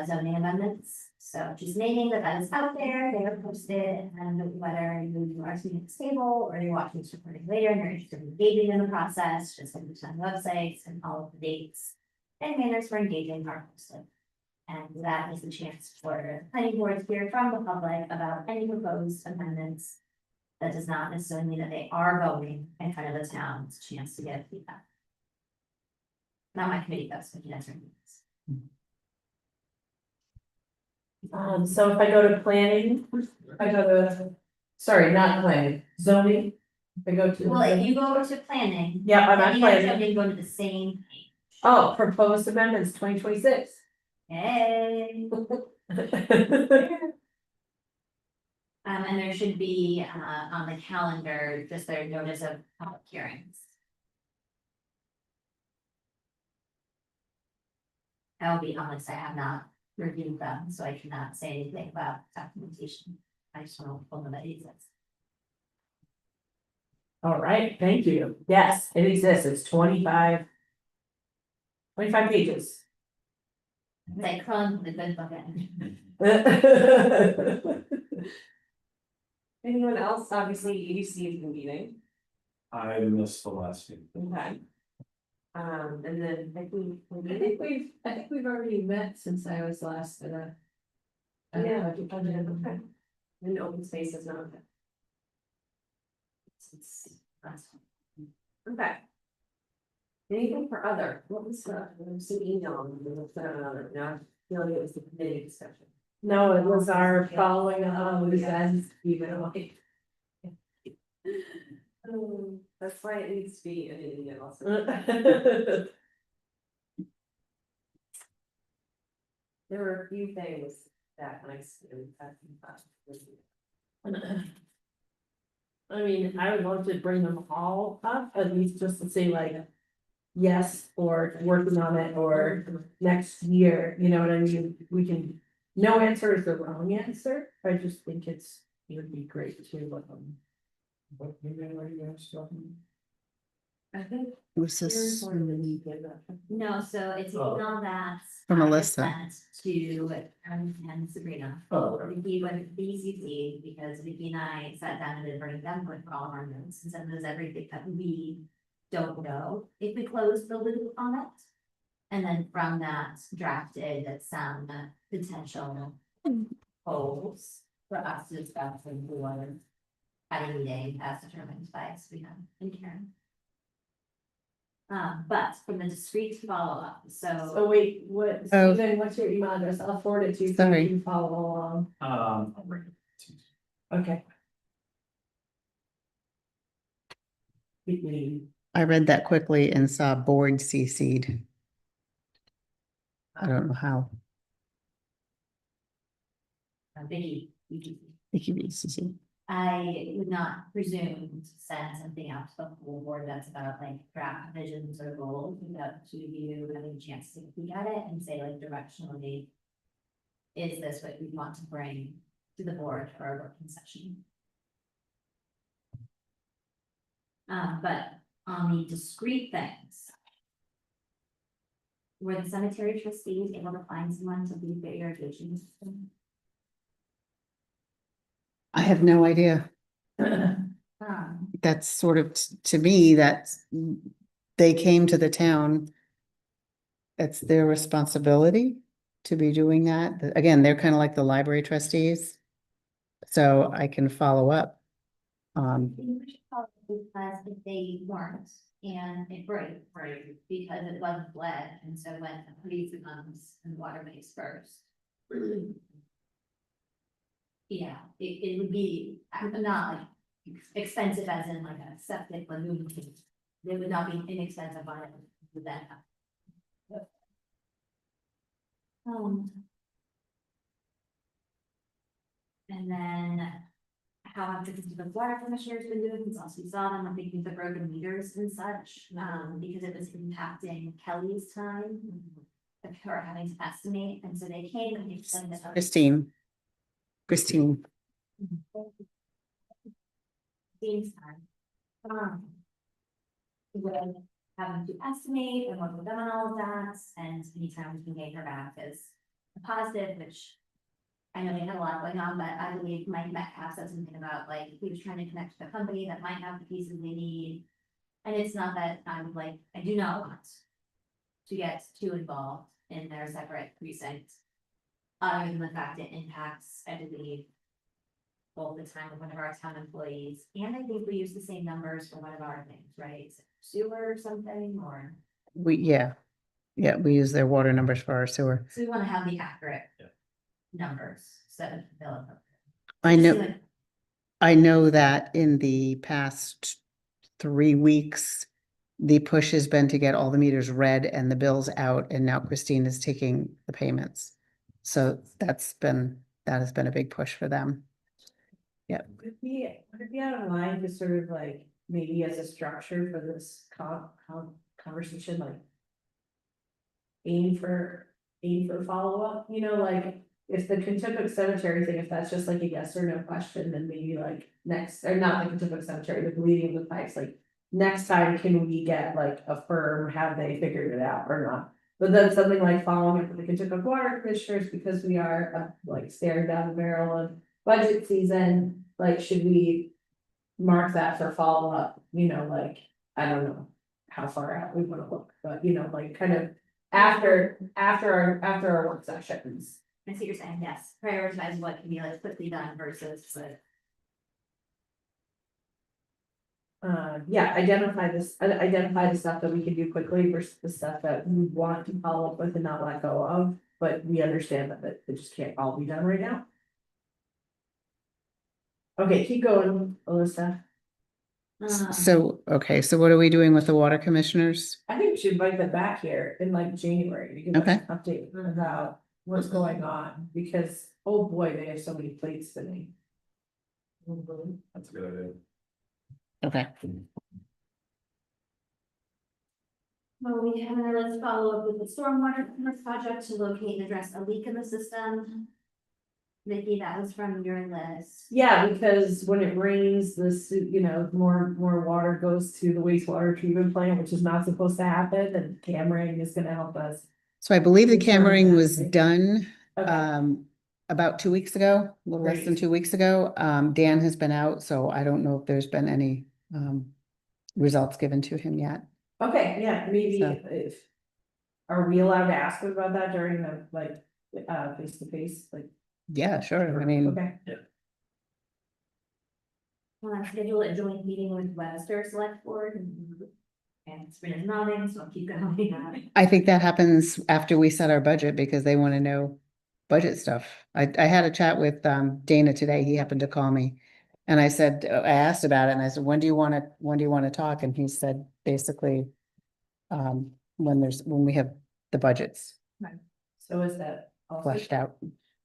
zoning amendments. So just naming that that is out there, they are posted, and whether you are seeing it stable or you're watching this recording later and you're interested in engaging in the process, just go to the websites and all of the dates and manners for engaging are posted. And that is the chance for planning board to hear from the public about any proposed amendments. That does not necessarily mean that they are going in front of the town. It's a chance to get feedback. Not my committee, that's what you guys are. So if I go to planning, I go to, sorry, not planning, zoning. If I go to. Well, if you go to planning. Yeah, I'm then on you have planning. to go to the same page. Oh, proposed amendments 2026. Hey. And there should be, on the calendar, just their notice of public hearings. I'll be honest, I have not reviewed them, so I cannot say anything about documentation. I just want to pull them that exists. All right, thank you. Yes, it exists. It's 25. 25 pages. Like Chrome, the good book. Anyone else? Obviously, EDC is the meeting. I missed the last few. Okay. And then I think. I think we've already met since I was last at a. Yeah, okay. And open space is not. Okay. Anything for other, what was the, some email, now, I feel like it was the committee discussion. No, it was our following up with Zen's email. That's why it needs to be an email also. There were a few things that nice. I mean, I would love to bring them all up, at least just to say like. Yes, or working on it, or next year, you know what I mean, we can, no answer is the wrong answer, I just think it would be great to, What email are you guys talking? I think. It was here's this, one that you did that. No, so it's an email that. From I Melissa. sent to Aaron and Sabrina. Oh, okay. Vicky went BCC because Vicky and I sat down and did bring them with all of our notes and sent us everything that we don't know if we close the loop on it. And then from that drafted some potential goals for us to discuss and for at a meeting as determined by Sabrina and Karen. But from the discrete follow-up, so. oh wait, what, Oh. Stephen, what's your email address, I'll forward it to you, so Sorry. you can follow along, I'll bring it to you. okay. I read that quickly and saw board CC'd. I don't know how. Vicky, It could be CC. I would not presume to send something out to the whole board that's about like draft visions or goals without two of you having a chance to look at it and say like directionally. Is this what we want to bring to the board for our working session? But on the discrete things. Were the cemetery trustees able to find someone to lead the irrigation system? I have no idea. That's sort of, to me, that's, they came to the town. It's their responsibility to be doing that. Again, they're kind of like the library trustees. So I can follow up. Because if they weren't, and it break, right, because it wasn't lead, and so when the police comes and water makes first. Yeah, it would be, not like expensive as in like a septic lagoon. It would not be inexpensive on it with that. And then how have the water commissioners been doing, since also we saw them, I'm thinking the broken meters and such, because it was impacting Kelly's time. Of her having to estimate, and so they came and they said that. Christine. Christine's time. With having to estimate and what we've done all of that, and anytime we can get her back is a positive, which. I know they had a lot going on, but I believe Mike Metcalf said something about like, he was trying to connect to the company that might have the pieces they need. And it's not that I'm like, I do not want to get too involved in their separate precincts. Other than the fact it impacts, I believe, both the time of one of our town employees, and I think we use the same numbers for one of our things, right? Sewer or something, or, Yeah, we use their water numbers for our sewer. so we wanna have the accurate. Yeah. numbers, so. they'll- I Just know, doing- I know that in the past 3 weeks, the push has been to get all the meters read and the bills out, and now Christine is taking the payments. So that has been a big push for them. Would it be out of line to sort of like, maybe as a structure for this conversation, like. Aim for follow-up, you know, like, if the Kentucky Cemetery thing, if that's just like a yes or no question, then maybe like next, or not the Kentucky Cemetery, the bleeding of the pipes, like. Next time, can we get like a firm, have they figured it out or not? But then something like following up with the Kentucky Water Commissioners, because we are like staring down the barrel of budget season, like, should we? Mark that for follow-up, you know, like, I don't know how far out we wanna look, but you know, like, kind of. After our work sessions. I see what you're saying, yes, prioritize what can be like quickly done versus like. Yeah, identify the stuff that we can do quickly versus the stuff that we want to follow up with and not let go of, but we understand that it just can't all be done right now. Okay, keep going, Alyssa. So, okay, so what are we doing with the water commissioners? I think we should invite them back here in like January to give us Okay. an update about what's going on, because, oh boy, they have so many plates spinning. That's a good idea. Okay. Well, we have, let's follow up with the stormwater project to locate and address a leak in the system. Vicky, that was from your list. Yeah, because when it rains, more water goes to the wastewater treatment plant, which is not supposed to happen, and Cameron is gonna help us. So I believe the Determine cammering that, was right? done Okay. about 2 weeks ago, a little less than Great. 2 weeks ago. Dan has been out, so I don't know if there's been any results given to him yet. Okay, yeah, maybe So- if. Are we allowed to ask him about that during the, like, face to face, like? Yeah, sure. I mean, Okay, Well, schedule a joint meeting with Webster Select Board and Sabrina's nodding, so I'll keep going. I think that happens after we set our budget because they want to know budget stuff. I had a chat with Dana today. He happened to call me. And I said, I asked about it and I said, when do you want to talk? And he said, basically, when we have the budgets so is that? also- fleshed out,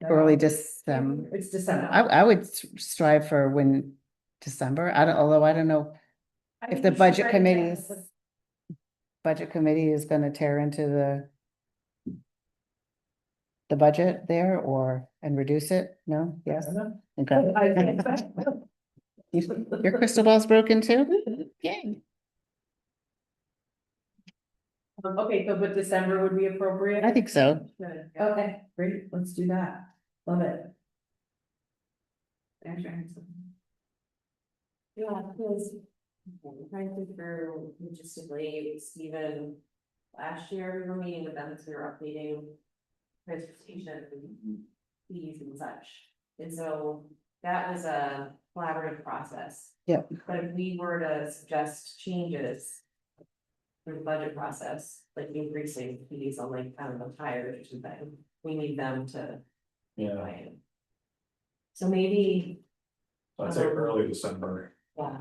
that early all- December. It's December. I would strive for when December. Although I don't know I if think the we should budget write it down. committee is gonna tear into the budget there and reduce it? No? Yes? Okay. I think so. Your crystal ball's broken too? Yay. Okay, so but December would be appropriate? I think so. Good. Okay, great, let's do that. Love it. Yeah, because trying to think through logistically, Stephen, last year we were meeting with them as we were updating transportation fees and such. And so that was a collaborative process. Yep. But if we were to suggest changes through the budget process, like increasing fees on like, I don't know, tires or something, we need them to. Yeah, buy in. So maybe, I'd say early December. yeah,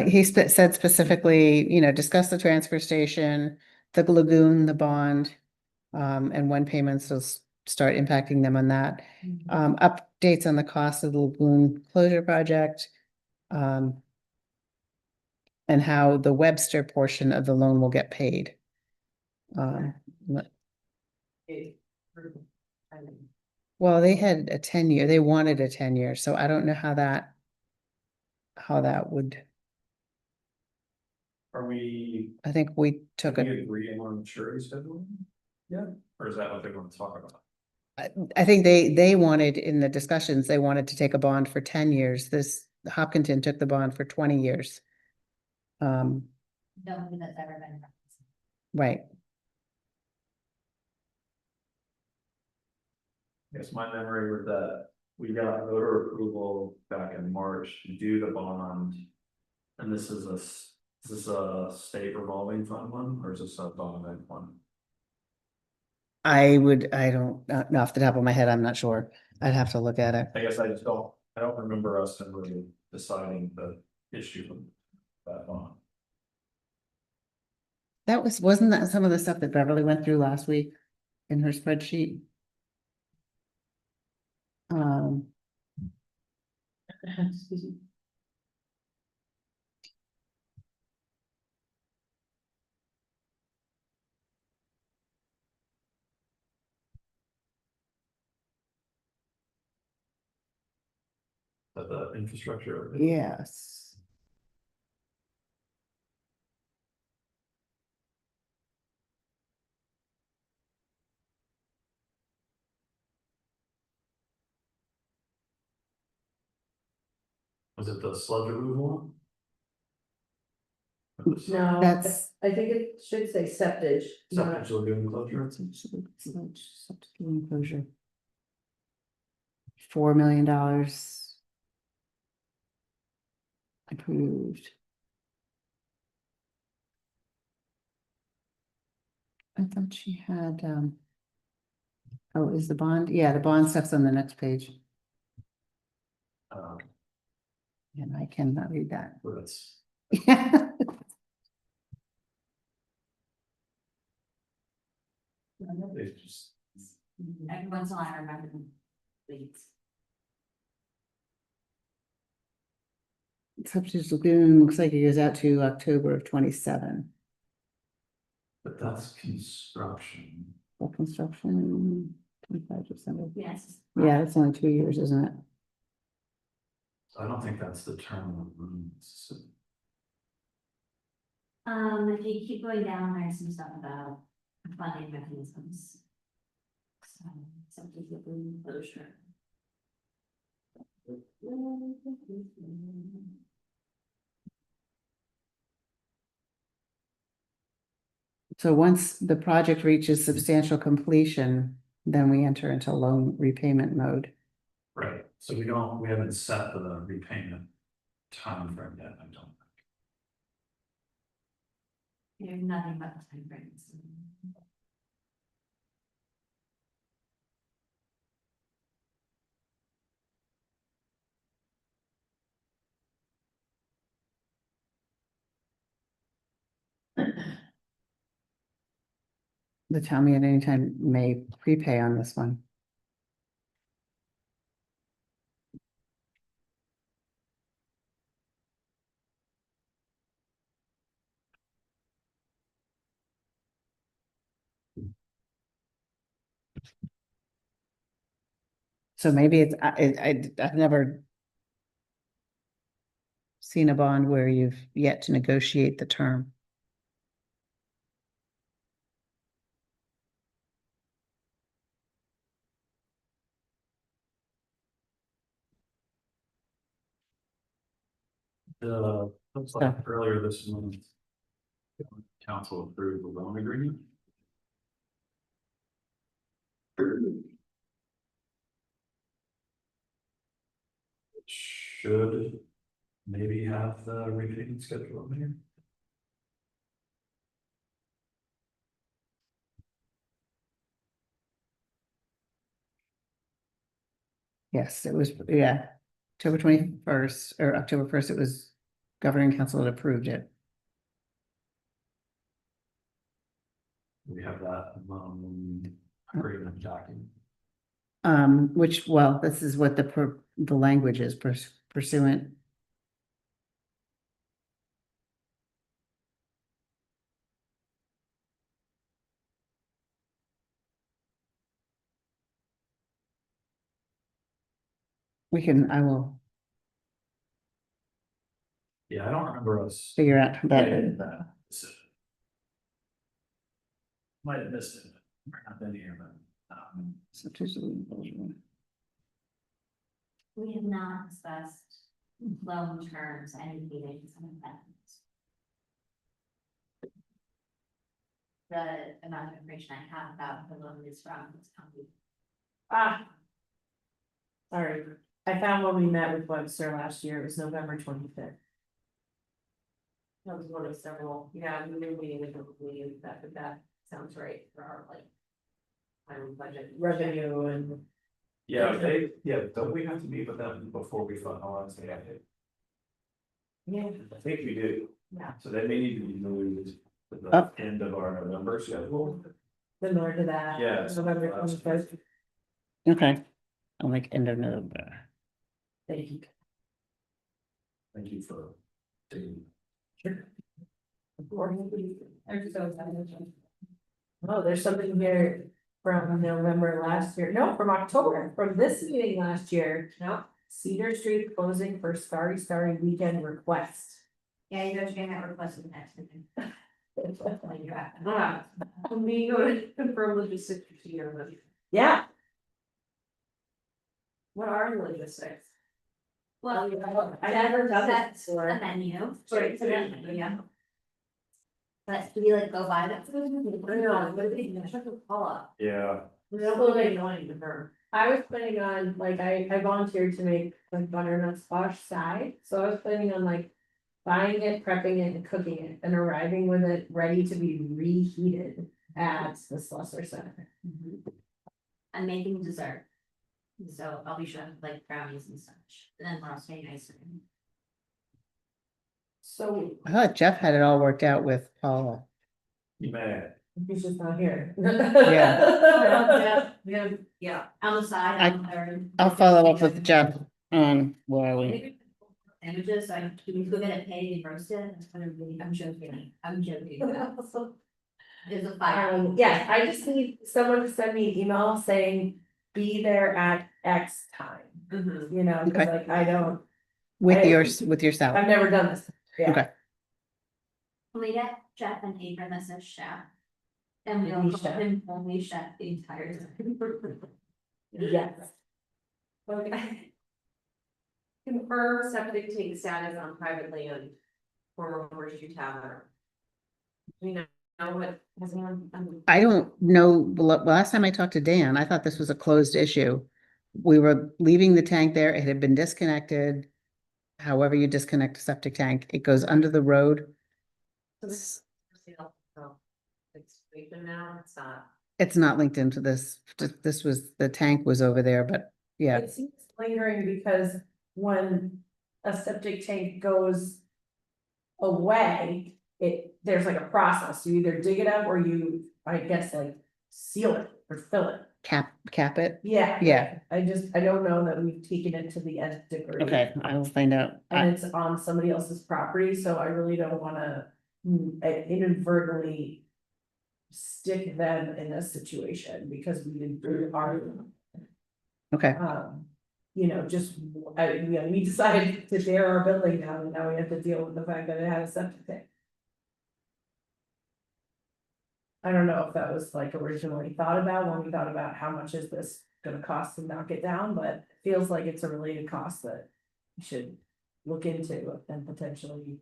He said specifically, discuss the transfer station, the lagoon, the bond, and when payments will start impacting them on that. Updates on the cost of the lagoon closure project. And how the Webster portion of the loan will get paid. Well, they had a 10-year, they wanted a 10-year, so I don't know how that would, Are we, I think we took can a, we agree on maturity schedule? Yeah, or is that what they want to talk about? I think they wanted, in the discussions, they wanted to take a bond for 10 years. Hopkinton took the bond for 20 years. Don't think that's ever been. Right, Yes, my memory was that we got voter approval back in March to do the bond. And this is a state revolving fund one, or is this a bond bank one? I would, I don't, off the top of my head, I'm not sure. I'd have to look at it. I guess I don't remember us ever really deciding the issue of that bond. Wasn't that some of the stuff that Beverly went through last week in her spreadsheet? Um, Excuse me. The infrastructure. yes. Was it the sludge removal one? No, That's- I think it should say septage. Septic lagoon closure. Enclosure. $4 million. Approved. I thought she had, oh, is the bond? Yeah, the bond stuff's on the next page. Um, And I cannot read that. but it's, it's just, Every once in a while I remember them, please. Substitute lagoon looks like it goes out to October of 27. but that's construction. For construction, 25 December. Yes. Yeah, it's only 2 years, isn't it? So I don't think that's the term of rooms. If you keep going down, there's some stuff about funding mechanisms. So, something to do with closure. So once the project reaches substantial completion, then we enter into loan repayment mode. Right, so we haven't set the repayment time frame yet, I don't. There's nothing but the time frames. The town meeting at any time may prepay on this one. So maybe it's, I've never seen a bond where you've yet to negotiate the term. Looks like earlier this month. Council approved the loan agreement. Should maybe have the repayment schedule in here. Yes, it was, yeah, October 21st or October 1st, it was governing council that approved it. We have that agreement document. Which, well, this is what the language is pursuant. I will Yeah, I don't remember us. figure out Waiting that. that decision. Might have missed it, might not been here, but. We have not discussed loan terms, any meetings and events. The amount of information I have about the loan is from this company. Ah. Sorry, I found when we met with Webster last year, it was November 25th. That was one of several, yeah, we knew we needed to believe that, but that sounds right for our like. Final budget. revenue and. don't we have to meet with them before we finalize the edit? Yeah. I think we do. Yeah. So they may need to be moved to the Up. end of our November schedule. Similar to that. Yes. November 21st. Okay. I'll make end of November. Thank you. Thank you for taking. Oh, there's something here from November last year, no, from October, from this meeting last year. No. Cedar Street closing for Starry Weekend request. Yeah, you guys are gonna have requested next meeting. When you're at- Can we go to confirm logistics procedure, but Yeah, what are the logistics? Well, I never done this that's before. a menu. Sorry, It's a menu, yeah. But do we like go by that? I don't know, but they shut the call up. Yeah. We don't really know anything to her. I was planning on, like, I volunteered to make like butternut squash side, so I was planning on like. Buying it, prepping it and cooking it and arriving with it ready to be reheated at the Slusser Center. I'm making dessert. So I'll be sure like brownies and such, and then we're also making ice cream. So I thought Jeff had it all worked out with Paula. You may. he's just not here. Yeah, on the side, I- on the third. I'll follow up with Jeff on where are we. Sandwiches, I can we cook it at Peg and roast it? That's kind of really, I'm joking, I'm joking. There's a fire. Yeah, I just need someone to send me an email saying, be there at X time, you know, cause Okay. like I don't, With yourself. I've never done this. Yeah. Okay. Can we get Jeff and Abram as a chef? And Maybe we'll call chef. him only chef the entire time. Yes. Okay. Confirm septic tank status on private land, former Horseshoe Tavern. We know what, has anyone? I don't know, last time I talked to Dan, I thought this was a closed issue. We were leaving the tank there, it had been disconnected. However you disconnect a septic tank, it goes under the road. So this. It's vacant now, it's not. It's not linked into this, this was, the tank was over there, but yeah, It seems lingering because when a septic tank goes away, there's like a process. You either dig it up or you, I guess, like seal it or fill it. cap it. Yeah. Yeah. I don't know that we've taken it to the nth degree. Okay, I will find out. And it's on somebody else's property, so I really don't wanna inadvertently stick them in a situation because we didn't do our. Okay, You know, just, we decided to tear our building down and now we have to deal with the fact that it had a septic tank. I don't know if that was like originally thought about when we thought about how much is this gonna cost to knock it down, but it feels like it's a related cost that we should look into and potentially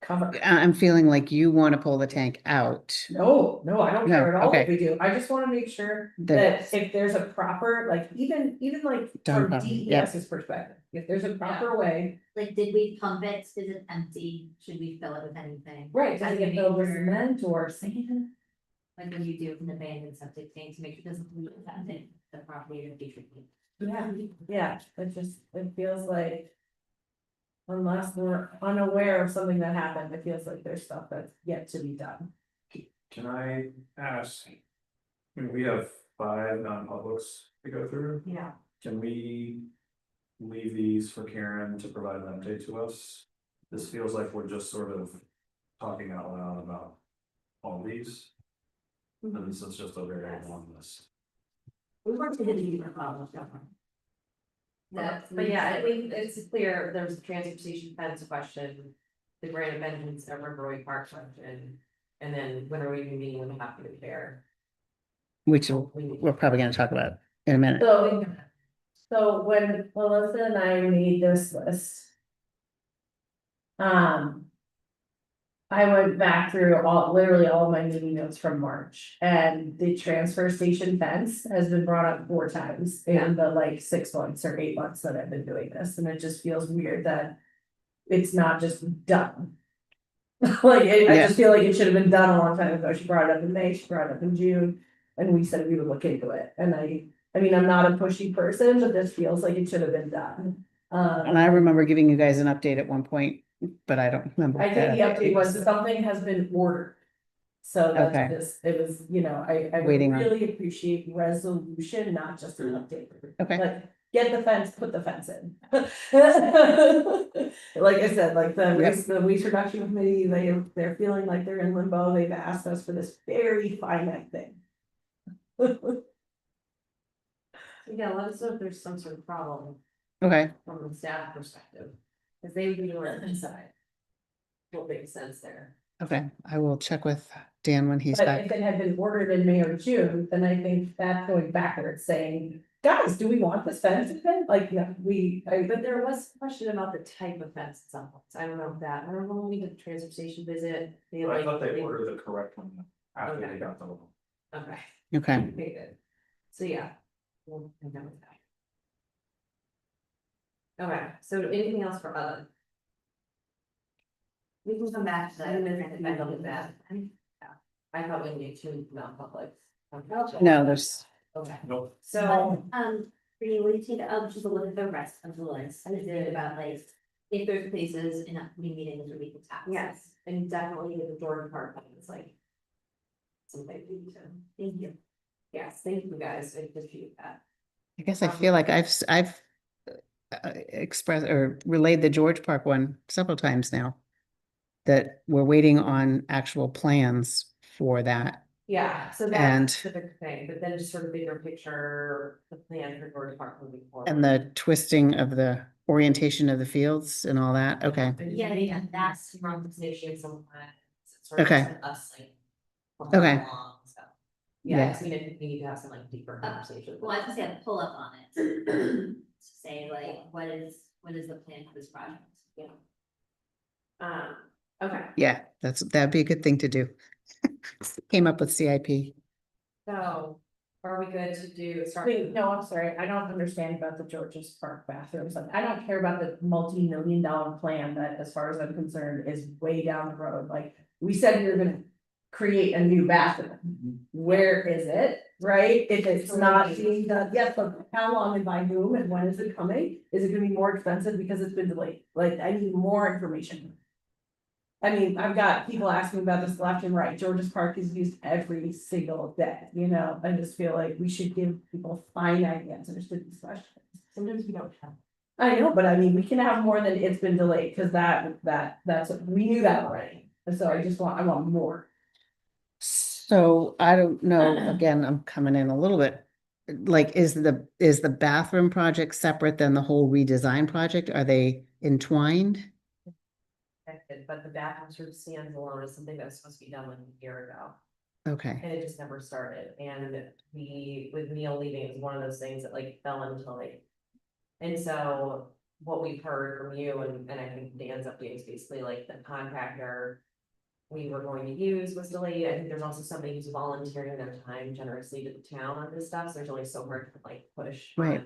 cover. I'm feeling like you want to pull the tank out. No, I don't care No, at all if okay. we do. I just wanna make sure That- that if there's a proper, like, even like Done from properly, yeah. DES's perspective, if there's a proper way. Like, did we pump it? Is it empty? Should we fill it with anything? Right, does it get filled with cement or sand? Like when you do an abandoned septic tank to make sure it doesn't pollute that thing, the property or future. Yeah, it feels like. Unless we're unaware of something that happened, it feels like there's stuff that's yet to be done. Can I ask? I mean, we have 5 non-publics to go through. Yeah. Can we leave these for Karen to provide an update to us? This feels like we're just sort of talking out loud about all these. And this is just a very long list. We worked to hit the different problems, definitely. That's- But yeah, I mean, it's clear, there was a transfer station fence question, the grant amendments at Riverway Park question. And then when are we meeting with the happy repair? Which we're probably gonna talk about in a minute. So when Melissa and I made this list. I went back through literally all of my meeting notes from March, and the transfer station fence has been brought up 4 times in the like 6 months or 8 months that I've been doing this, and it just feels weird that. It's not just done. Like, I Yeah. just feel like it should have been done a long time ago. She brought it up in May, she brought it up in June. and we said we would look into it, and I mean, I'm not a pushy person, but this feels like it should have been done. And I remember giving you guys an update at one point, but I don't remember. I what think the that update was was. something has been ordered. So Okay. that's just, it was, you know, I would Waiting on- really appreciate resolution, not just an update. Okay, Like, get the fence, put the fence in. Like I said, like the waste reduction committee, they're feeling like they're in limbo, they've asked us for this very finite thing. Yeah, let us know if there's some sort of problem okay, from the staff perspective, because they would be doing it inside. What makes sense there. okay. I will check with Dan when he's But back. if it had been ordered in May or June, then I think that's going backwards, saying, guys, do we want this fence? even?" Like, no, But there was a question about the type of fence at some points, I don't know if that, I remember when we did the transfer station visit. They I like. thought they ordered the correct one after Okay. they got the. Okay, Okay, okay, good. So, yeah. We'll find out with that. Okay, so anything else for other? We can come back to that. I don't know that. I thought we need two non-public. no, there's, Okay, Nope. so, Brittany, will you take, just a look at the rest of the list, and it's about like, if there's places in upcoming meetings where we can tap. yes, and definitely the Jordan Park one is like. Something we need to, Thank you. yes, thank you guys, I appreciate that. I guess I feel like I've expressed or relayed the George Park one several times now. That we're waiting on actual plans for that. Yeah, so And- that's the big thing, but then just sort of bigger picture, the plan for Jordan Park moving forward. And the twisting of the orientation of the fields and all that, okay, Yeah, That's wrong position sometimes. It's sort of Okay. just us like. Okay. along, so. Yeah, Yeah. I just mean, I think we need to have some like deeper conversation. well, I was gonna say a pull up on it. To say like, what is the plan for this project? Yeah. Okay, yeah, that'd be a good thing to do. Came up with CIP. so are we good to do, start? Wait, no, I'm sorry, I don't understand about the George's Park bathrooms, like, I don't care about the multi-million-dollar plan that, as far as I'm concerned, is way down the road, like, we said we were gonna create a new bathroom. Where is it, right? If it's not being done, yes, but how long and by whom and when is it coming? Is it gonna be more expensive because it's been delayed? Like, I need more information. I mean, I've got people asking about this left and right. George's Park is used every single day, you know? I just feel like we should give people finite answers to these questions. Sometimes we don't have. I know, but I mean, we can have more than it's been delayed, cause that's, we knew that already. And so I want more. So I don't know, again, I'm coming in a little bit. Like, is the bathroom project separate than the whole redesign project? Are they entwined? Connected, but the bathroom sort of stands alone as something that was supposed to be done like a year ago. Okay, And it just never started, and we, with Neil leaving, it was one of those things that like fell into like. And so what we've heard from you and I think Dan's update is basically like the contractor. We were going to use was delayed, I think there's also somebody who's volunteering their time generously to the town on this stuff, so there's only so hard to like push. Right. on a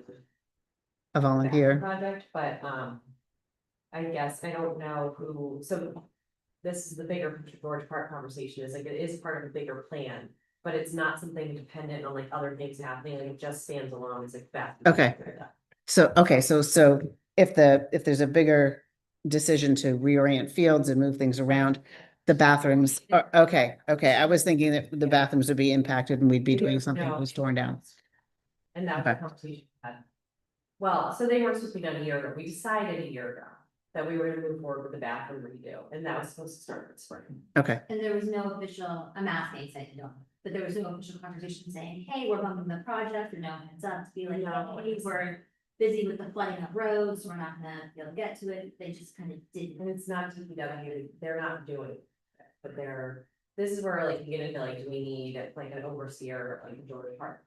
the volunteer. Project, but I guess I don't know who, so. This is the bigger picture George Park conversation, is like, it is part of a bigger plan, but it's not something dependent on like other things happening, like it just stands alone, it's like that. Okay. So, okay, so if there's a bigger decision to reorient fields and move things around, the bathrooms are, okay, I was thinking that the bathrooms would be impacted and we'd be doing something that was torn down. And that's the Okay. conversation we had. Well, so they were supposed to be done a year ago, we decided a year ago that we were gonna move forward with the bathroom redo, and that was supposed to start this spring. Okay, And there was no official, I'm asking, saying no, but there was no official conversation saying, hey, we're bumping the project, or no heads up to be like, No. hey, we're busy with the flooding of roads, so we're not gonna be able to get to it, they just kind of didn't. And it's not DPW, they're not doing it, but this is where like you get into like, do we need like an overseer, like George Park?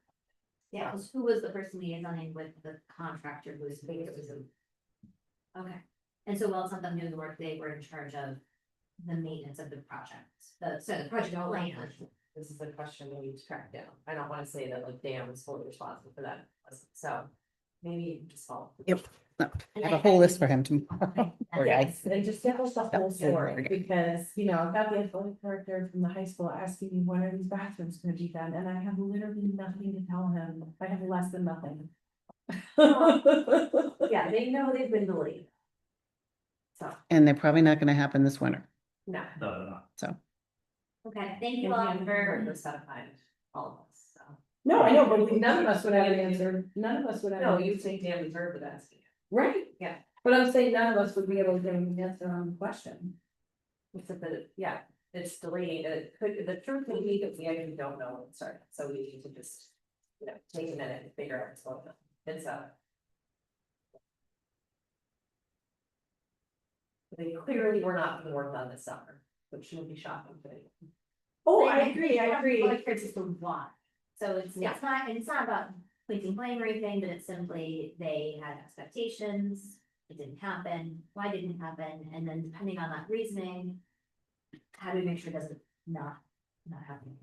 Yeah, 'cause who was the person liaisoning with the contractor who was basically. Okay, and so while it's not them doing the work, they were in charge of the maintenance of the project, the project plan. This is a question we need to track down. I don't wanna say that like Dan was fully responsible for that, so maybe just follow. Yep. No, I have a whole list for him tomorrow. Poor guy. Yes, and just give us the whole That's it, story, okay. because, you know, I've got the athletic director from the high school asking me when are these bathrooms gonna be done, and I have literally nothing to tell him, I have less than nothing. Yeah, they know they've been delayed. So, And they're probably not gonna happen this winter, no. No. so. Okay, thank And you we all haven't heard for, this stuff behind all of us, so. No, I know, but none of us would have an answer, none of us would have. No, an you answer. think Dan deserved with that. Right. Yeah. But I'm saying none of us would be able to give an answer on the question. Except that, yeah, it's delayed, it could, the truth may be that we actually don't know when it started, so we need to just, you know, take a minute and figure out what's going on. It's they clearly were not being worked on this summer, which would be shocking to me. Oh, They- I agree, I agree. Like, it's just a lot. So it's not, and it's not about placing blame or anything, but it's simply they had expectations. It didn't happen, why didn't it happen, and then depending on that reasoning. How do we make sure it doesn't not happen?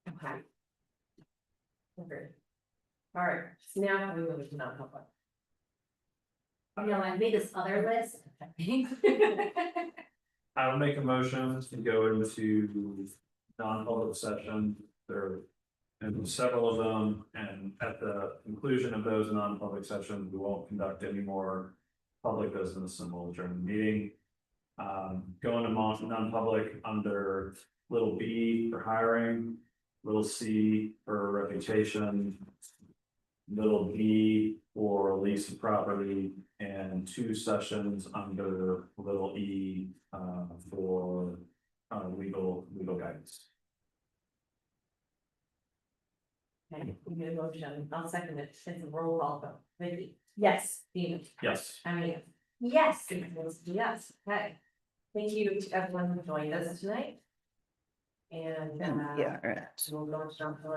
Okay. Agreed. All right, so now we move to non-public. You know, I made this other list. I will make a motion to go into non-public session. There are several of them, and at the conclusion of those non-public sessions, we won't conduct any more public business and we'll adjourn the meeting. Going to non-public under little b for hiring, little c for reputation, little b for lease of property, and 2 sessions under little e for legal guidance. Okay, we get a motion, I'll second it, it's a roll call vote, Vicky, Yes. Steve, Yes. I mean, Yes. yes, okay. Thank you to everyone who joined us tonight. And Yeah, all right. we'll go to non-public